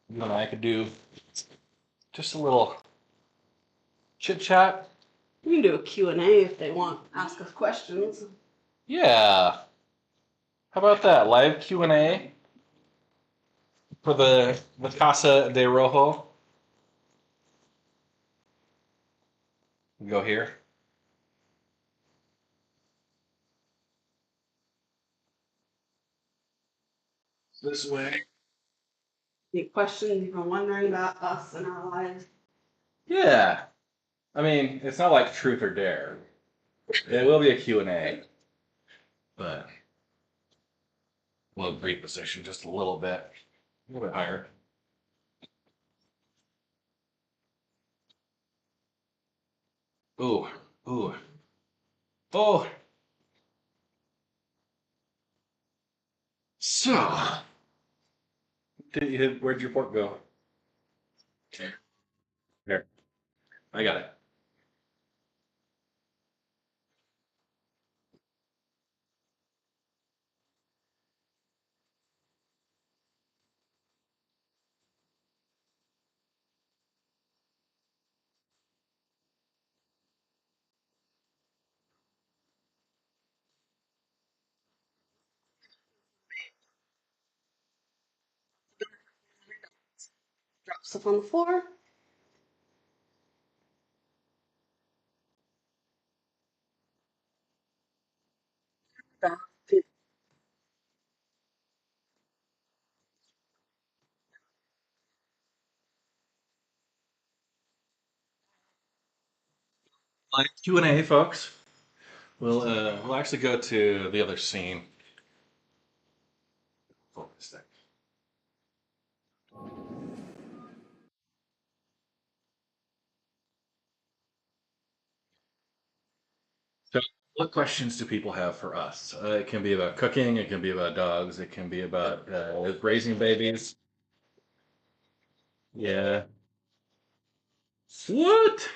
you and I could do just a little chit chat. We can do a Q&A if they want to ask us questions. Yeah. How about that? Live Q&A for the Casa de Rojo. We go here. This way. Any questions you've been wondering about us and our lives? Yeah. I mean, it's not like truth or dare. It will be a Q&A, but we'll reposition just a little bit higher. Ooh, ooh, oh. So, where'd your pork go? Okay, there. I got it. Drop stuff on the floor. Like Q&A, folks. We'll actually go to the other scene. Focus there. So, what questions do people have for us? It can be about cooking. It can be about dogs. It can be about raising babies. Yeah. What?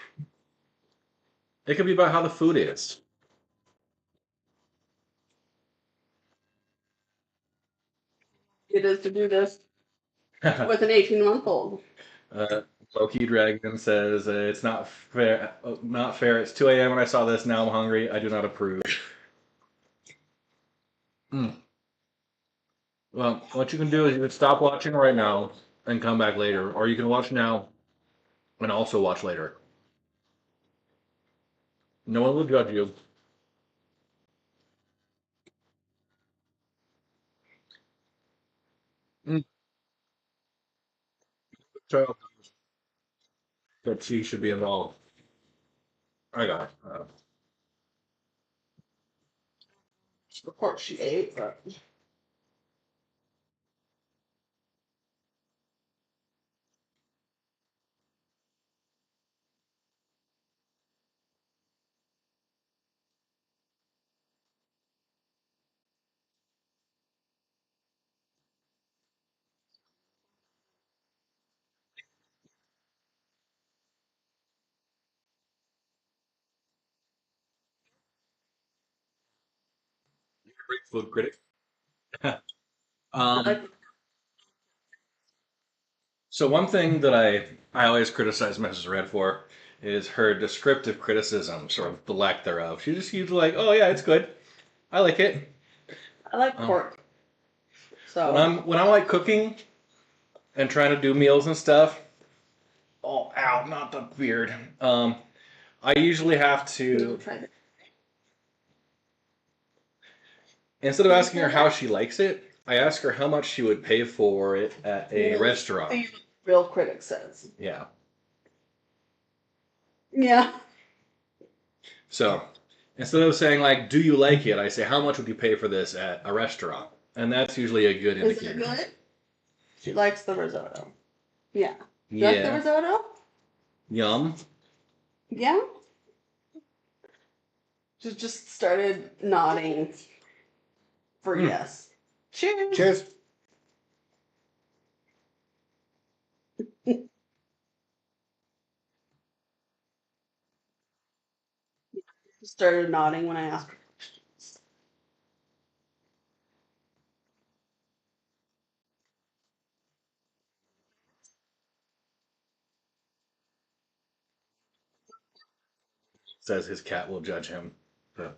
It could be about how the food is. It is to do this with an 18-month-old. uh, Loki Dragon says it's not fair. Not fair. It's 2 a.m. when I saw this. Now I'm hungry. I do not approve. Mm. Well, what you can do is you can stop watching right now and come back later, or you can watch now and also watch later. No one will judge you. Mm. So that she should be involved. I got it. Of course she ate, but Great food critic. I like So one thing that I always criticize Mrs. Red for is her descriptive criticism, sort of the lack thereof. She's usually like, "Oh yeah, it's good. I like it." I like Um, pork. when So I'm like cooking and trying to do meals and stuff. Oh, ow, not the beard. I usually have to, try it. instead of asking her how she likes it, I ask her how much she would pay for it at a restaurant. The real critic says. Yeah. Yeah. So instead of saying like, "Do you like it?" I say, "How much would you pay for this at a restaurant?" And that's usually a good Is it indicator. good? She likes the risotto. Yeah. You like the Yeah. risotto? Yum. Yeah. She just started nodding for Mm. yes. Cheers. Cheers. She started nodding when I asked her. Says his cat will judge him. So,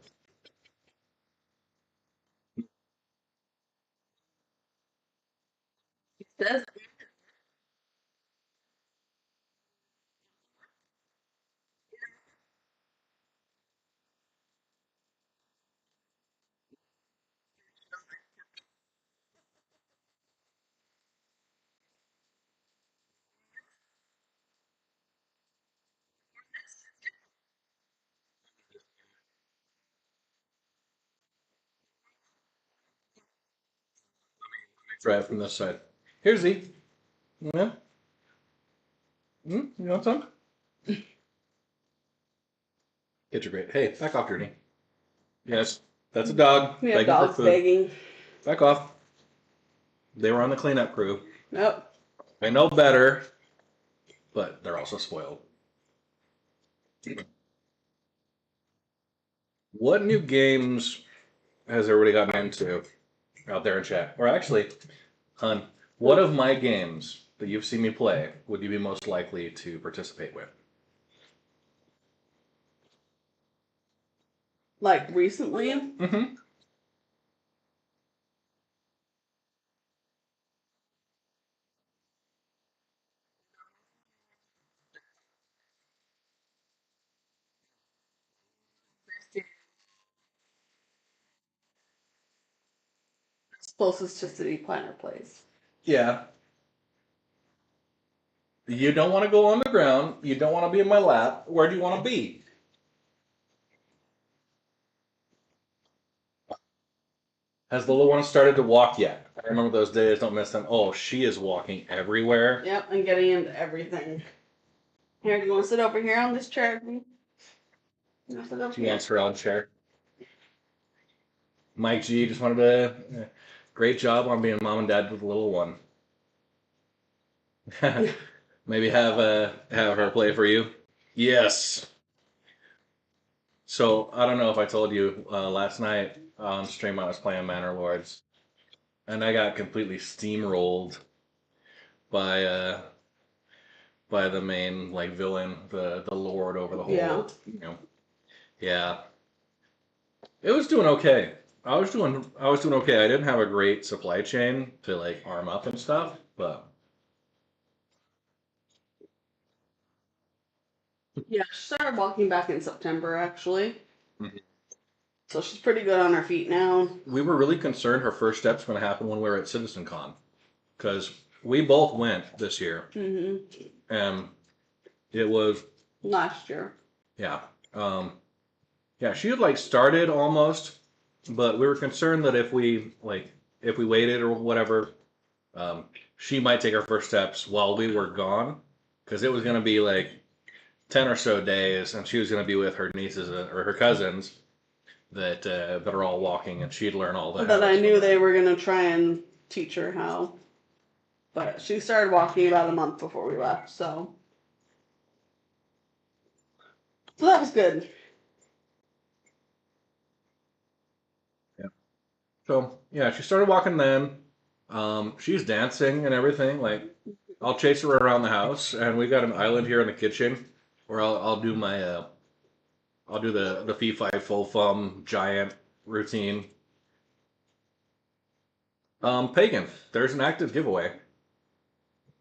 Says try it from this side. Here's the. Yeah. You want some? Kids are great. Hey, back off, Journey. Yes, that's a dog. We have Begging for dogs food. begging. Back off. They were on the cleanup crew. Nope. They know better, but they're also spoiled. What new games has everybody gotten into out there in chat? Or actually, Hun, what of my games that you've seen me play would you be most likely to participate with? Like recently, Mm-hmm. it's closest to City Planner Place. Yeah. You don't want to go on the ground. You don't want to be in my lap. Where do you want to be? Has the little one started to walk yet? I remember those days. Don't miss them. Oh, she is walking everywhere. Yep, and getting into everything. Here, do you want to sit over here on this chair with me? You want to sit over She here? wants her own chair. Mike G just wanted to. Great job on being mom and dad with the little one. Maybe have her play for you. Yes. So I don't know if I told you last night on stream I was playing Manor Lords, and I got completely steamrolled by the main like villain, the lord over the Yeah. whole. Yeah. It was doing okay. I was doing okay. I didn't have a great supply chain to like arm up and stuff, but Yeah, she started walking back in September, actually. Mhm. So she's pretty good on her feet now. we were really concerned her first step's going to happen when we were at CitizenCon because we both went this year, and it was Last year. yeah, yeah. She had like started almost, but we were concerned that if we waited or whatever, she might take her first steps while we were gone because it was going to be like 10 or so days, and she was going to be with her nieces or her cousins that are all walking, and she'd learn all that. But I knew they were going to try and teach her how. But she started walking about a month before we left, so. So that was good. Yeah. So yeah, she started walking then. She's dancing and everything. Like I'll chase her around the house, and we've got an island here in the kitchen where I'll do my I'll do the fee fi full thumb giant routine. Pagan, there's an active giveaway.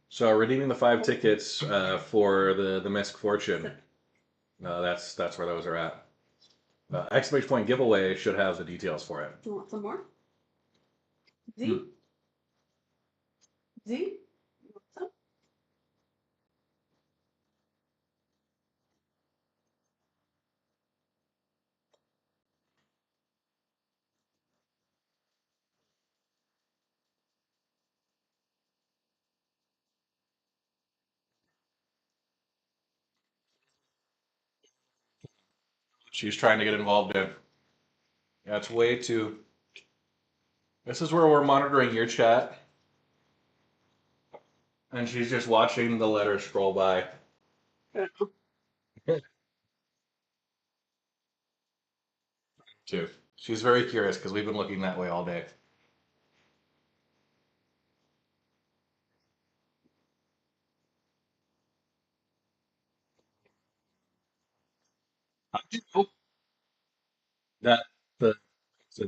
So redeeming the 5 tickets for the Misc Fortune. That's where those are at. Exclamation point giveaway should have the details for it. You want some more? Z? Hmm. Z? You want some? She's trying to get involved in. Yeah, it's way too. This is where we're monitoring your chat, and she's just watching the letters scroll by. Too. She's very curious because we've been looking that way all day. How'd you know that the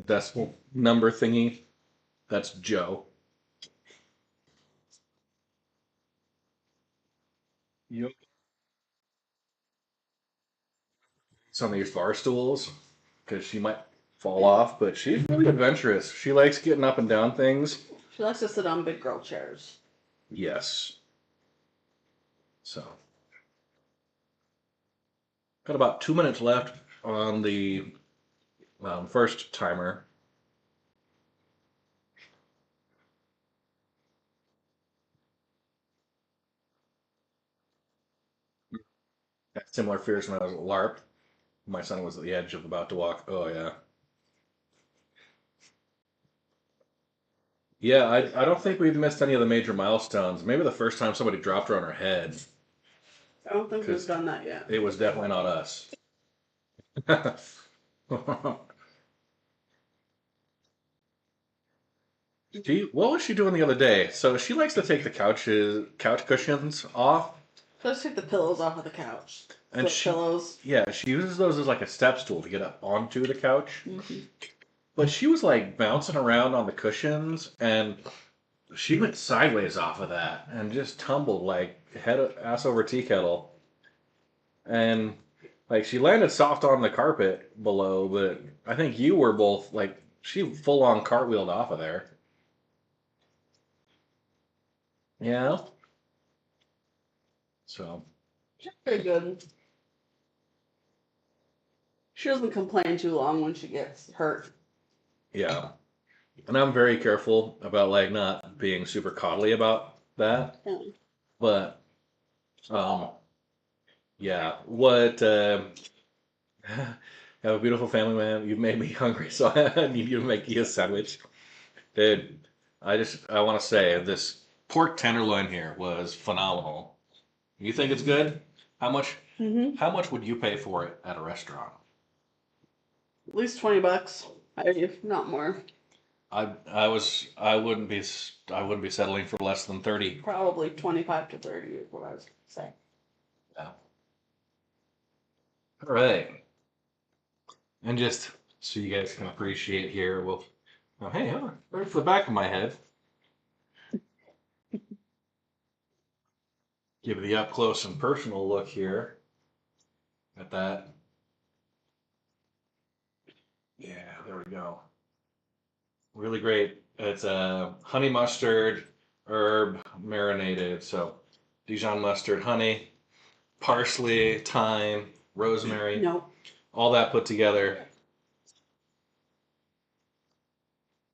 decimal number thingy? That's Joe. You some of these bar stools because she might fall off, but she's really adventurous. She likes getting up and down things. She likes to sit on big girl chairs. Yes. So, got about 2 minutes left on the first timer. Had similar fears when I was at LARP. My son was at the edge of about to walk. Oh yeah. Yeah, I don't think we've missed any of the major milestones. Maybe the first time somebody dropped her on her head, I don't think we've because done that yet. it was definitely not us. What was she doing the other day? So she likes to take the couch cushions off, Let's take the pillows off of the couch. and Pillows. yeah, she uses those as like a step stool to get up onto the couch. Mm-hmm. But she was like bouncing around on the cushions, and she went sideways off of that and just tumbled like ass over tea kettle. And like she landed soft on the carpet below, but I think you were both like she full on cartwheeled off of there. Yeah. So She's pretty good. She doesn't complain too long when she gets hurt. yeah. And I'm very careful about like not being super coddly about that. Yeah. But yeah. What have a beautiful family, man. You've made me hungry, so I need you to make you a sandwich. Dude, I want to say this pork tenderloin here was phenomenal. You think it's good? How much Mm-hmm. how much would you pay for it at a restaurant? At least $20. If not more. I wouldn't be settling for less than 30. Probably 25 to 30 is what I was saying. Yeah. All right. And just so you guys can appreciate here, oh hey, right for the back of my head. Give the up close and personal look here at that. Yeah, there we go. Really great. It's honey mustard, herb marinated. So Dijon mustard, honey, parsley, thyme, rosemary, No. all that put together.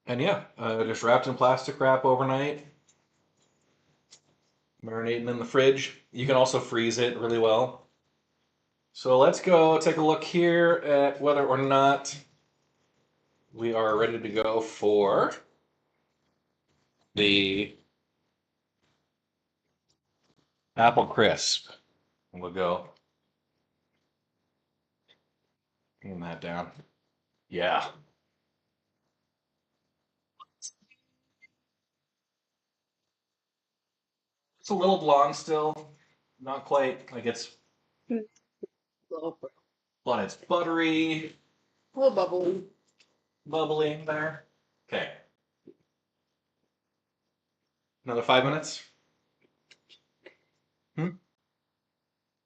And yeah, just wrapped in plastic wrap overnight, marinating in the fridge. You can also freeze it really well. So let's go take a look here at whether or not we are ready to go for the apple crisp. We'll go getting that down. Yeah. It's a little blonde still. Not quite like it's, Little, but it's buttery, little bubbly. bubbly there. Okay. Another 5 minutes? Hmm?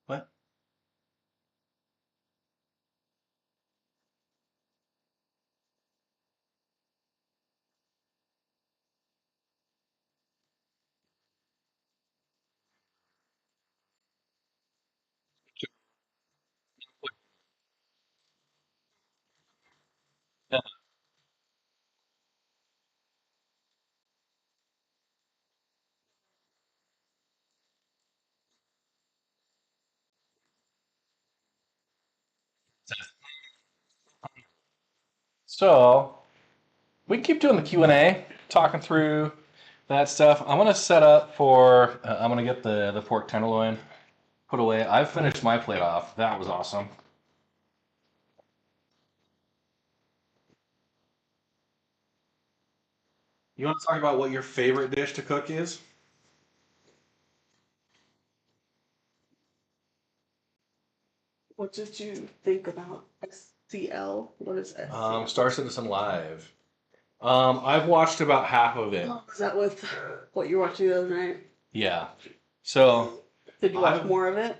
What? Yeah. So we can keep doing the Q&A, talking through that stuff. I'm gonna set up for. I'm gonna get the pork tenderloin put away. I've finished my plate off. That was awesome. You want to talk about what your favorite dish to cook is? What did you think about SCL? What is SCL? Star Citizen Live. I've watched about half of it. Oh, is that with what you were watching the other night? Yeah. So Did you watch I've- more of it?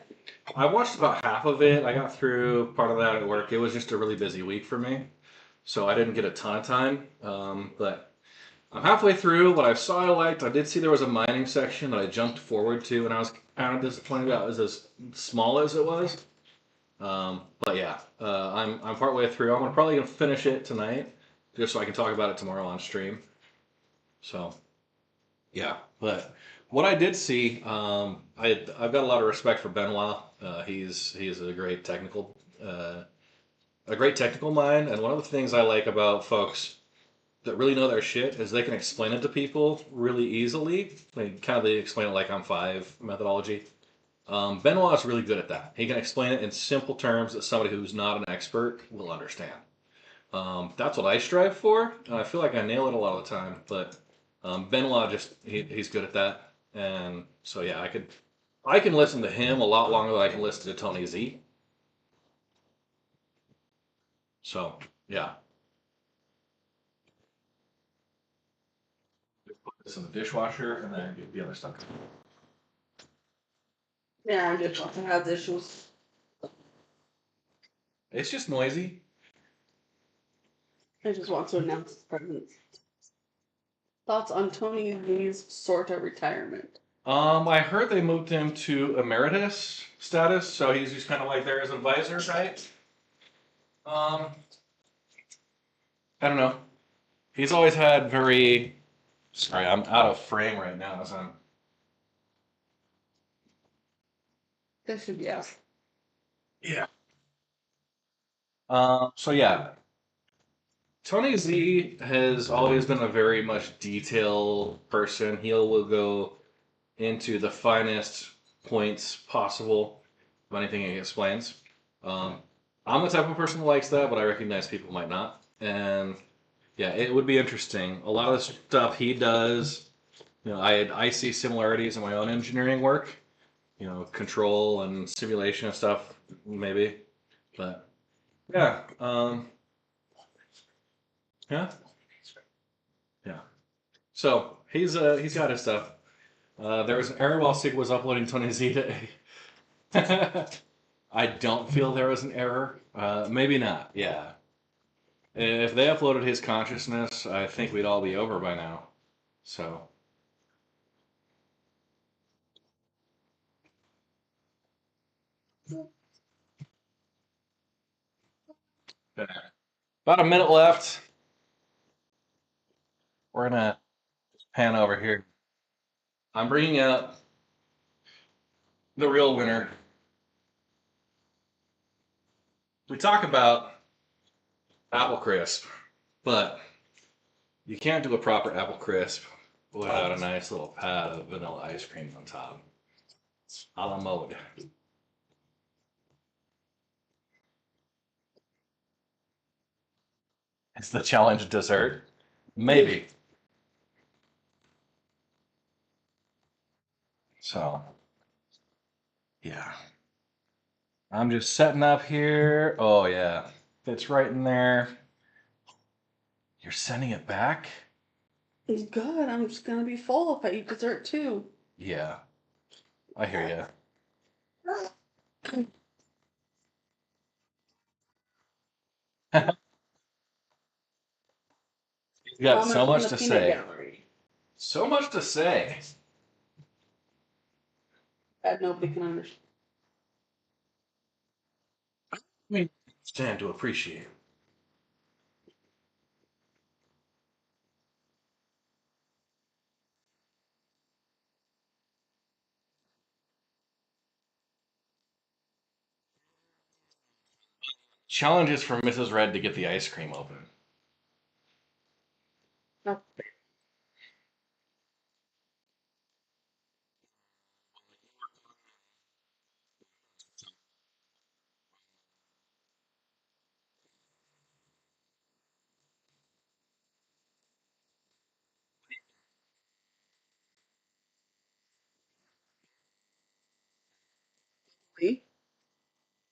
I watched about half of it. I got through part of that at work. It was just a really busy week for me, so I didn't get a ton of time. But I'm halfway through. What I saw I liked. I did see there was a mining section that I jumped forward to, and I was kind of disappointed that it was as small as it was. But yeah, I'm partway through. I'm probably gonna finish it tonight, just so I can talk about it tomorrow on stream. So yeah, but what I did see, I've got a lot of respect for Benoit. He's a great technical a great technical mind, and one of the things I like about folks that really know their shit is they can explain it to people really easily. They explain it like I'm five methodology. Benoit's really good at that. He can explain it in simple terms that somebody who's not an expert will understand. That's what I strive for, and I feel like I nail it a lot of the time. But Benoit he's good at that, and so yeah, I can listen to him a lot longer than I can listen to Tony Z. So yeah, put this in the dishwasher and then get the other stuff. Yeah, I just want to have issues. It's just noisy. I just want to announce his presence. Thoughts on Tony Lee's sort of retirement? I heard they moved him to emeritus status, so he's just kind of like there as advisor, right? I don't know. He's always had very. Sorry, I'm out of frame right now as I'm. This should be out. Yeah. So yeah, Tony Z has always been a very much detailed person. He will go into the finest points possible of anything he explains. Um, I'm the type of person who likes that, but I recognize people might not. And yeah, it would be interesting. A lot of the stuff he does, I see similarities in my own engineering work. Control and simulation and stuff, maybe. But yeah, yeah, yeah. So he's got his stuff. There was an error while Sig was uploading Tony Z to. I don't feel there was an error. Maybe not. Yeah. If they uploaded his consciousness, I think we'd all be over by now. So. Okay. About a minute left. We're gonna pan over here. I'm bringing out the real winner. We talk about apple crisp, but you can't do a proper apple crisp without a nice little pad of vanilla ice cream on top. A la mode. It's the challenge dessert? Maybe. So, yeah. I'm just setting up here. Oh, yeah. Fits right in there. You're sending it back? It's good. I'm just gonna be full if I eat dessert too. Yeah. I hear you. You've got Comment so from much the to peanut say. gallery. So much to say. That nobody can understand. I mean, stand to appreciate. Challenges for Mrs. Red to get the ice cream open. No.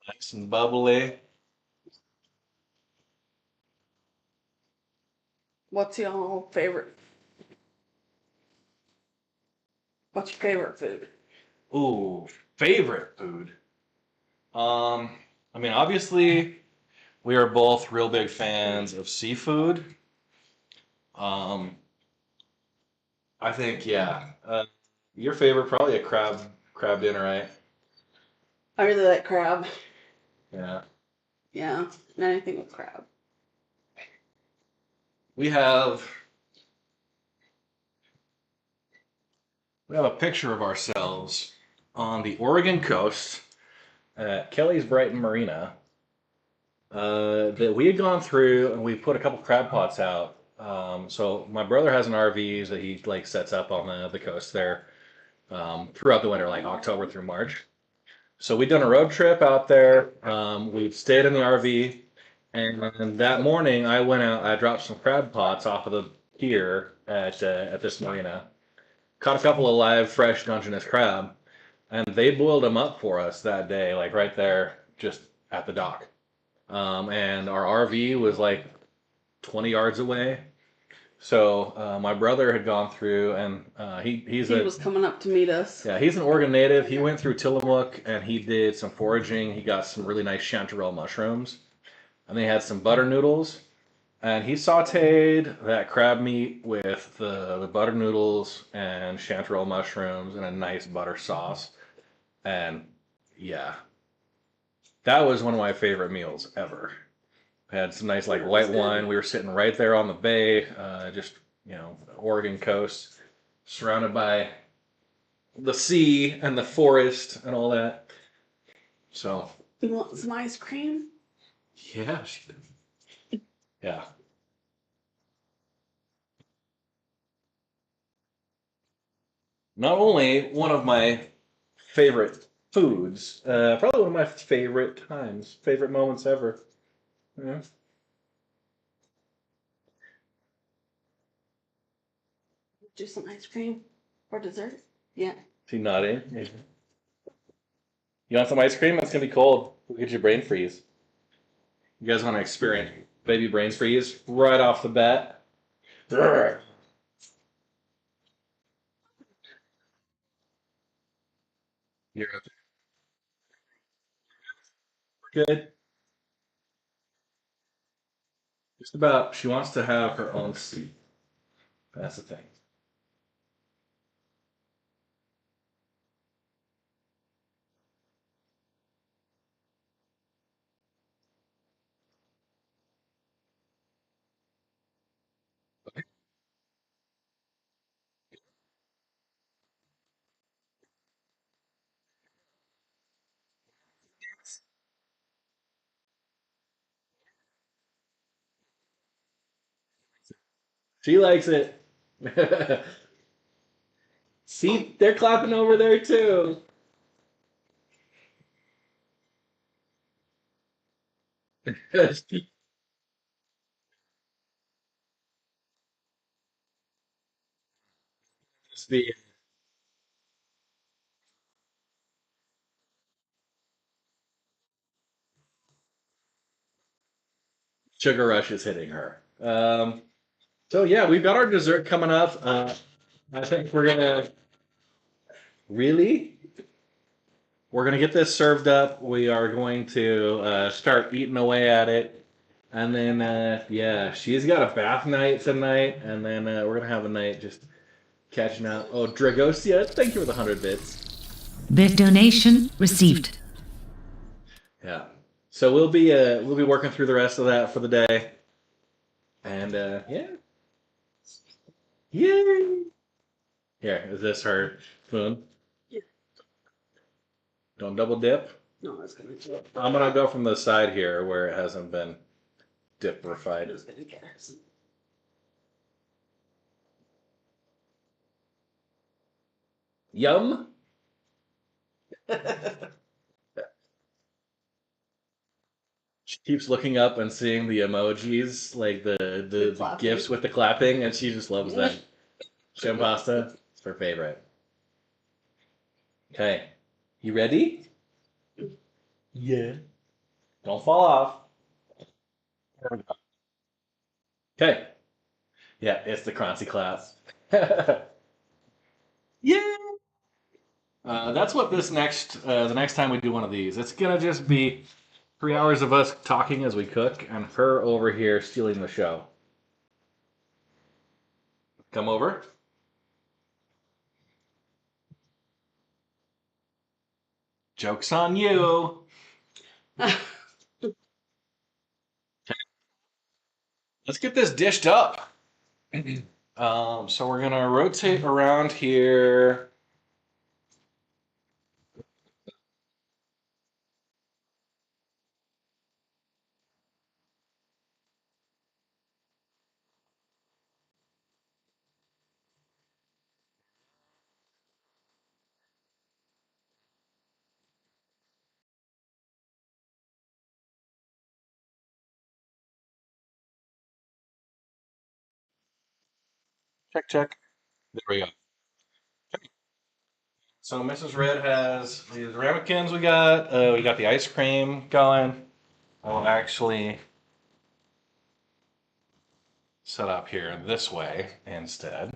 Nice and bubbly. What's your favorite? What's your favorite food? Ooh, favorite food. I mean, obviously, we are both real big fans of seafood. Um, I think, yeah. Your favorite, probably a crab dinner, right? I really like crab. Yeah. Yeah, anything with crab. We have we have a picture of ourselves on the Oregon coast at Kelly's Brighton Marina. that we had gone through and we put a couple crab pots out. So my brother has an RV that he like sets up on the coast there throughout the winter, like October through March. So we'd done a road trip out there. We stayed in the RV, and that morning I went out. I dropped some crab pots off of the pier at this marina. Caught a couple of live, fresh Dungeness crab, and they boiled them up for us that day, like right there, just at the dock. And our RV was like 20 yards away. So my brother had gone through, and he's He was coming up to meet us. yeah, he's an Oregon native. He went through Tillamook and he did some foraging. He got some really nice chanterelle mushrooms, and they had some butter noodles. And he sautéed that crab meat with the butter noodles and chanterelle mushrooms and a nice butter sauce. And yeah, that was one of my favorite meals ever. Had some nice like white wine. We were sitting right there on the bay, just Oregon coast, surrounded by the sea and the forest and all that. So You want some ice cream? yeah, yeah. Not only one of my favorite foods, probably one of my favorite times, favorite moments ever. Yeah. Do some ice cream or dessert? Yeah. She nodding. You want some ice cream? It's gonna be cold. We'll get you brain freeze. You guys want to experience baby brain freeze right off the bat? Grr. You're good. Just about. She wants to have her own seat. That's the thing. She likes it. See, they're clapping over there too. The sugar rush is hitting her. So yeah, we've got our dessert coming up. I think we're gonna really, we're gonna get this served up. We are going to start eating away at it, and then yeah, she's got a bath night tonight, and then we're gonna have a night just catching up. Oh, Dragosia, thank you for the 100 bits. Bit donation received. Yeah. So we'll be working through the rest of that for the day. And yeah. Yay! Here, is this her spoon? Yeah. Don't double dip. No, that's gonna do it. I'm gonna go from the side here where it hasn't been dip-rified. It's gonna get her some. Yum! She keeps looking up and seeing the emojis, like the clapping. gifs with the clapping, and she just loves that. Shrimp pasta, it's her favorite. Okay, you ready? Yeah. Don't fall off. Okay. Yeah, it's the Croncy class. Yeah. That's what this the next time we do one of these, it's gonna just be 3 hours of us talking as we cook, and her over here stealing the show. Come over. Joke's on you. Let's get this dished up. So we're gonna rotate around here. Check, check. There we go. So Mrs. Red has these ramekins we got. We got the ice cream going. I'll actually set up here this way instead.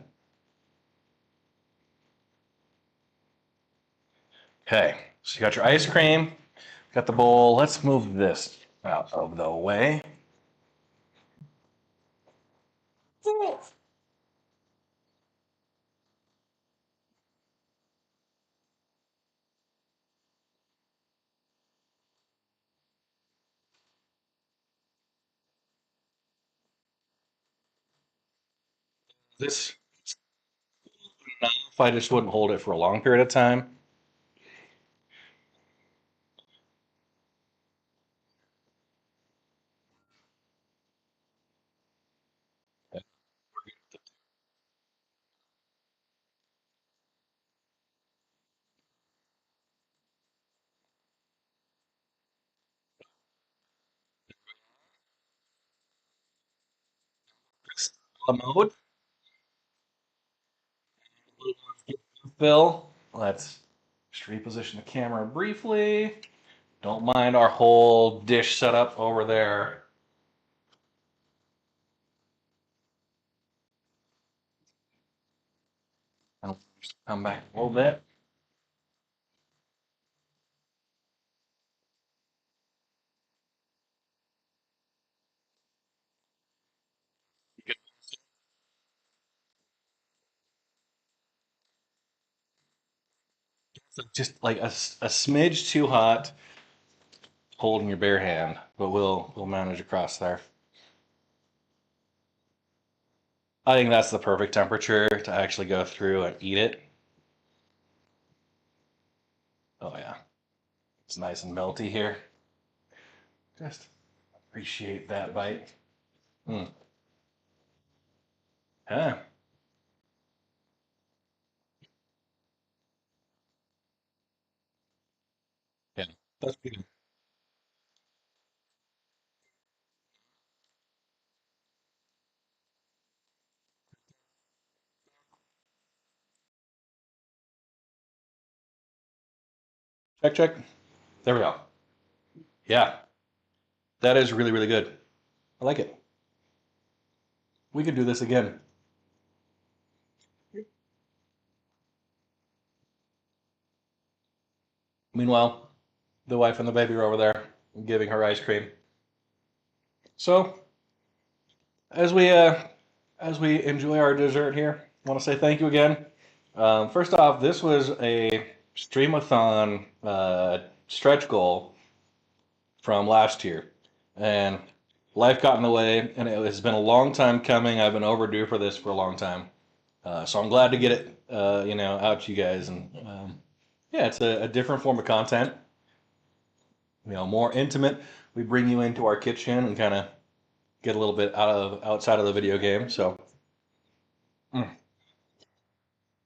Okay, so you got your ice cream, got the bowl. Let's move this out of the way. This, if I just wouldn't hold it for a long period of time. Mode. Phil, let's just reposition the camera briefly. Don't mind our whole dish setup over there. I'll just come back a little bit. So just like a smidge too hot, holding your bare hand, but we'll manage across there. I think that's the perfect temperature to actually go through and eat it. Oh yeah, it's nice and melty here. Just appreciate that bite. Mm. Yeah, yeah, that's good. Check, check. There we go. Yeah, that is really, really good. I like it. We could do this again. Meanwhile, the wife and the baby are over there giving her ice cream. So, as we uh, as we enjoy our dessert here, I want to say thank you again. First off, this was a streamathon stretch goal from last year, and life got in the way, and it has been a long time coming. I've been overdue for this for a long time, so I'm glad to get it, out to you guys. And yeah, it's a different form of content, more intimate. We bring you into our kitchen and kind of get a little bit outside of the video game. So, mm,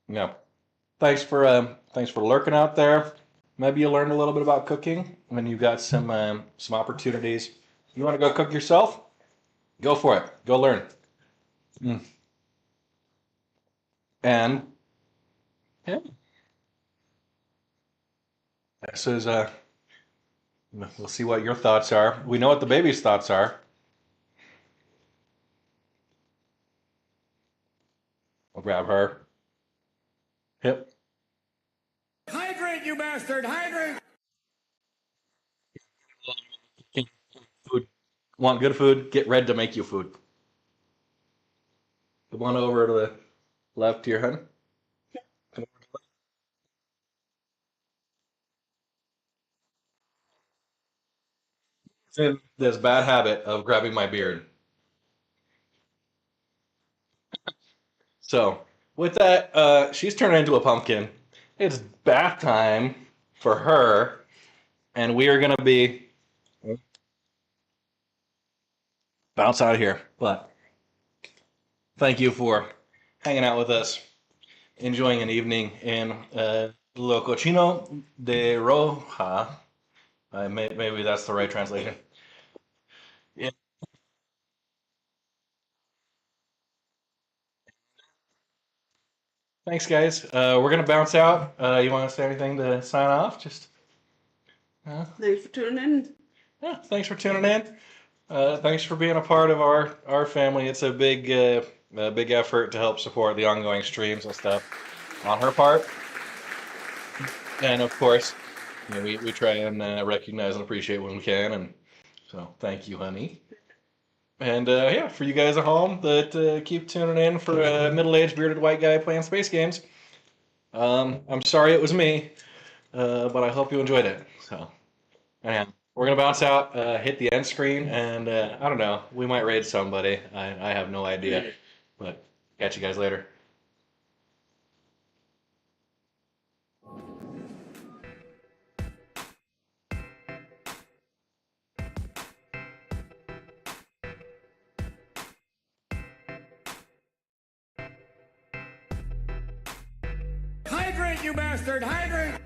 yeah, thanks for lurking out there. Maybe you learned a little bit about cooking, and you got some opportunities. You want to go cook yourself? Go for it. Go learn. Mm. And yeah, this is we'll see what your thoughts are. We know what the baby's thoughts are. We'll grab her. Yep. Hydrate, you bastard! Hydrate! Food. Want good food? Get Red to make you food. Come on over to the left here, hun. Come in this bad habit of grabbing my beard. So with that, she's turned into a pumpkin. It's bath time for her, and we are gonna be bounce out of here. But thank you for hanging out with us, enjoying an evening in Lo Cochino de Roja. Maybe that's the right translation. Yeah. Thanks, guys. We're gonna bounce out. You want to say anything to sign off? Just Thanks for tuning in. yeah. Thanks for tuning in. Thanks for being a part of our family. It's a big effort to help support the ongoing streams and stuff on her part, and of course, you know, we try and recognize and appreciate when we can. And so, thank you, honey. And yeah, for you guys at home that keep tuning in for a middle-aged bearded white guy playing space games. I'm sorry it was me, but I hope you enjoyed it. So, yeah, we're gonna bounce out, hit the end screen, and I don't know, we might raid somebody. I have no idea, but catch you guys later. Hydrant, you bastard! Hydrant!